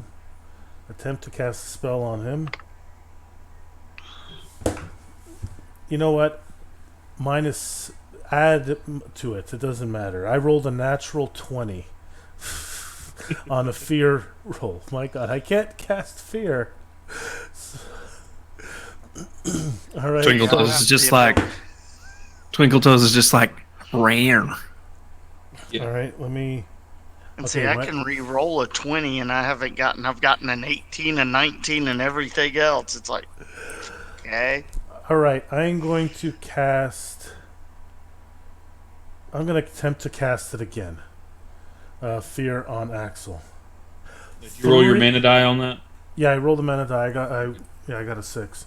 attempt to cast a spell on him. You know what? Minus, add to it. It doesn't matter. I rolled a natural 20 on a fear roll. My God, I can't cast fear. All right. Twinkle Toes is just like rare. Yeah. All right. Let me. And Okay, see, I can re-roll a 20, and I've gotten an 18, a 19, and everything else. It's like, okay. All right. I'm going to cast. I'm going to attempt to cast it again. Fear on Axel. Did you roll your mana die on that? Yeah, I rolled a mana die. I got a 6.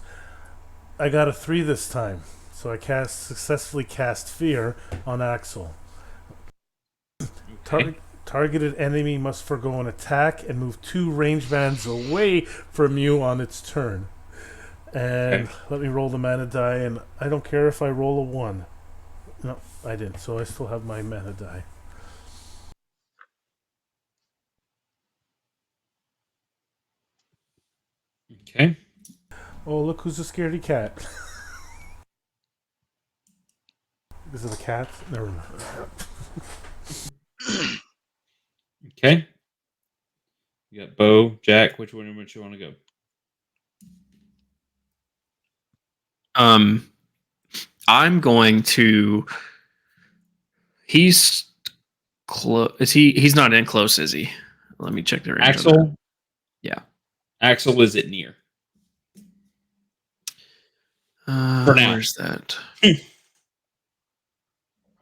I got a 3 this time, so I successfully cast Fear on Axel. Okay. Targeted enemy must forgo an attack and move 2 range bands away from you on its turn. And let me roll the mana die, and I don't care if I roll a 1. No, I didn't, so I still have my mana die. Okay. Oh, look who's a scaredy cat. Is it a cat? Never mind. Okay. You got Bo, Jack. Which one would you want to go? I'm going to. He's close. Is he? He's not in close, is he? Let me check the range. Axel. Yeah. Axel is at near. For now. Where's that?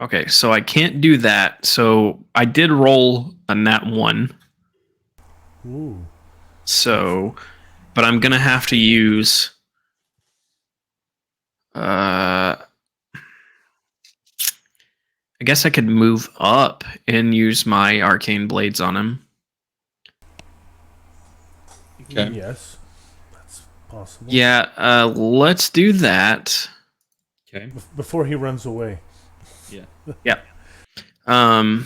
Okay, so I can't do that. So I did roll a nat 1. Ooh. So, but I'm gonna have to use. I guess I could move up and use my Arcane Blades on him. Okay. Yes, that's possible. Yeah, let's do that. Okay. Before he runs away. Yeah.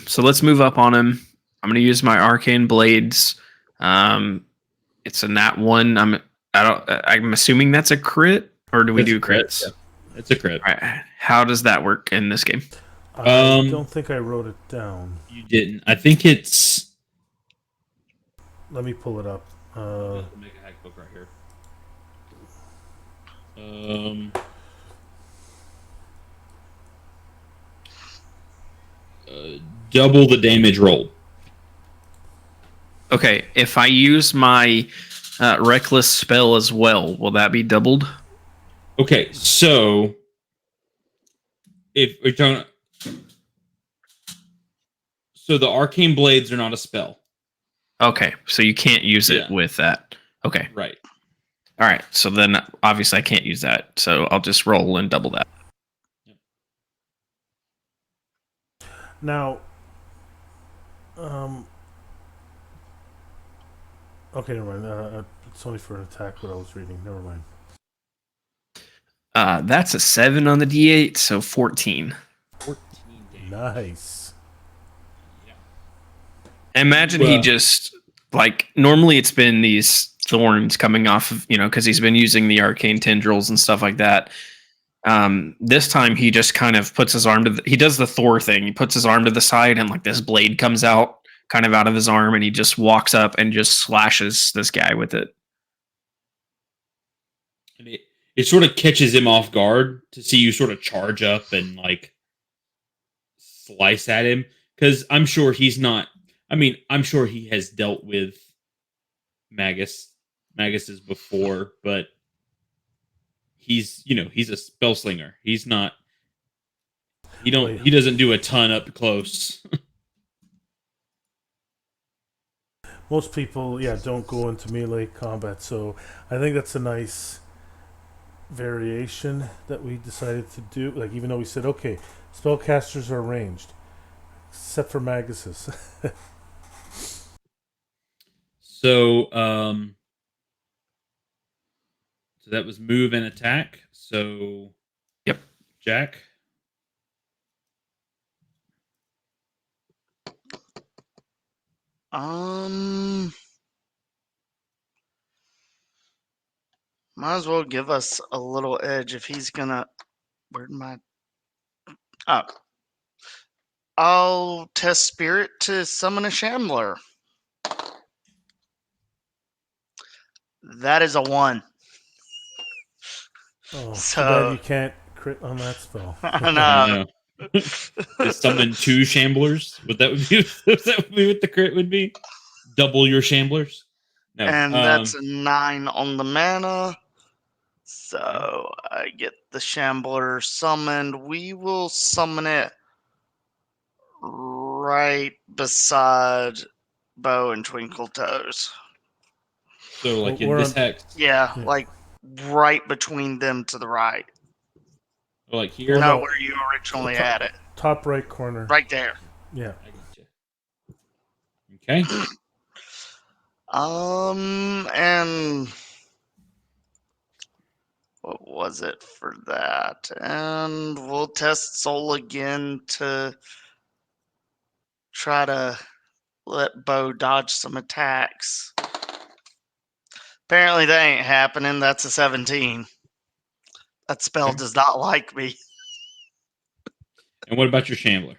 So let's move up on him. I'm gonna use my Arcane Blades. It's a nat 1. I'm assuming that's a crit, or do we do crits? Yeah. It's a crit. All right. How does that work in this game? I don't think I wrote it down. You didn't. I think it's. Let me pull it up. Make a hack book right here. double the damage rolled. Okay, if I use my reckless spell as well, will that be doubled? Okay, so if we're talking, so the Arcane Blades are not a spell. Okay, so you can't use it Yeah. with that. Okay, Right. all right. So then, obviously, I can't use that. So I'll just roll and double that. Now, okay, never mind. It's only for an attack. What I was reading. Never mind. That's a 7 on the D8, so 14. 14 damage. Nice. Yeah. Imagine he just, like, normally it's been these thorns coming off of, because he's been using the Arcane Tendrils and stuff like that. This time he just kind of puts his arm he does the Thor thing. He puts his arm to the side and like this blade comes out kind of out of his arm and he just walks up and just slashes this guy with it. And it sort of catches him off guard to see you sort of charge up and like slice at him, because I'm sure he's not. I mean, I'm sure he has dealt with Maguses before, but he's a spell slinger. He's not. He doesn't do a ton up close. Most people, don't go into melee combat, so I think that's a nice variation that we decided to do. Like, even though we said, okay, spellcasters are ranged, except for Maguses. So that was move and attack. So, yep, Jack. Might as well give us a little edge if he's gonna. Where'd my? Oh, I'll test spirit to summon a shambler. That is a 1. Oh, So- too bad you can't crit on that spell. No. Just summon 2 shamblers. Would that be what the crit would be? Double your shamblers. No, And that's a 9 on the mana. So I get the shambler summoned. We will summon it right beside Bow and Twinkle Toes. so like in We're this on- hex, Yeah, Yeah. like right between them to the right. or like here. No, no. where you originally Top- had it. Top right corner. Right there. Yeah. I gotcha. Okay. And what was it for that? And we'll test Soul again to try to let Bo dodge some attacks. Apparently that ain't happening. That's a 17. That spell does not like me. And what about your shambler?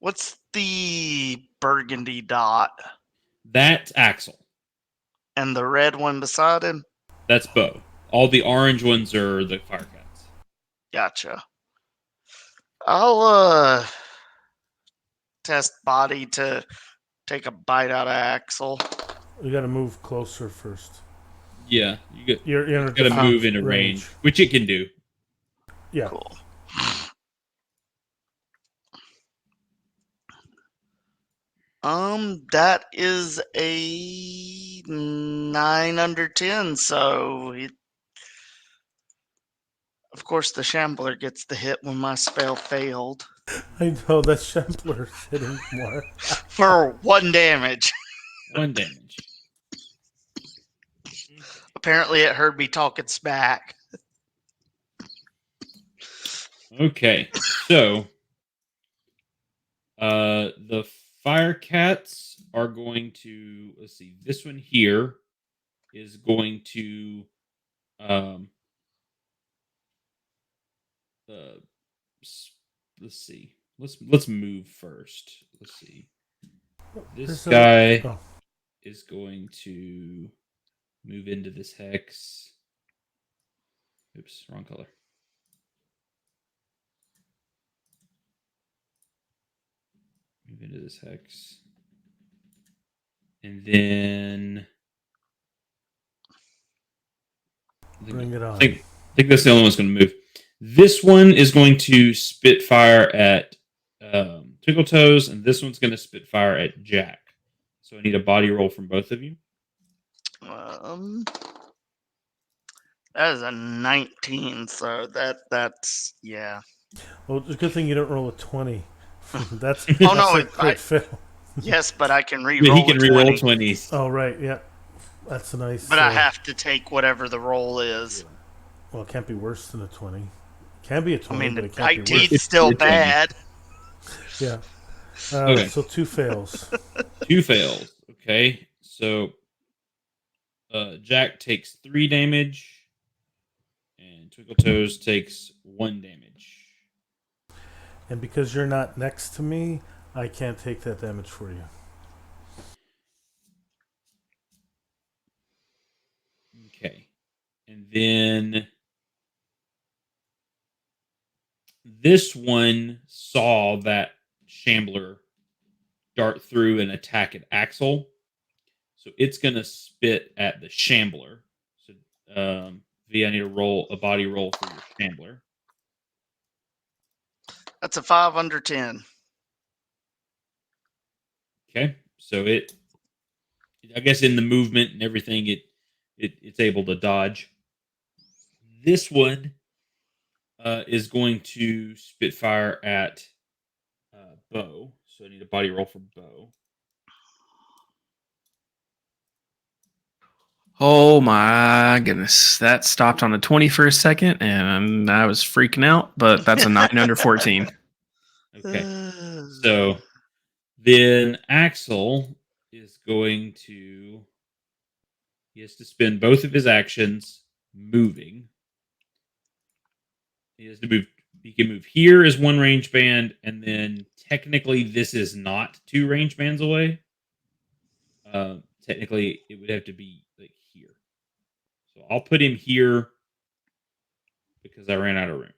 What's the burgundy dot? That's Axel. And the red one beside him? That's Bo. All the orange ones are the Firecats. Gotcha. I'll test body to take a bite out of Axel. We got to move closer first. Yeah, You're in a got to different move into range, which it can do. Yeah. Cool. That is a 9 under 10, so of course the shambler gets the hit when my spell failed. I know that Shambler's hitting more. For 1 damage. 1 damage. Apparently it heard me talking smack. Okay, so the Firecats are going to, let's see, this one here is going to let's see. Let's move first. Let's see. This guy is going to move into this hex. Oops, wrong color. Move into this hex. And then Bring it on. I think that's the only one that's going to move. This one is going to spit fire at Twinkle Toes, and this one's going to spit fire at Jack. So I need a body roll from both of you. That is a 19, so that's yeah. Well, it's a good thing you don't roll a 20. That's Oh, no, a crit fail. Yes, but I can re-roll. He can re-roll 20. 20s. Oh, right, yeah. That's a nice... But I have to take whatever the roll is. Well, it can't be worse than a 20. It can be a 20, I mean, but the it can't be worse. IT's still bad. Yeah. Okay. So 2 fails. 2 fails. Okay. So Jack takes 3 damage, and Twinkle Toes takes 1 damage. And because you're not next to me, I can't take that damage for you. Okay. And then this one saw that Shambler dart through and attack at Axel. So it's going to spit at the Shambler. So, V, I need a body roll for your Shambler. That's a 5 under 10. Okay. So I guess in the movement and everything, it's able to dodge. This one is going to spit fire at Bo. So I need a body roll for Bo. Oh my goodness. That stopped on the 20 for a second, and I was freaking out, but that's a 9 under 14. Okay. So then Axel is going to... He has to spend both of his actions moving. He has to move. He can move here as 1 range band, and then technically this is not 2 range bands away. Technically, it would have to be like here. So I'll put him here because I ran out of room.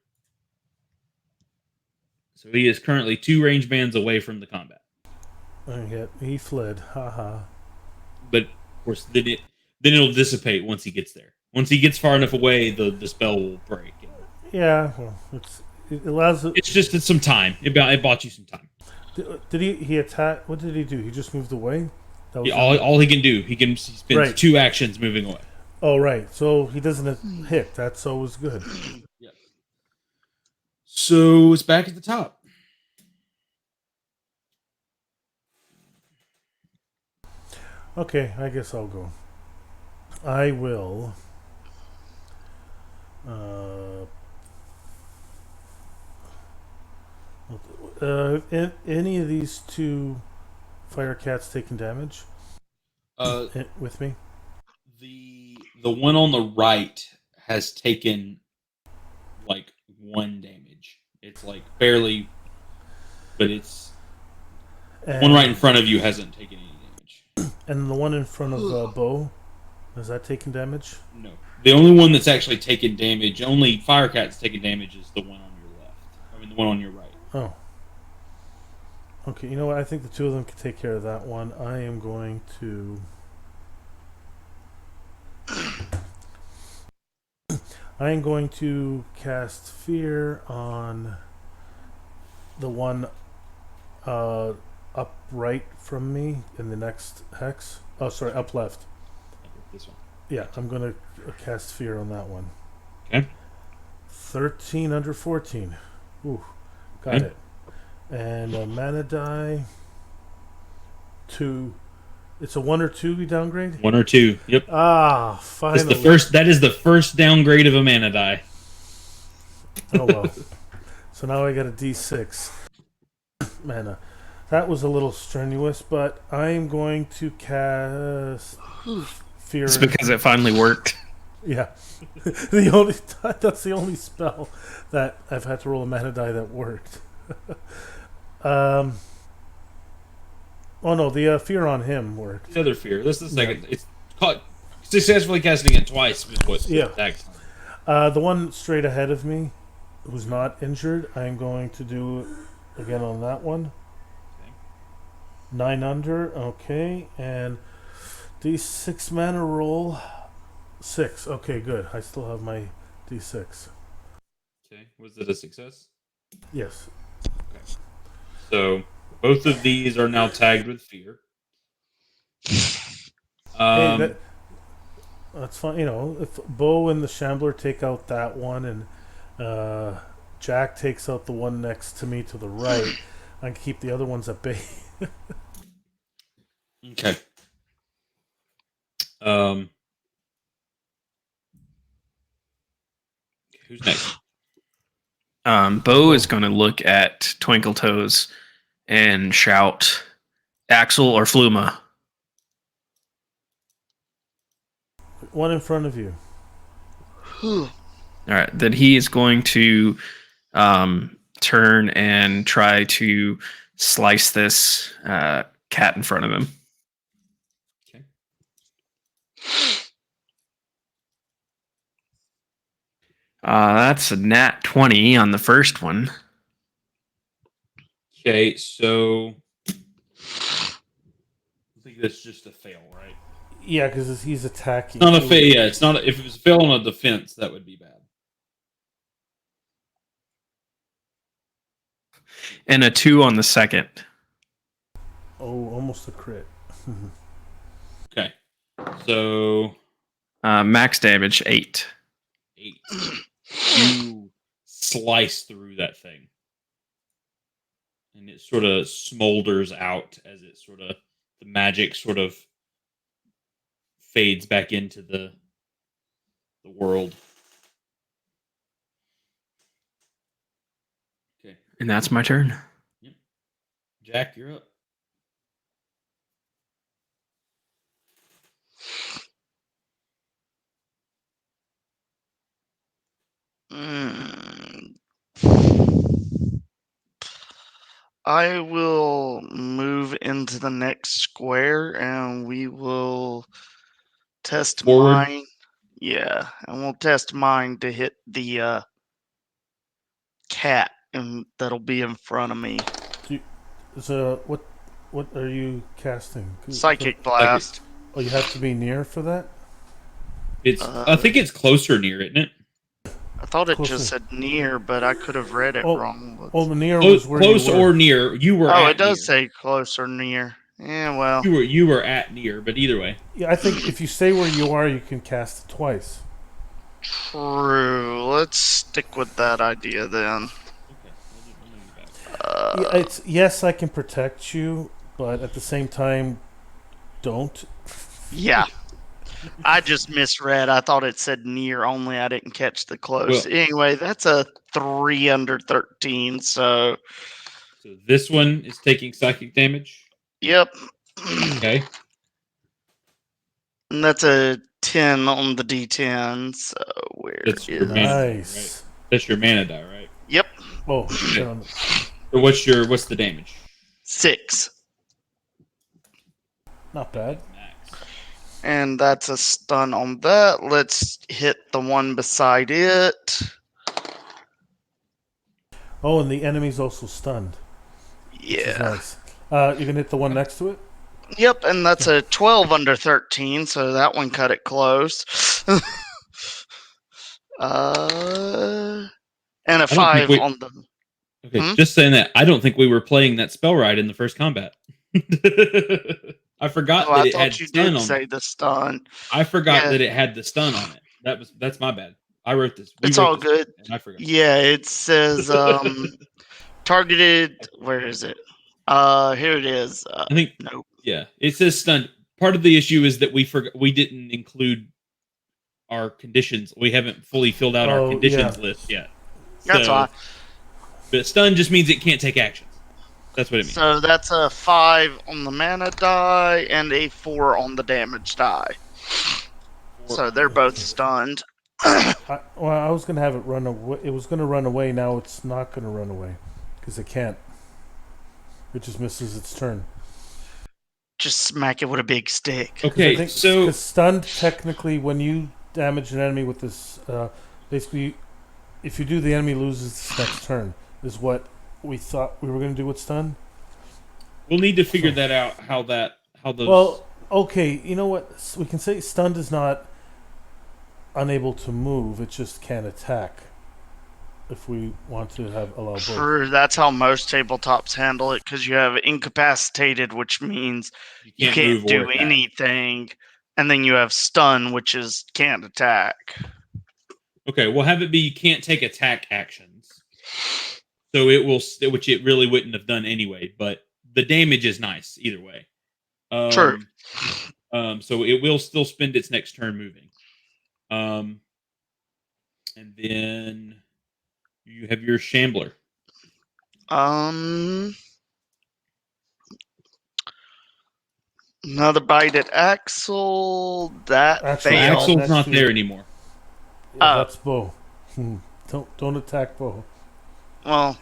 So he is currently 2 range bands away from the combat. He fled. Haha. But of course, then it'll dissipate once he gets there. Once he gets far enough away, the spell will break. Yeah, well, it allows... It's some time. It bought you some time. Did he attack? What did he do? He just moved away? That was All he can do, he spends Right. 2 actions moving away. Oh, right. So he doesn't hit. That's always good. Yeah. So it's back at the top. Okay, I guess I'll go. I will... any of these 2 fire cats taking damage with me? The one on the right has taken like 1 damage. It's like barely, but it's one right in front of you hasn't taken any damage. And the one in front of Bo, is that taking damage? No, the only one that's actually taken damage, only Firecat's taken damage, is the one on your left. I mean, the one on your right. Oh. Okay, you know what? I think the 2 of them can take care of that one. I am going to... cast Fear on the one up right from me in the next hex. Oh, sorry, up left. This one. Yeah, I'm going to cast Fear on that one. Okay. 13 under 14. Ooh, got Okay. it. And a mana die. 2. It's a 1 or 2 we downgrade? 1 or 2. Yep. Ah, finally. That is the first downgrade of a mana die. Oh well. So now I got a D6 mana. That was a little strenuous, but I'm going to cast Fear. It's because it finally worked. Yeah. That's the only spell that I've had to roll a mana die that worked. Oh no, the Fear on him worked. The other Fear. This is the second. It's caught successfully casting it twice. Is what? Yeah. Attacks. The one straight ahead of me, who's not injured, I'm going to do again on that one. Okay. 9 under. Okay, and D6 mana roll 6. Okay, good. I still have my D6. Okay. Was it a success? Yes. Okay. So both of these are now tagged with fear. Hey, that's fine. You know, if Bo and the Shambler take out that one, and Jack takes out the one next to me to the right, I can keep the other ones at bay. Okay. Who's next? Bo is going to look at Twinkle Toes and shout, Axel or Fluma. One in front of you. All right. Then he is going to turn and try to slice this cat in front of him. Okay. That's a nat 20 on the first one. Okay, so I think that's just a fail, right? Yeah, because he's attacking. It's not a fail. Yeah, it's not. If it was a fail on a defense, that would be bad. And a 2 on the second. Oh, almost a crit. Okay, so Max damage 8. 8. You slice through that thing, and it sort of smolders out as it sort of the magic sort of fades back into the world. Okay, And that's my turn. Jack, you're up. I will move into the next square and we will test Forward. mine. Yeah, and we'll test mine to hit the cat and that'll be in front of me. So what are you casting? Psychic blast. Oh, you have to be near for that? It's. I think it's closer near, isn't it? I thought it Closer. just said near, but I could have read it wrong. Oh, near Close, was where close you were. or near. You were. Oh, at it does near. say close or near. Yeah, well. You were at near, but either way. Yeah, I think if you stay where you are, you can cast it twice. True. Let's stick with that idea then. Okay. Yeah, it's yes, I can protect you, but at the same time, don't. Yeah. I just misread. I thought it said near only. I didn't catch the close. Well- Anyway, that's a 3 under 13. So, So this one is taking psychic damage. yep. Okay. And that's a 10 on the D10. So, where That's your is mana die, Nice. right? That's your mana die, right? Yep. Oh, down. So what's the damage? 6. Not bad. Max. And that's a stun on that. Let's hit the one beside it. Oh, and the enemy's also stunned. Which is Yeah. nice. You can hit the one next to it. Yep, and that's a 12 under 13, so that one cut it close. And a 5 on the. Okay, just saying that. I don't think we were playing that spell right in the first combat. I forgot Oh, that I it had thought you stun did on say it. the stun. I forgot Yeah. that it had the stun on it. That's my bad. I wrote this. It's wrote all this, good. and I forgot. Yeah, it says targeted. Where is it? Here it is. I think. Nope. Yeah, it says stun. Part of the issue is that we didn't include our conditions. We haven't fully filled out our conditions list yet. That's why. But stun just means it can't take actions. That's what it means. So that's a 5 on the mana die and a 4 on the damage die. So they're both stunned. I was gonna have it run away. It was gonna run away. Now it's not gonna run away because it can't. It just misses its turn. Just smack it with a big stick. Okay, so because stunned technically, when you damage an enemy with this, basically, if you do, the enemy loses its next turn. Is what we thought we were gonna do with stun. We'll need to figure that out. How those. Well, okay. You know what? We can say stunned is not unable to move. It just can't attack. If we want to allow both. True, that's how most tabletops handle it, because you have incapacitated, which means you can't move or do attack. anything, and then you have stun, which is can't attack. Okay, we'll have it be you can't take attack actions. So it will, which it really wouldn't have done anyway, but the damage is nice either way. True. So it will still spend its next turn moving. And then you have your Shambler. Another bite at Axel. That Axel, failed. Axel's not there anymore. Yeah, that's Bo. Don't attack Bo. Well,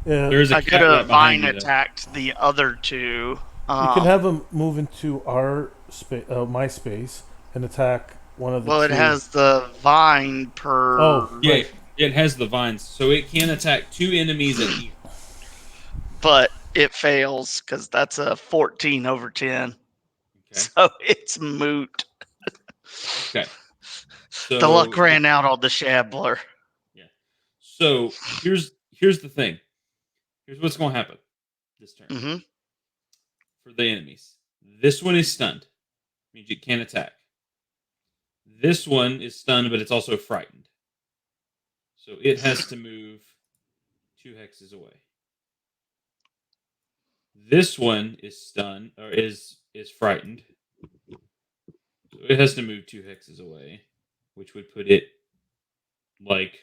There's a I cat could right have behind vine you, though. attacked the other two. You can have him move into our space, my space, and attack one of the. Well, two. it has the vine per. Oh, Yeah, right. it has the vines, so it can attack 2 enemies at each. But it fails because that's a 14 over 10. Okay. So it's moot. Okay. So The luck ran out on the Shambler. Yeah. So here's the thing. Here's what's going to happen this turn Mm-hmm. for the enemies. This one is stunned, means it can't attack. This one is stunned, but it's also frightened. So it has to move 2 hexes away. This one is stunned or is frightened. So it has to move 2 hexes away, which would put it like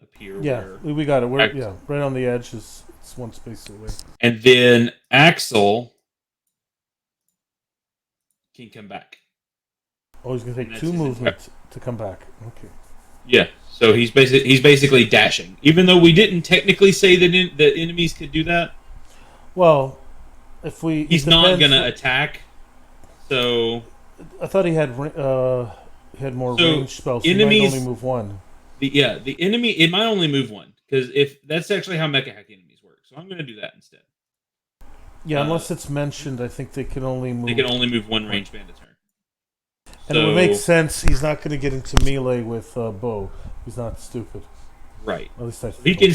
up here. Yeah, we got it. We're right on the edge. It's 1 space away. And then Axel can come back. Oh, he's gonna take 2 movements to come back. Okay. Yeah, so he's basically dashing. Even though we didn't technically say that enemies could do that. Well, he's not gonna attack. So I thought he had more range spells. So enemies he might only move 1. The enemy it might only move 1 because if that's actually how Mecha Hack enemies work. So I'm gonna do that instead. Yeah, unless it's mentioned, I think they can only move. They can only move 1 range band a turn. And it would make sense. He's not going to get into melee with Bo. He's not stupid. Right. At least he can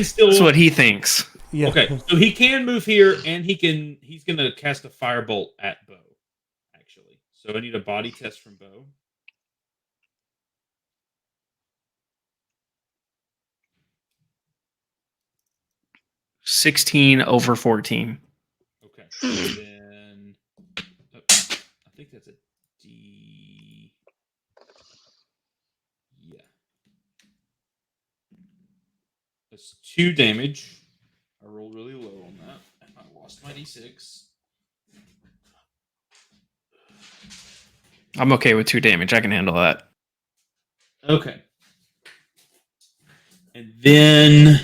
still. That's what he thinks. Yeah. Okay, so he can move here, and he's going to cast a firebolt at Bo. Actually, so I need a body test from Bo. $16 over 14. Okay. And then I think that's a D. Yeah. That's 2 damage. I rolled really low on that. And I lost my D6. I'm okay with 2 damage. I can handle that. Okay. And then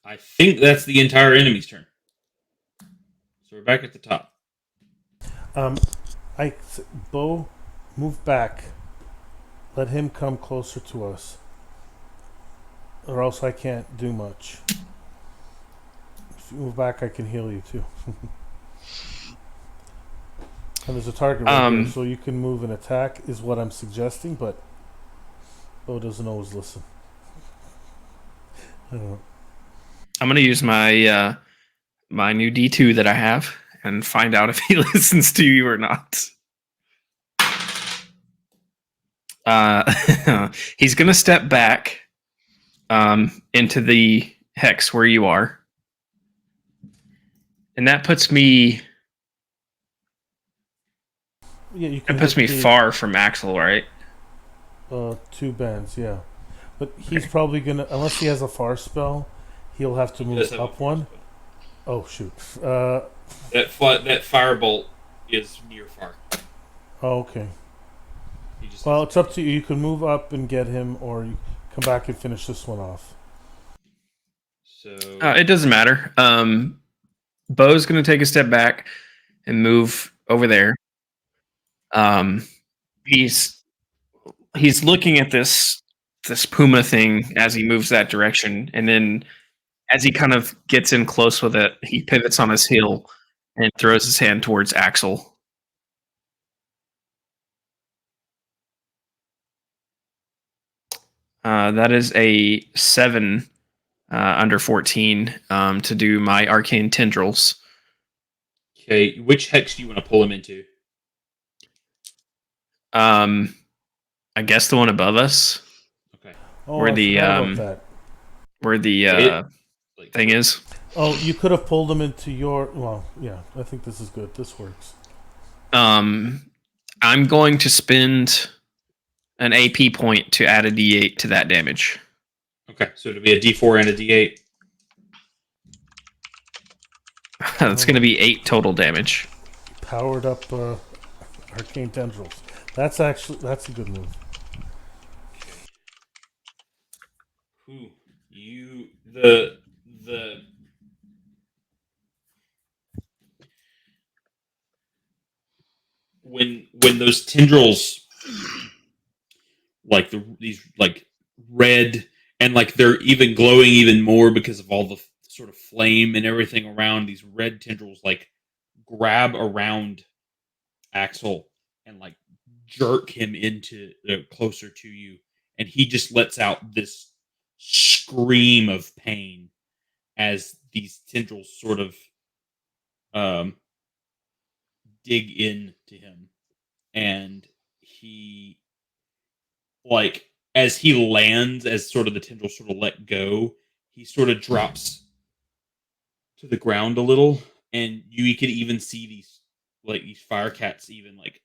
I think that's the entire enemy's turn. So we're back at the top. Bo, move back. Let him come closer to us, or else I can't do much. If you move back, I can heal you too. And there's a target right here, so you can move and attack, is what I'm suggesting, but Bo doesn't always listen. I don't know. I'm going to use my my new D2 that I have and find out if he listens to you or not. He's going to step back into the hex where you are. And that puts me... Yeah, you can. It puts me far from Axel, right? 2 bands, yeah. But he's probably gonna, unless he has a far spell, he'll have to move up 1. Oh shoot! That firebolt is near far. Oh, okay. Well, it's up to you. You can move up and get him, or you come back and finish this one off. So it doesn't matter. Bo's gonna take a step back and move over there. He's looking at this puma thing as he moves that direction, and then as he kind of gets in close with it, he pivots on his heel and throws his hand towards Axel. That is a 7 under 14 to do my Arcane Tendrils. Okay, which hex do you want to pull him into? I guess the one above us. Okay. Oh, Where I the forgot about that. where the Like, thing is. Oh, you could have pulled them into your. Well, yeah, I think this is good. This works. I'm going to spend an AP point to add a D8 to that damage. Okay, so it'll be a D4 and a D8. That's going to be 8 total damage. Powered up Arcane Tendrils. That's a good move. Ooh, the when those tendrils, like these like red, and like they're even glowing even more because of all the sort of flame and everything around, these red tendrils like grab around Axel and like jerk him into closer to you, and he just lets out this scream of pain as these tendrils sort of dig in to him, and he, like, as he lands, as sort of the tendrils sort of let go, he sort of drops to the ground a little, and you could even see these fire cats even like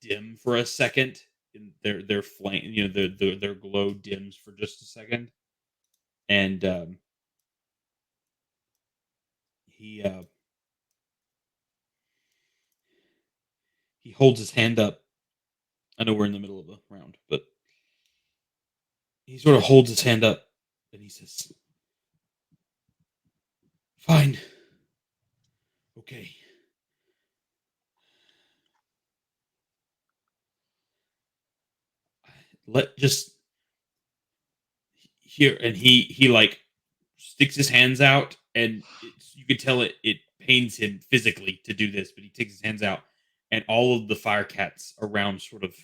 dim for a second. In their flame, their glow dims for just a second, and he holds his hand up. I know we're in the middle of a round, but he sort of holds his hand up and he says, "Fine. Okay. Let just here." And he like sticks his hands out, and you could tell it pains him physically to do this, but he takes his hands out, and all of the fire cats around sort of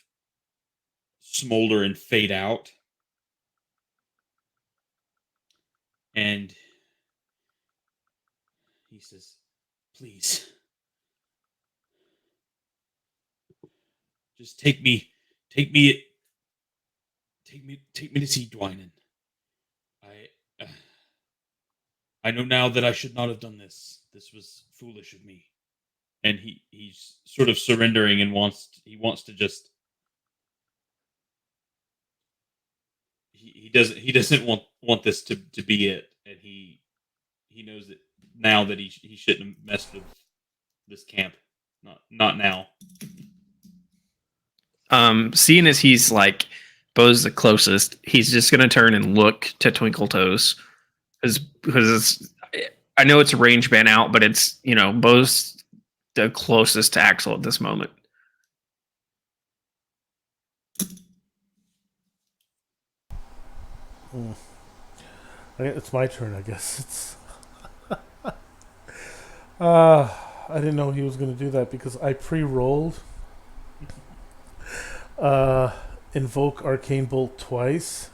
smolder and fade out. And he says, "Please, just take me to see Dwynen. I I know now that I should not have done this. This was foolish of me." And he's sort of surrendering and wants to just he doesn't want this to be it, and he knows that now that he shouldn't have messed with this camp. Not now. Seeing as he's like Bo's the closest, he's just gonna turn and look to Twinkle Toes, because I know it's a range ban out, but it's Bo's the closest to Axel at this moment. It's my turn, I guess. I didn't know he was going to do that because I pre-rolled Invoke Arcane Bolt twice,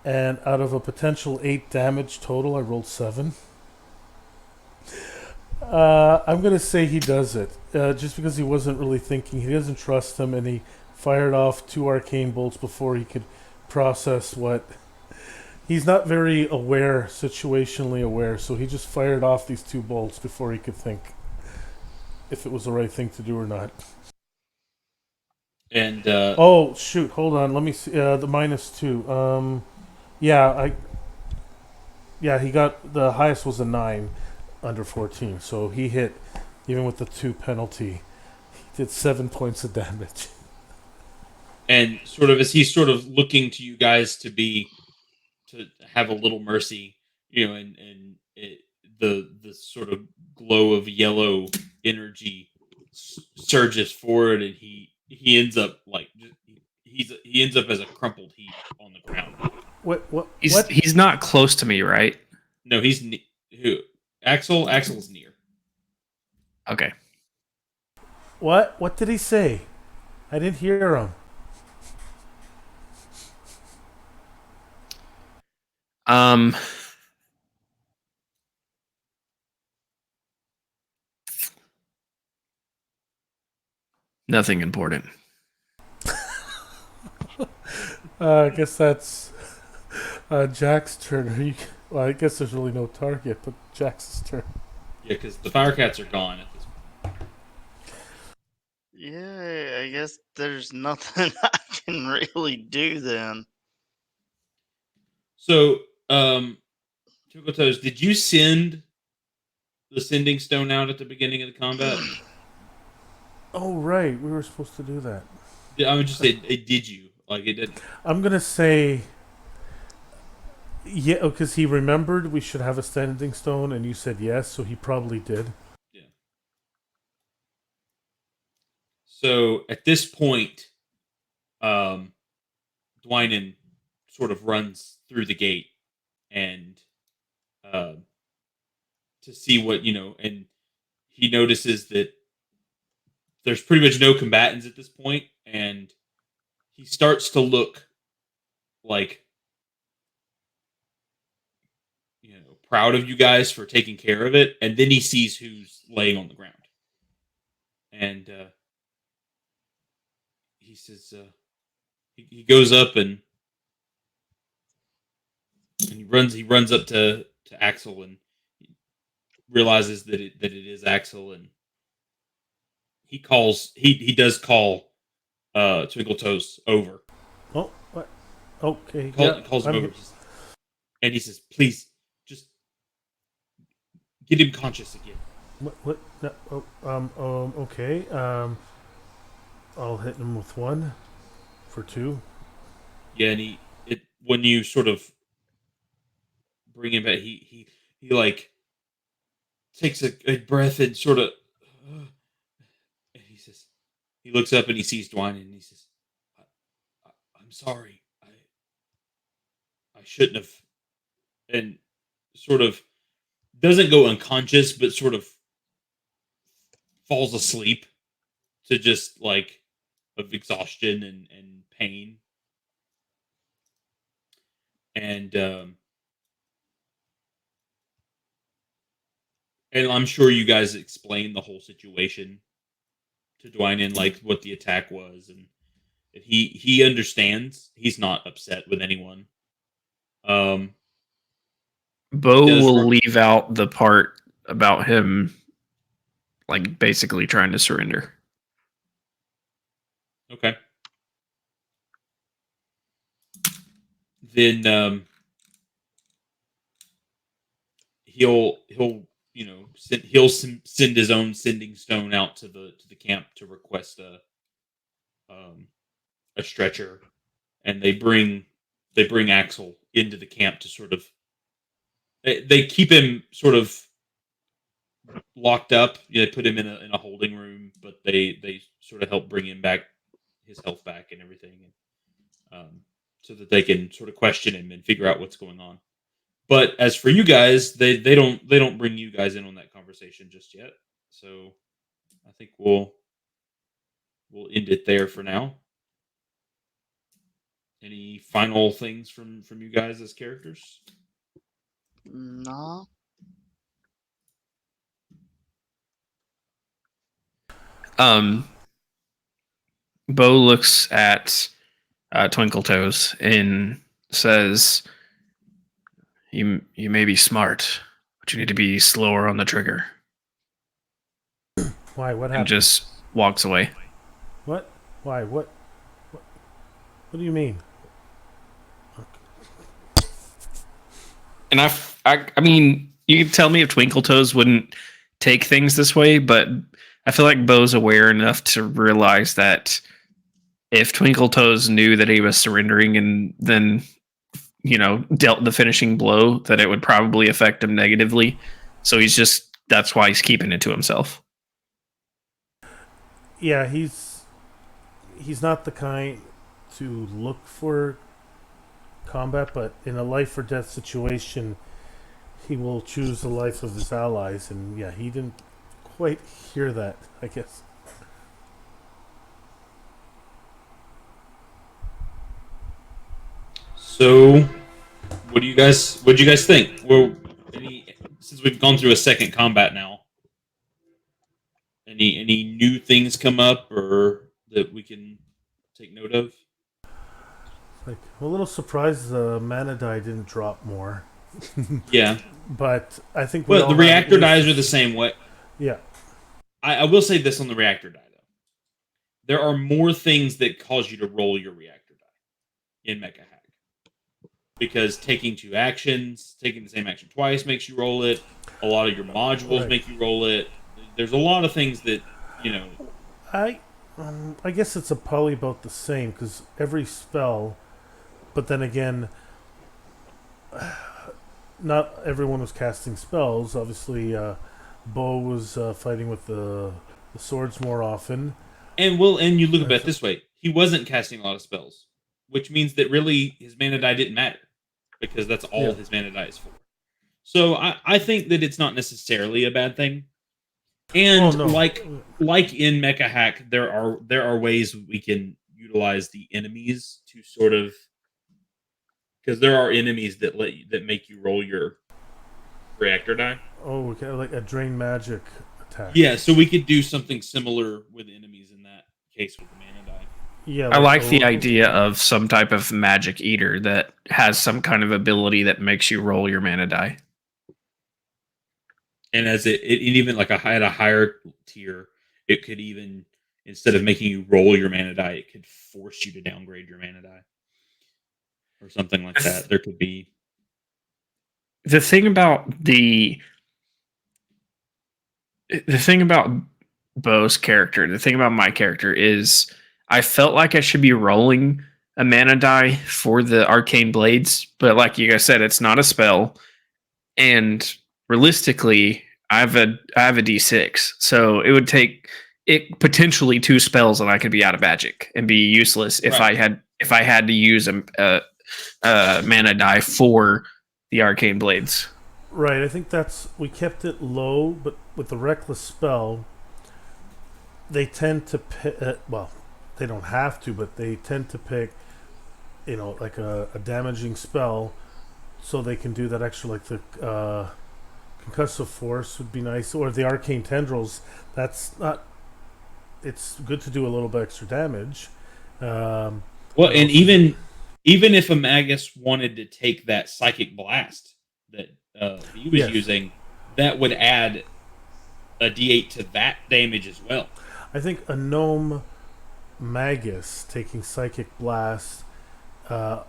and out of a potential 8 damage total, I rolled 7. I'm going to say he does it, just because he wasn't really thinking. He doesn't trust him, and he fired off 2 Arcane Bolts before he could process what... He's not very aware, situationally aware, so he just fired off these 2 bolts before he could think if it was the right thing to do or not. And oh shoot! Hold on, let me see. The -2. He got the highest was a 9 under 14, so he hit even with the 2 penalty. He did 7 points of damage. And sort of as he's sort of looking to you guys to have a little mercy, and the sort of glow of yellow energy surges forward, and he he ends up like he ends up as a crumpled heap on the ground. What? He's not close to me, right? No, who? Axel. Axel's near. Okay. What? What did he say? I didn't hear him. Nothing important. I guess that's Jack's turn. Well, I guess there's really no target, but Jack's turn. Yeah, because the Firecats are gone at this point. Yeah, I guess there's nothing I can really do then. So, Twinkle Toes, did you send the sending stone out at the beginning of the combat? Oh, right. We were supposed to do that. I would just say, did you? Like, it did. I'm going to say... Yeah, because he remembered we should have a sending stone, and you said yes, so he probably did. Yeah. So, at this point, Dwynen sort of runs through the gate and to see what, and he notices that there's pretty much no combatants at this point, and he starts to look like, proud of you guys for taking care of it, and then he sees who's laying on the ground. And he says, he goes up and he runs up to Axel and realizes that it is Axel, and he does call Twinkle Toes over. Oh, what? Okay. Calls him over, and he says, "Please, just get him conscious again." What? No, okay. I'll hit him with 1 for 2. Yeah, and when you sort of bring him back, he like takes a breath and sort of, and he looks up and he sees Dwynen and he says, "I'm sorry, I shouldn't have," and sort of doesn't go unconscious, but sort of falls asleep to just like of exhaustion and pain. And I'm sure you guys explained the whole situation to Dwynen, like what the attack was, and he understands. He's not upset with anyone. Bo will leave out the part about him, like, basically trying to surrender. Okay. Then he'll send his own sending stone out to the camp to request a stretcher, and they bring Axel into the camp to sort of they keep him sort of locked up. They put him in a holding room, but they sort of help bring him back, his health back and everything, and so that they can sort of question him and figure out what's going on. But as for you guys, they don't bring you guys in on that conversation just yet. So I think we'll end it there for now. Any final things from you guys as characters? No. Bo looks at Twinkle Toes and says, You may be smart, but you need to be slower on the trigger." Why? What happened? And just walks away. What? Why? What do you mean? And I mean, you can tell me if Twinkle Toes wouldn't take things this way, but I feel like Bo's aware enough to realize that if Twinkle Toes knew that he was surrendering and then, dealt the finishing blow, that it would probably affect him negatively. So that's why he's keeping it to himself. Yeah, he's he's not the kind to look for combat, but in a life or death situation, he will choose the life of his allies. And yeah, he didn't quite hear that, I guess. So, what do you guys think? Well, since we've gone through a second combat now, any new things come up or that we can take note of? Like, I'm a little surprised the mana die didn't drop more. Yeah, But I think but the reactor dies are the same way. Yeah. I will say this on the reactor die though: there are more things that cause you to roll your reactor die in Mecha Hack, because taking two actions, taking the same action twice makes you roll it. A lot of your modules make you roll it. There's a lot of things that I guess it's probably about the same because every spell, but then again, not everyone was casting spells. Obviously, Bo was fighting with the swords more often. And you look at it this way: he wasn't casting a lot of spells, which means that really his mana die didn't matter because that's all his mana die is for. So I think that it's not necessarily a bad thing. And like in Mecha Hack, there are ways we can utilize the enemies to sort of, because there are enemies that make you roll your reactor die. Oh, okay, like a drain magic attack. Yeah, so we could do something similar with enemies in that case with the mana die. Yeah, I like the idea of some type of magic eater that has some kind of ability that makes you roll your mana die. And as it even like at a higher tier, it could even, instead of making you roll your mana die, it could force you to downgrade your mana die. Or something like that. There could be. The thing about Bo's character, the thing about my character is I felt like I should be rolling a mana die for the Arcane Blades, but like you guys said, it's not a spell. And realistically, I have a D6, so it would take potentially 2 spells, and I could be out of magic and be useless if I had to use a mana die for the Arcane Blades. Right, I think we kept it low, but with the reckless spell, they tend to pick. Well, they don't have to, but they tend to pick, like a damaging spell, so they can do that extra, like the concussive force would be nice, or the Arcane Tendrils. That's not. It's good to do a little bit extra damage. And even if a Magus wanted to take that psychic blast that he was using, that would add a D8 to that damage as well. I think a gnome Magus taking psychic blast, and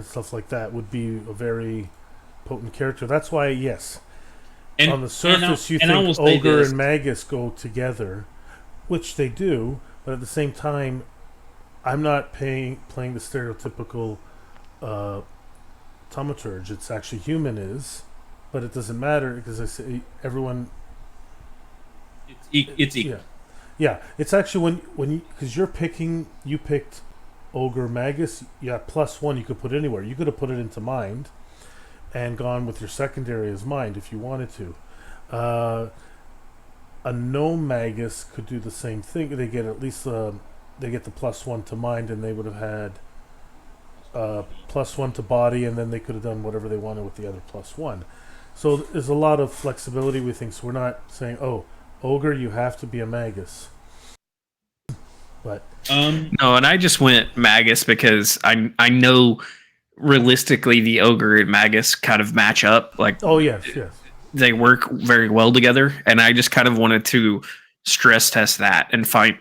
stuff like that would be a very potent character. That's why, and on the surface you think Ogre and Magus go together, which they do, but at the same time, I'm not playing the stereotypical thaumaturge. It's actually human is, but it doesn't matter because I say everyone. It's equal. Yeah. It's actually when because you picked Ogre Magus. Yeah, +1 you could put anywhere. You could have put it into mind, and gone with your secondary as mind if you wanted to. A gnome Magus could do the same thing. They get at least they get the +1 to mind, and they would have had +1 to body, and then they could have done whatever they wanted with the other +1. So there's a lot of flexibility with things. So we're not saying, Ogre, you have to be a Magus. But no, and I just went Magus because I know realistically the Ogre and Magus kind of match up. Like, yes. They work very well together, and I just kind of wanted to stress test that and find,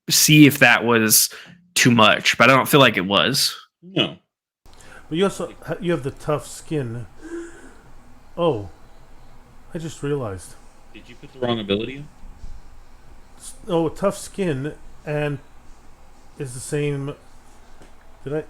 see if that was too much, but I don't feel like it was. No. But you have the tough skin. Oh, I just realized. Did you put the wrong ability in? Oh, tough skin and is the same. Did I?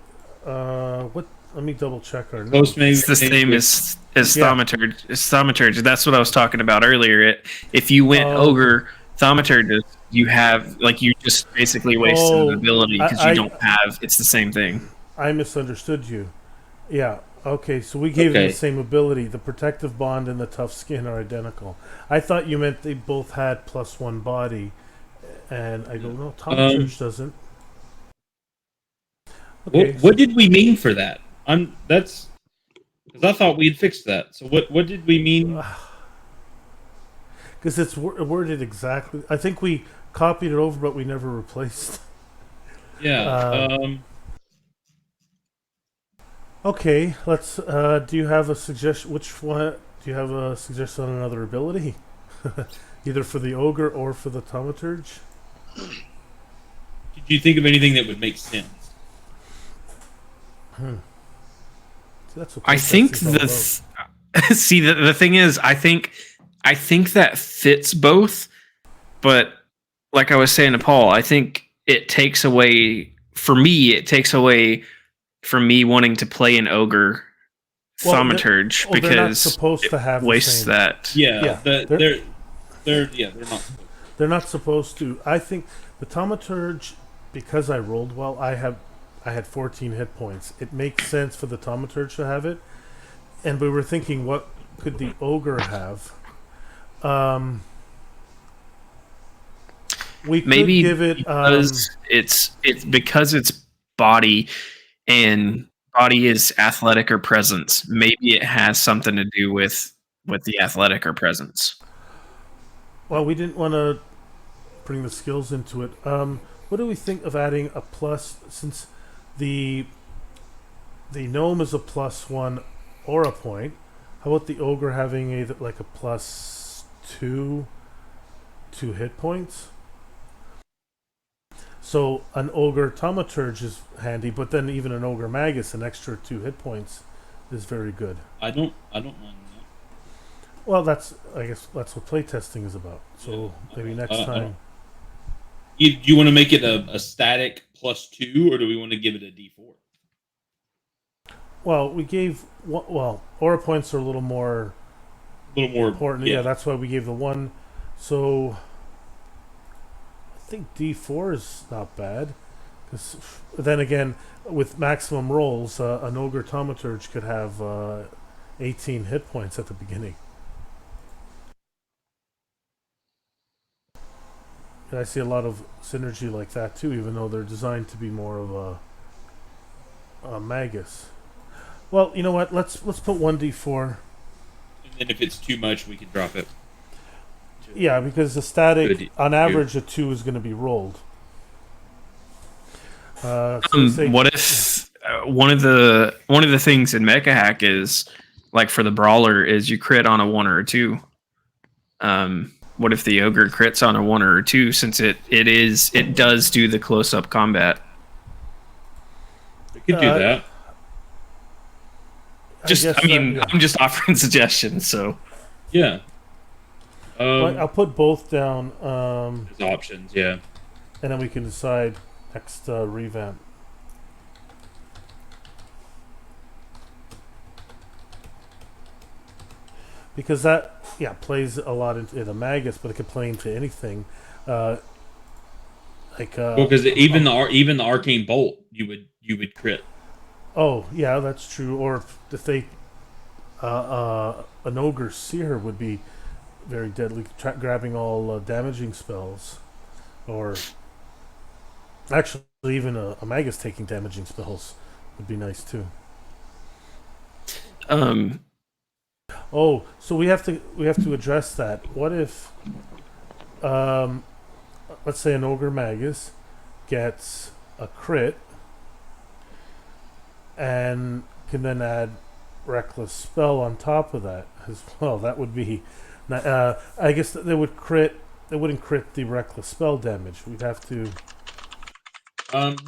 What? Let me double check our notes. It's the same as Thaumaturge. It's Thaumaturge. That's what I was talking about earlier. If you went Ogre, Thaumaturge you have you just basically wasted an ability because you don't have. It's the same thing. I misunderstood you. Yeah. Okay, so we gave them the Okay. same ability. The protective bond and the tough skin are identical. I thought you meant they both had +1 body, and I go, no, Thaumaturge doesn't. Okay, What did we mean for that? That's because I thought we had fixed that. So what did we mean? because it's worded exactly. I think we copied it over, but we never replaced. Yeah. Okay, let's. Do you have a suggestion? Which one? Do you have a suggestion on another ability? Either for the ogre or for the Thaumaturge? Did you think of anything that would make sense? See, that's what I think playtesting's all about. see the thing is, I think that fits both, but like I was saying to Paul, I think it takes away for me. It takes away from me wanting to play an ogre Thaumaturge they're not because supposed to have the wastes same. that. Yeah. Yeah, They're not. They're not supposed to. I think the Thaumaturge, because I rolled well, I had 14 hit points. It makes sense for the Thaumaturge to have it, and we were thinking, what could the ogre have? We could Maybe give it because it's because it's body and body is athletic or presence. Maybe it has something to do with the athletic or presence. well, we didn't want to bring the skills into it. What do we think of adding a plus, since the gnome is a +1 or a point? How about the ogre having a +2 hit points? So an ogre Thaumaturge is handy, but then even an ogre Magus, an extra 2 hit points, is very good. I don't mind that. Well, I guess that's what playtesting is about. So maybe next time. Do you want to make it a static +2, or do we want to give it a D4? Well, we gave aura points are a little more important. Yeah, that's why we gave the 1. So I think D4 is not bad. Because then again, with maximum rolls, an ogre Thaumaturge could have 18 hit points at the beginning. And I see a lot of synergy like that too, even though they're designed to be more of a Magus. Well, you know what? Let's put 1d4. And then if it's too much, we can drop it. Yeah, because the static, Good. on average, a 2 is going to be rolled. What if one of the things in Mage Hack is like for the brawler is you crit on a 1 or a 2. What if the ogre crits on a 1 or a 2, since it does do the close up combat? We could do that. I'm just offering suggestions. So Yeah. I'll put both down, As options, yeah. and then we can decide next revamp. Because that plays a lot in a Magus, but it could play into anything. Because even the arcane bolt, you would crit. Oh yeah, that's true. Or if they an ogre seer would be very deadly, grabbing all damaging spells, or actually even a Magus taking damaging spells would be nice too. Oh, so we have to address that. What if, let's say an ogre Magus gets a crit and can then add reckless spell on top of that as well? That would be, I guess they would crit. They wouldn't crit the reckless spell damage. We'd have to.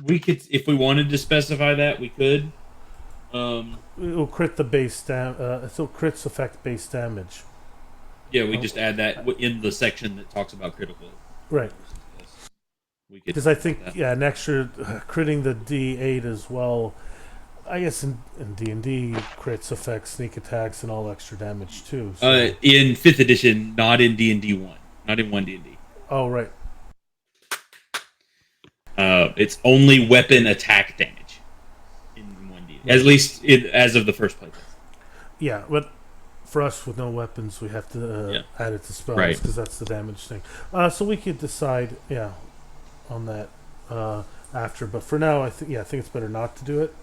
We could, if we wanted to specify that, we could. It'll crit the base so crits affect base damage. Yeah, we just add that in the section that talks about critical. Right. We could. Because I think an extra critting the D8 as well. I guess in D&D crits affect sneak attacks and all extra damage too. So. In 5th edition, not in D&D 1, not in 1 D&D. Oh right. It's only weapon attack damage in 1D, at least as of the first playtest. Yeah, but for us with no weapons, we have to add it to spells because that's the damage thing. So we could decide, on that after. But for now, I think it's better not to do it.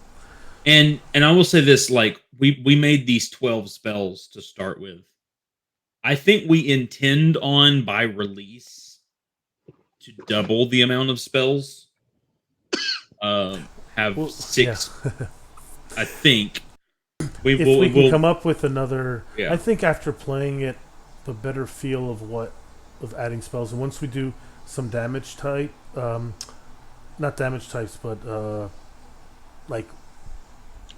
And I will say this: like we made these 12 spells to start with. I think we intend on by release to double the amount of spells. Have 6. I think. If we can come up with another, I think after playing it, the better feel of adding spells, and once we do some damage type, not damage types, but like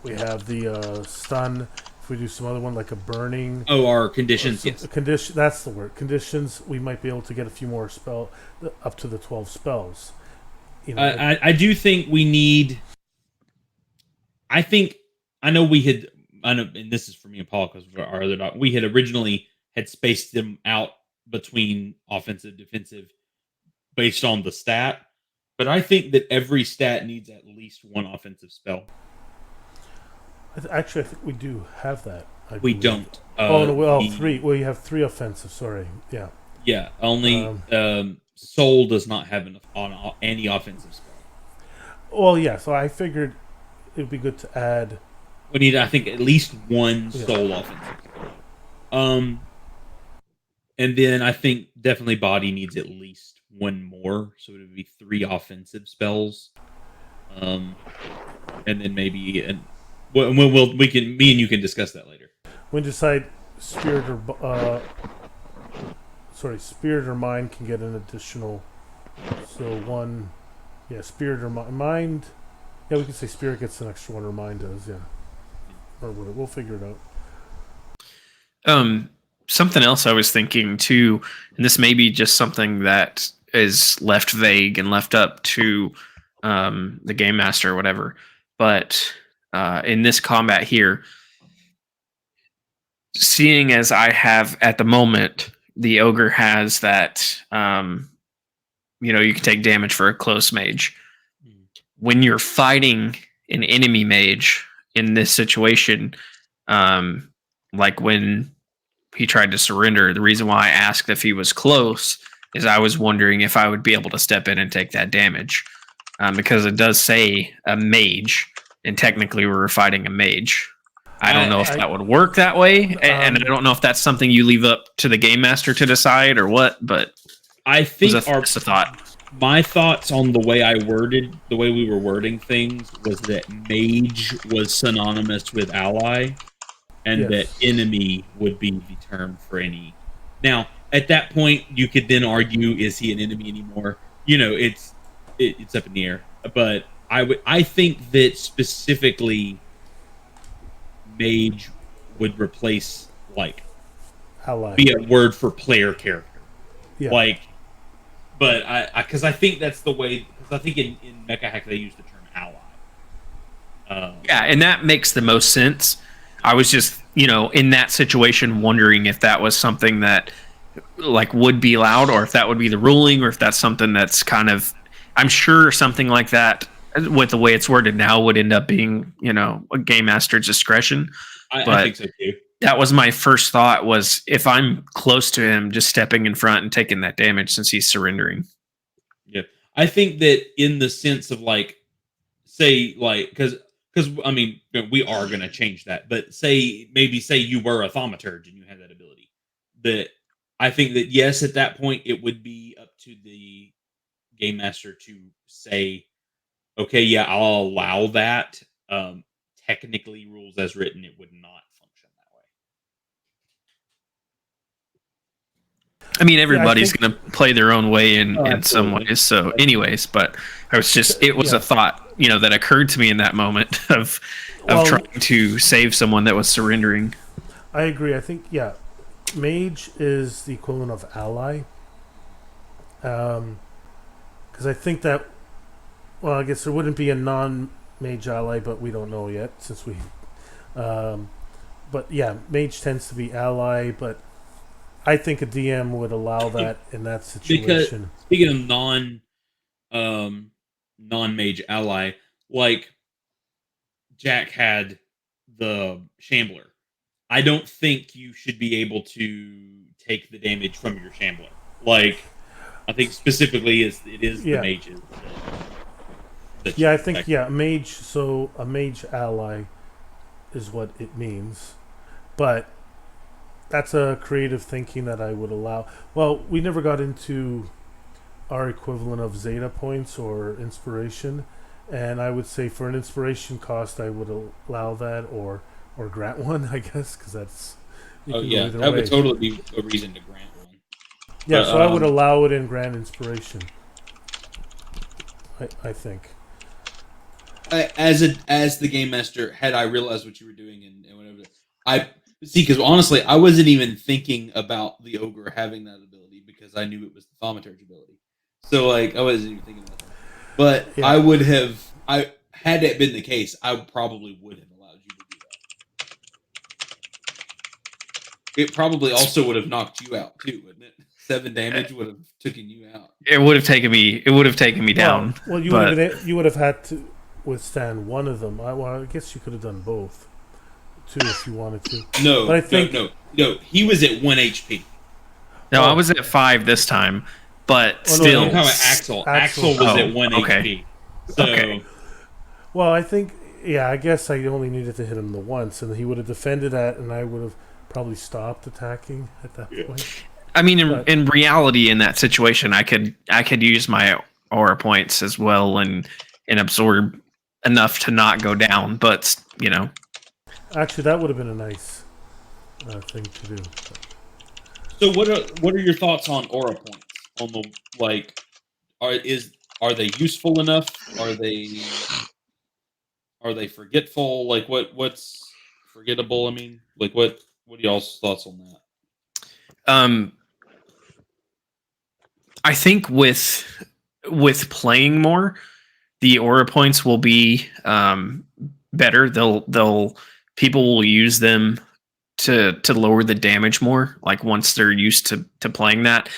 we have the stun. If we do some other one like a burning, our conditions, condition. That's the word. Conditions. We might be able to get a few more up to the 12 spells. You know, I do think we need. I know we had. I know, and this is for me and Paul because our other dog. We had originally spaced them out between offensive, defensive, based on the stat. But I think that every stat needs at least one offensive spell. Actually, I think we do have that. We don't. 3. Well, you have 3 offensive. Sorry. Yeah. Yeah. Only Soul does not have on any offensive spell. Well, yeah. So I figured it would be good to add. We need, I think, at least one Soul offensive spell. And then I think definitely Body needs at least one more, so it would be 3 offensive spells. And then maybe we can, me and you can discuss that later. When decide Spirit or Mind can get an additional. So 1, Spirit or Mind. Yeah, we can say Spirit gets an extra 1 or Mind does. Yeah, or we'll figure it out. Something else I was thinking too, and this may be just something that is left vague and left up to the game master or whatever, but in this combat here, seeing as I have at the moment, the ogre has that you can take damage for a close mage. When you're fighting an enemy mage in this situation, like when he tried to surrender, the reason why I asked if he was close is I was wondering if I would be able to step in and take that damage, because it does say a mage, and technically we're fighting a mage. I don't know if that would work that way, and I don't know if that's something you leave up to the game master to decide or what. But I think that's a thought. My thoughts on the way we were wording things was that mage was synonymous with alla. And that enemy would be the term for any. Now, at that point, you could then argue: is he an enemy anymore? It's up in the air. But I think that specifically, mage would replace ally, be a word for player character. Yeah. But because I think that's the way. Because I think in Mage Hack they use the term ally. And that makes the most sense. I was just, in that situation, wondering if that was something that, would be allowed, or if that would be the ruling, or if that's something that's kind of, I'm sure something like that, with the way it's worded now, would end up being, a game master's discretion. I think so too. That was my first thought, was if I'm close to him, just stepping in front and taking that damage since he's surrendering. Yeah. I think that in the sense of because I mean, we are going to change that. But say you were a thaumaturge and you had that ability. That I think that, yes, at that point, it would be up to the game master to say, okay, yeah, I'll allow that. Technically, rules as written, it would not function that way. I mean, everybody's going to play their own way in some ways. So anyways, but it was a thought, that occurred to me in that moment of trying to save someone that was surrendering. I agree. I think, mage is the equivalent of ally. Because I think that, I guess there wouldn't be a non-mage ally, but we don't know yet since we... but yeah, mage tends to be ally, but I think a DM would allow that in that situation. Because speaking of non non-mage ally, like Jack had the Shambler. I don't think you should be able to take the damage from your Shambler. Like, I think specifically it is the mages. Yeah, I think mage. So a mage ally is what it means, but that's a creative thinking that I would allow. Well, we never got into our equivalent of Zeta points or inspiration, and I would say for an inspiration cost, I would allow that or grant one, I guess, because that's. That would totally be a reason to grant one. Yeah, but, so I would allow it and grant inspiration. I think. As the game master, had I realized what you were doing and whatever, I see, because honestly, I wasn't even thinking about the ogre having that ability because I knew it was the thaumaturge ability. So like, I wasn't even thinking about that. But I would have, had that been the case, I probably would have allowed you to do that. It probably also would have knocked you out too, wouldn't it? 7 damage would have taken you out. It would have taken me. It would have taken me down. Well, you would have had to withstand one of them. I guess you could have done both, too, if you wanted to. No, but I think no. He was at 1 HP. No, I was at 5 this time, but still. I'm talking about Axel. Axel was at 1 HP. So, well, I think I guess I only needed to hit him the once, and he would have defended that, and I would have probably stopped attacking at that point. I mean, in reality, in that situation, I could use my aura points as well and absorb enough to not go down, but actually that would have been a nice thing to do. So what are your thoughts on aura points? On the like, are they useful enough? Are they forgetful? Like what's forgettable? I mean, like what are y'all's thoughts on that? I think with playing more, the aura points will be better. People will use them to lower the damage more. Like once they're used to playing that.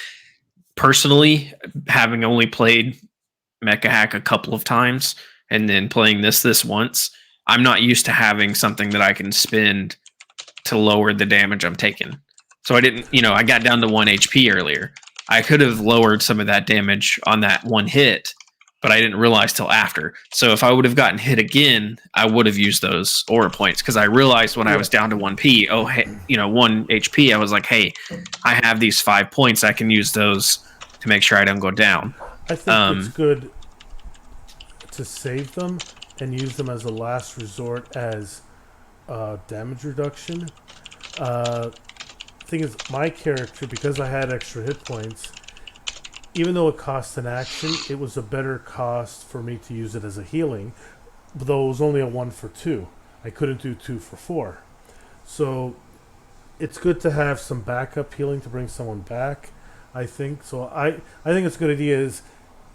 Personally, having only played Mage Hack a couple of times and then playing this once, I'm not used to having something that I can spend to lower the damage I'm taking. So I didn't, I got down to 1 HP earlier. I could have lowered some of that damage on that one hit, but I didn't realize till after. So if I would have gotten hit again, I would have used those aura points because I realized when I was down to 1 HP, I was like, hey, I have these 5 points. I can use those to make sure I don't go down. I think it's good to save them and use them as a last resort as damage reduction. Thing is, my character, because I had extra hit points, even though it cost an action, it was a better cost for me to use it as a healing, though it was only a 1 for 2. I couldn't do 2 for 4. So it's good to have some backup healing to bring someone back, I think. So I think it's a good idea is,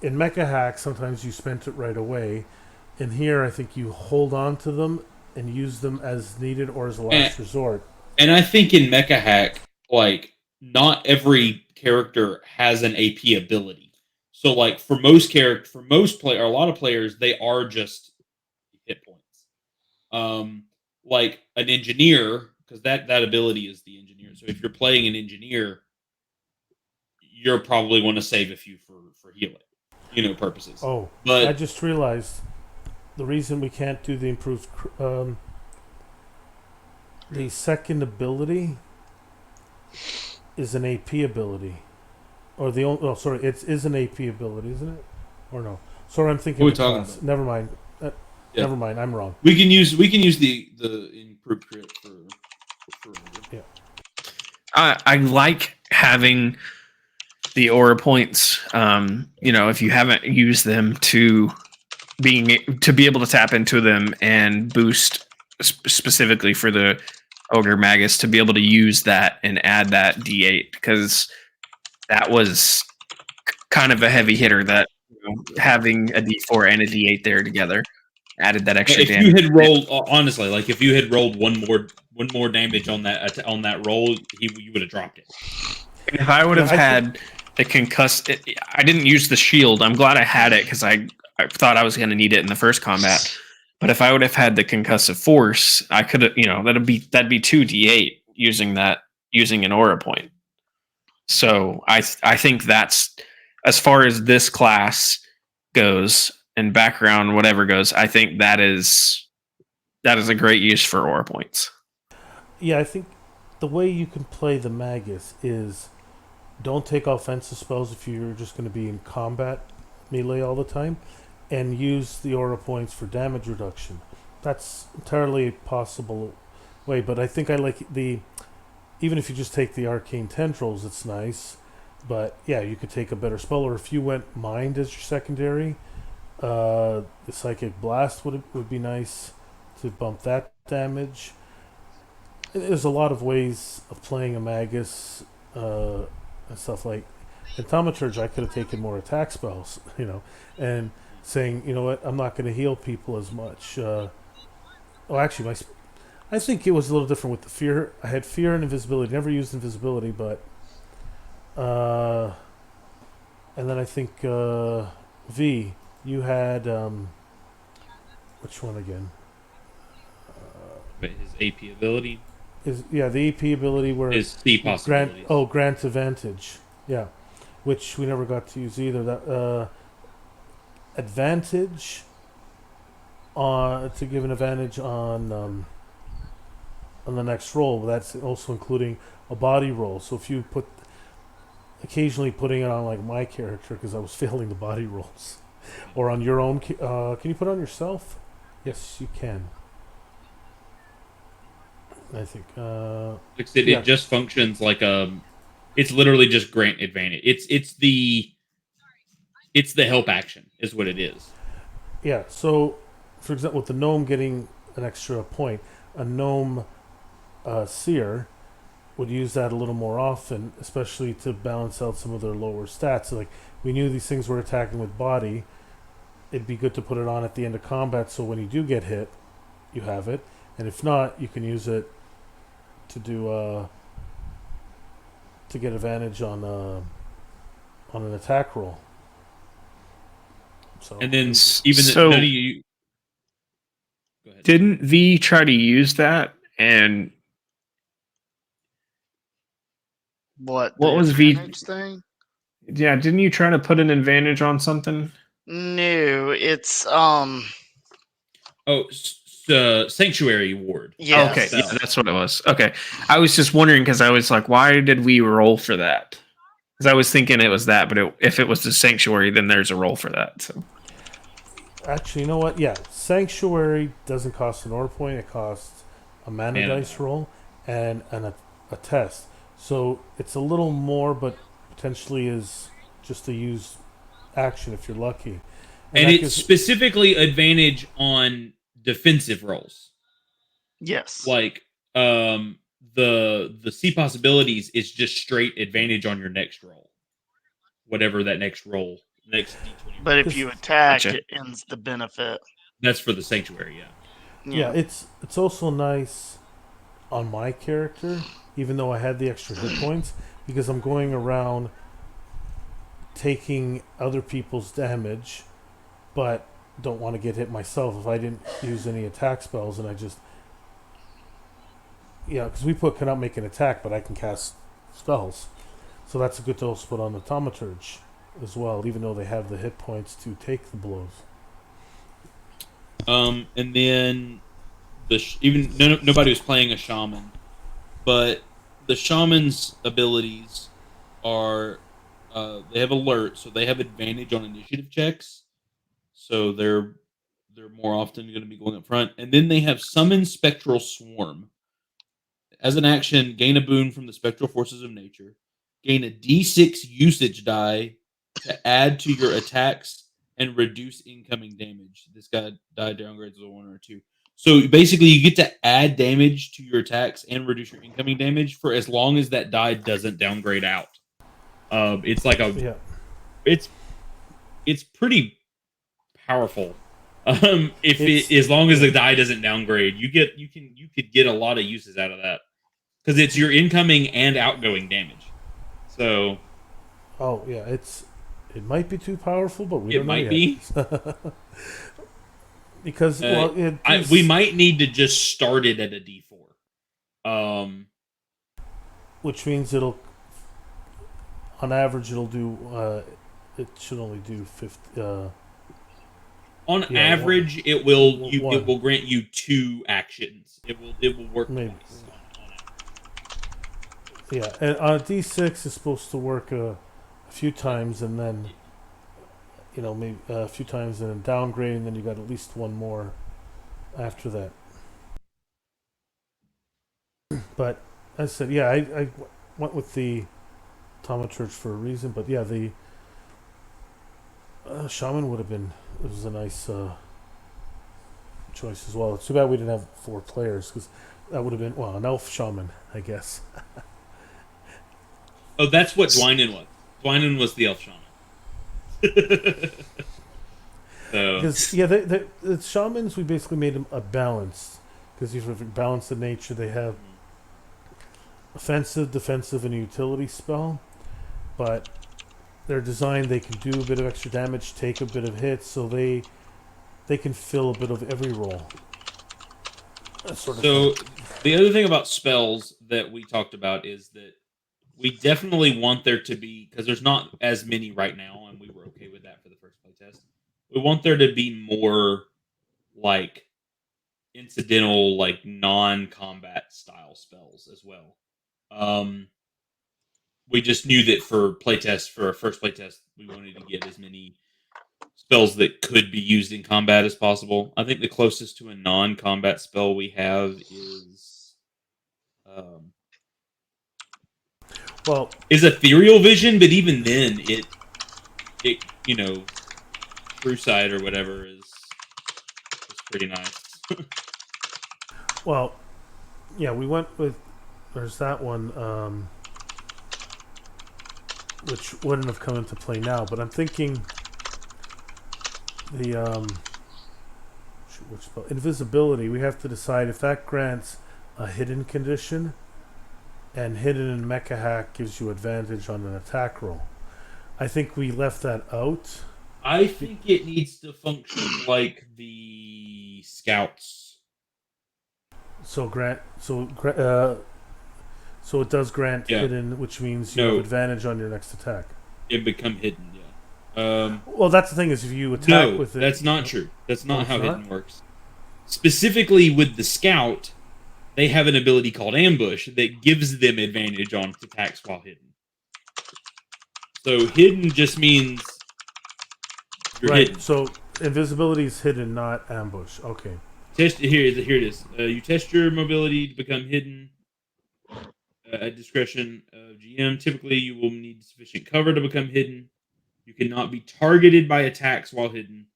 in Mage Hack, sometimes you spent it right away. In here, I think you hold on to them and use them as needed or as a last resort. And I think in Mage Hack, like, not every character has an AP ability. So, like, for a lot of players, they are just hit points. Like an engineer, because that ability is the engineer. So if you're playing an engineer, you're probably going to save a few for healing, purposes. Oh, but I just realized the reason we can't do the improved the second ability is an AP ability, or the only. Oh, sorry, it is an AP ability, isn't it? Or no? Sorry, I'm thinking. What are we talking about? Never mind. Never mind. I'm wrong. We can use the improved crit for yeah. I like having the aura points. If you haven't used them, to be able to tap into them and boost specifically for the Ogre Magus, to be able to use that and add that D8, because that was kind of a heavy hitter. That having a D4 and a D8 there together added that extra damage. If you had rolled, honestly, like if you had rolled one more damage on that roll, you would have dropped it. If I would have had the concuss, I didn't use the shield. I'm glad I had it because I thought I was going to need it in the first combat. But if I would have had the concussive force, I could have, that'd be 2d8 using an aura point. So I think that's, as far as this class goes and background whatever goes, I think that is a great use for aura points. Yeah, I think the way you can play the Magus is don't take offensive spells if you're just going to be in combat melee all the time, and use the aura points for damage reduction. That's entirely a possible way, but I think I like even if you just take the Arcane Tendrils, it's nice. But yeah, you could take a better spell, or if you went Mind as your secondary, the Psychic Blast would be nice to bump that damage. There's a lot of ways of playing a Magus and stuff like. In Thaumaturge, I could have taken more attack spells, and saying, you know what, I'm not going to heal people as much. Actually, I think it was a little different with the fear. I had fear and invisibility. Never used invisibility, but and then I think V, you had which one again? But his AP ability the AP ability where is C possibilities. Grant advantage, yeah, which we never got to use either. That advantage to give an advantage on the next roll. That's also including a body roll. So if you occasionally putting it on like my character because I was failing the body rolls, or on your own. Can you put it on yourself? Yes, you can. I think. It just functions like it's literally just grant advantage. It's the help action is what it is. Yeah. So, for example, with the gnome getting an extra point, a gnome seer would use that a little more often, especially to balance out some of their lower stats. So, like, we knew these things were attacking with body. It'd be good to put it on at the end of combat, so when you do get hit, you have it, and if not, you can use it to do to get advantage on an attack roll. So, And then none of you. Go ahead. Didn't V try to use that? And What What was V- thing? yeah, didn't you try to put an advantage on something? No, it's Sanctuary Ward. yes. Okay, yeah, that's what it was. Okay, I was just wondering because I was like, why did we roll for that? Because I was thinking it was that, but if it was the Sanctuary, then there's a roll for that. So actually, you know what? Yeah, Sanctuary doesn't cost an aura point. It costs a mana dice roll and a test. So it's a little more, but potentially is just a use action if you're lucky. And it's specifically advantage on defensive rolls. Yes. Like the C possibilities is just straight advantage on your next roll. Whatever that next D20. But if you attack, Gotcha. it ends the benefit. That's for the Sanctuary, Yeah, it's also nice on my character, even though I had the extra hit points, because I'm going around taking other people's damage, but don't want to get hit myself if I didn't use any attack spells, and I just... Yeah, because we cannot make an attack, but I can cast spells. So that's good to also put on the Thaumaturge as well, even though they have the hit points to take the blows. And then nobody was playing a shaman, but the shaman's abilities are they have alert, so they have advantage on initiative checks, so they're more often going to be going up front. And then they have summon spectral swarm. As an action, gain a boon from the spectral forces of nature. Gain a D6 usage die to add to your attacks and reduce incoming damage. This guy die downgrades as a 1 or a 2. So basically, you get to add damage to your attacks and reduce your incoming damage for as long as that die doesn't downgrade out. It's like it's pretty powerful. As long as the die doesn't downgrade, you could get a lot of uses out of that because it's your incoming and outgoing damage. So, oh yeah, it's It might be too powerful, but we It don't know might yet. be. Because We might need to just start it at a D4. which means it'll, on average, it'll do. It should only do 50. On Yeah, average, it will one. it will grant you 2 actions. It will work Maybe. twice. On average. Yeah, and on a D6, it's supposed to work a few times, and then, maybe a few times, and then downgrade, and then you got at least one more after that. But as I said, yeah, I went with the Thaumaturge for a reason, but yeah, the Shaman would have been. It was a nice choice as well. It's too bad we didn't have 4 players, because that would have been an elf shaman, I guess. Oh, that's what Dwynen was. Dwynen was the elf shaman. So, Because the shamans, we basically made them a balance, because if you balance the nature, they have offensive, defensive, and a utility spell, but they're designed, they can do a bit of extra damage, take a bit of hits, so they can fill a bit of every role. That sort of so thing. the other thing about spells that we talked about is that we definitely want there to be, because there's not as many right now, and we were okay with that for the first playtest. We want there to be more like incidental, like non-combat style spells as well. We just knew that for our first playtest, we wanted to get as many spells that could be used in combat as possible. I think the closest to a non-combat spell we have is Ethereal Vision, but even then, it True Sight or whatever is pretty nice. Well, yeah, we went with. There's that one, which wouldn't have come into play now, but I'm thinking the which spell? Invisibility. We have to decide if that grants a hidden condition, and hidden in Mecha Hack gives you advantage on an attack roll. I think we left that out. I think it needs to function like the scouts. So it does grant hidden, which means you have advantage on your next attack. It become hidden, yeah. Well, that's the thing, is if you attack with it. That's not true. That's not how hidden works. Specifically with the scout, they have an ability called ambush that gives them advantage on attacks while hidden. So hidden just means you're hidden. So invisibility is hidden, not ambush. Okay. Here it is. You test your mobility to become hidden at discretion of GM. Typically, you will need sufficient cover to become hidden. You cannot be targeted by attacks while hidden,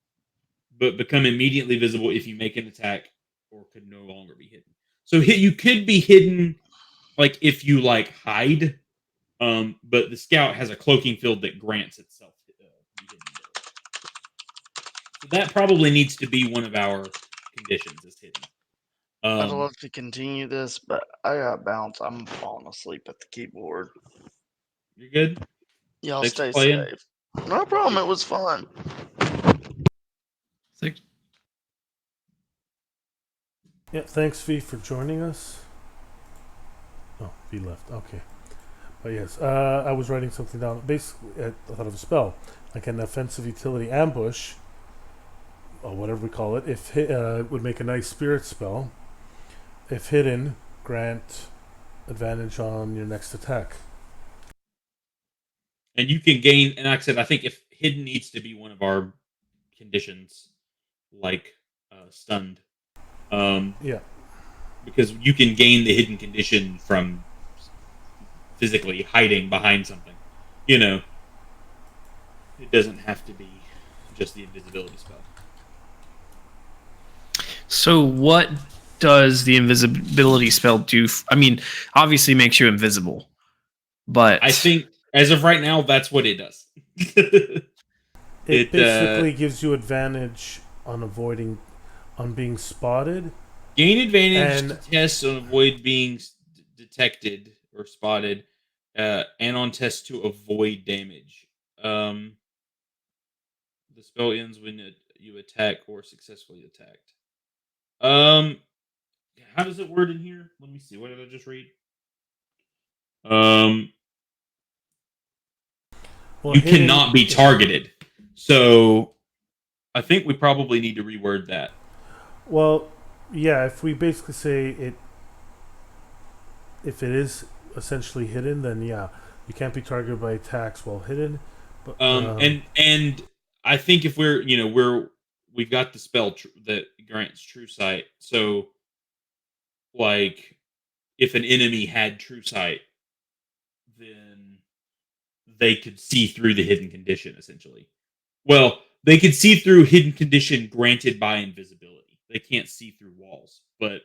but become immediately visible if you make an attack or could no longer be hidden. So you could be hidden, like if you hide, but the scout has a cloaking field that grants itself to be hidden. So that probably needs to be one of our conditions, is hidden. I'd love to continue this, but I gotta bounce. I'm falling asleep at the keyboard. You're good? Y'all Thanks stay for playing. safe. No problem. It was fun. Yeah, thanks, V, for joining us. Oh, V left. Okay. But yes, I was writing something down. Basically, I thought of a spell. Like an offensive utility ambush, or whatever we call it, if would make a nice spirit spell. If hidden, grant advantage on your next attack. And you can gain, and like I said, I think if hidden needs to be one of our conditions, like stunned. Yeah. Because you can gain the hidden condition from physically hiding behind something. It doesn't have to be just the invisibility spell. So what does the invisibility spell do? Obviously makes you invisible, but I think as of right now, that's what it does. It basically gives you advantage on being spotted. Gain advantage to tests on avoid being detected or spotted, and on tests to avoid damage. The spell ends when you attack or successfully attacked. How does it word in here? Let me see. What did I just read? Well, You hidden- cannot be targeted. So I think we probably need to reword that. Well, yeah. If we basically say it, if it is essentially hidden, then yeah, you can't be targeted by attacks while hidden. But And I think if we've got the spell that grants true sight. So like if an enemy had true sight, then they could see through the hidden condition essentially. Well, they could see through hidden condition granted by invisibility. They can't see through walls, but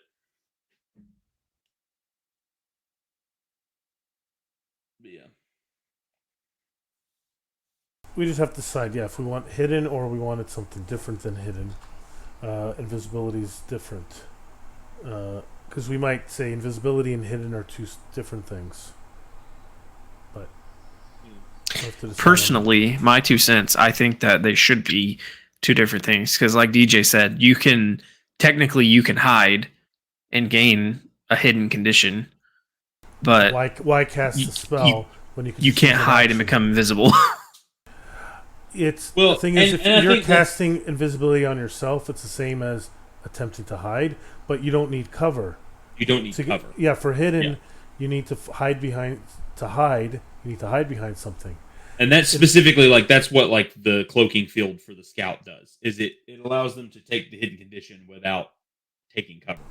yeah. we just have to decide, yeah, if we want hidden or we wanted something different than hidden. Invisibility is different. Because we might say invisibility and hidden are two different things. But we'll have to decide on Personally, my 2 cents, I think that they should be two different things. Because, like DJ said, you can hide and gain a hidden condition, but why cast you- the spell when you can you just use can't an hide and action? become invisible. It's Well, the thing is, and if I you're think that's- casting invisibility on yourself, it's the same as attempting to hide, but you don't need cover. You don't need To get- cover. yeah, for hidden, Yeah. you need to hide behind. To hide, you need to hide behind something. And that's specifically that's what like the cloaking field for the scout does. Is it allows them to take the hidden condition without taking cover.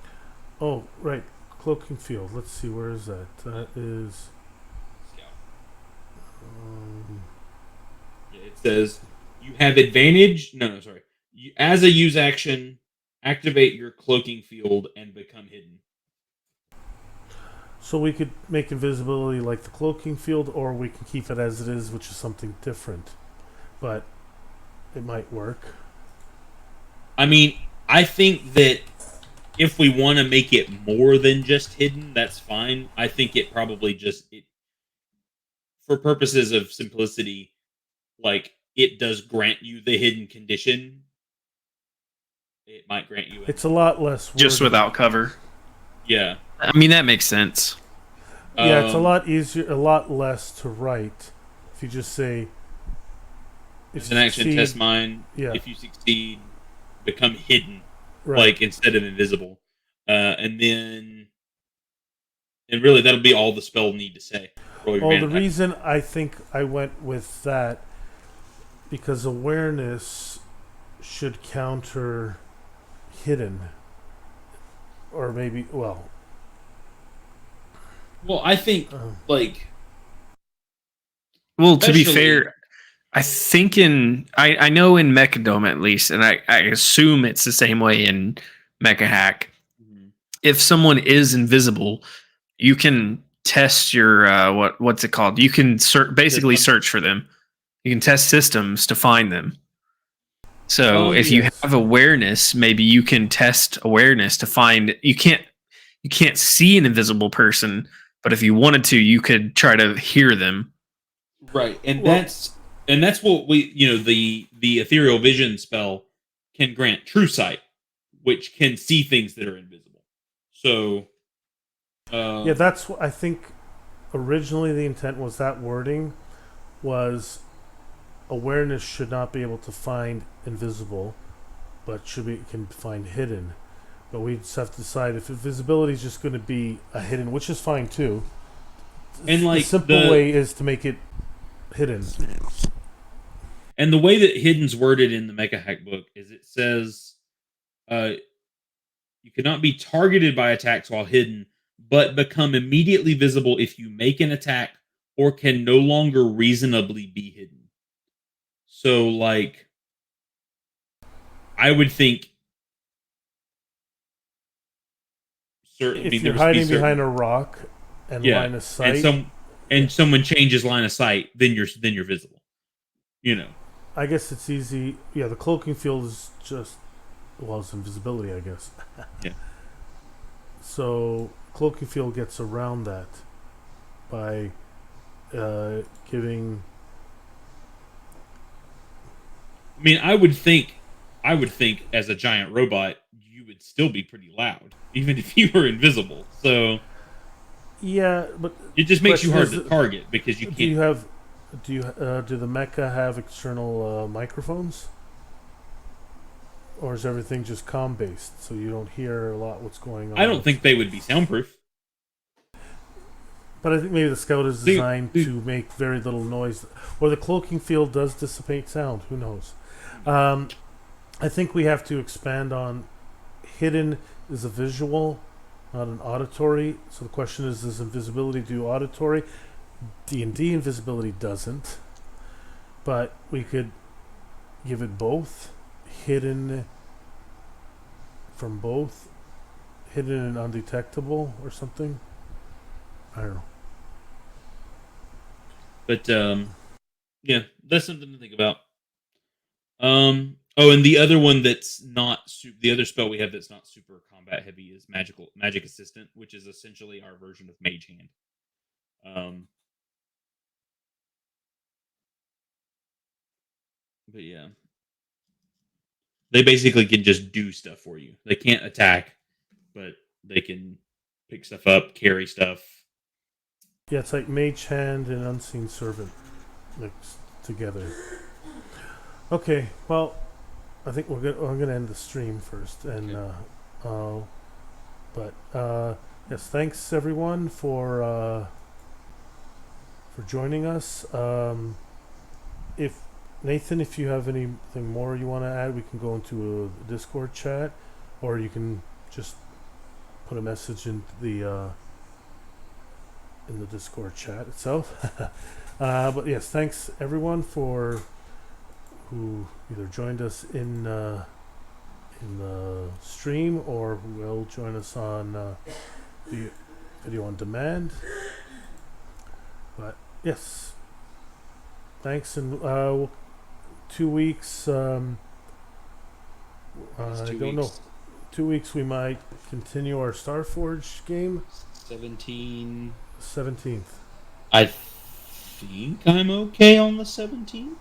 Oh, right, cloaking field. Let's see, where is that? That is. Scout. Um, Yeah, it says you have advantage. No, sorry. As a use action, activate your cloaking field and become hidden. so we could make invisibility like the cloaking field, or we can keep it as it is, which is something different. But it might work. I mean, I think that if we want to make it more than just hidden, that's fine. I think it probably for purposes of simplicity, like it does grant you the hidden condition. It might grant you. It's a lot less. Just wordy. without cover. Yeah. I mean, that makes sense. Yeah, it's a Um, lot easier, a lot less to write if you just say. It's an action succeed- test mine. Yeah. If you succeed, become hidden, Right. like instead of invisible, and really that'll be all the spell need to say. Roll your Well, mana the die. reason I think I went with that because awareness should counter hidden, or maybe Well, I think like Well, to be Especially- fair, I think I know in Mechadome at least, and I assume it's the same way in Mecha Hack. If someone is invisible, you can test your what's it called? You can basically System. search for them. You can test systems to find them. So Oh, if you yes. have awareness, maybe you can test awareness to find. You can't see an invisible person, but if you wanted to, you could try to hear them. right, and Well- that's what the ethereal vision spell can grant true sight, which can see things that are invisible. So, yeah, that's what I think. Originally, the intent was that wording was awareness should not be able to find invisible, but can find hidden. But we just have to decide if invisibility is just going to be a hidden, which is fine too. And, like, the simple the- way is to make it hidden. And the way that hidden's worded in the Mecha Hack book is it says, you cannot be targeted by attacks while hidden, but become immediately visible if you make an attack or can no longer reasonably be hidden. So, like, I would think certain. If you're hiding behind a rock and line of sight, and someone changes line of sight, then you're visible. You know. I guess it's easy. Yeah, the cloaking field is just it's invisibility, I guess. Yeah. So cloaking field gets around that by giving. I mean, I would think as a giant robot, you would still be pretty loud, even if you were invisible. So Yeah, but it just makes you question hard is, to target because you do can't. you have do the mecha have external microphones, or is everything just comm based, so you don't hear a lot what's going on? I don't think they would be soundproof. But I think maybe the scout is Dude, designed dude. to make very little noise, or the cloaking field does dissipate sound. Who knows? I think we have to expand on hidden is a visual, not an auditory. So the question is, does invisibility do auditory? D&D invisibility doesn't, but we could give it both, hidden from both, hidden and undetectable, or something. I don't know. But yeah, that's something to think about. Oh, and the other one that's not the other spell we have that's not super combat heavy is magic assistant, which is essentially our version of Mage Hand. But yeah, they basically can just do stuff for you. They can't attack, but they can pick stuff up, carry stuff. Yeah, it's like Mage Hand and Unseen Servant mixed together. Okay, well, I think I'm gonna end the stream first, and yes, thanks everyone for joining us. If Nathan, if you have anything more you want to add, we can go into a Discord chat, or you can just put a message in the Discord chat itself. But yes, thanks everyone for who either joined us in the stream or who will join us on the video on demand. But yes, thanks, and 2 weeks. I don't know. 2 weeks we might continue our Starforge game. 17th. I think I'm okay on the 17th.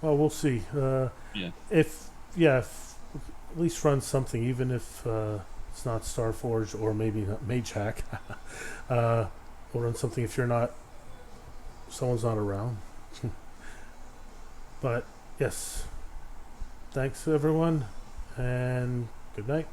Well, we'll see. Yeah. If at least run something, even if it's not Starforge or maybe not Mage Hack. We'll run something if someone's not around. But yes, thanks everyone, and good night.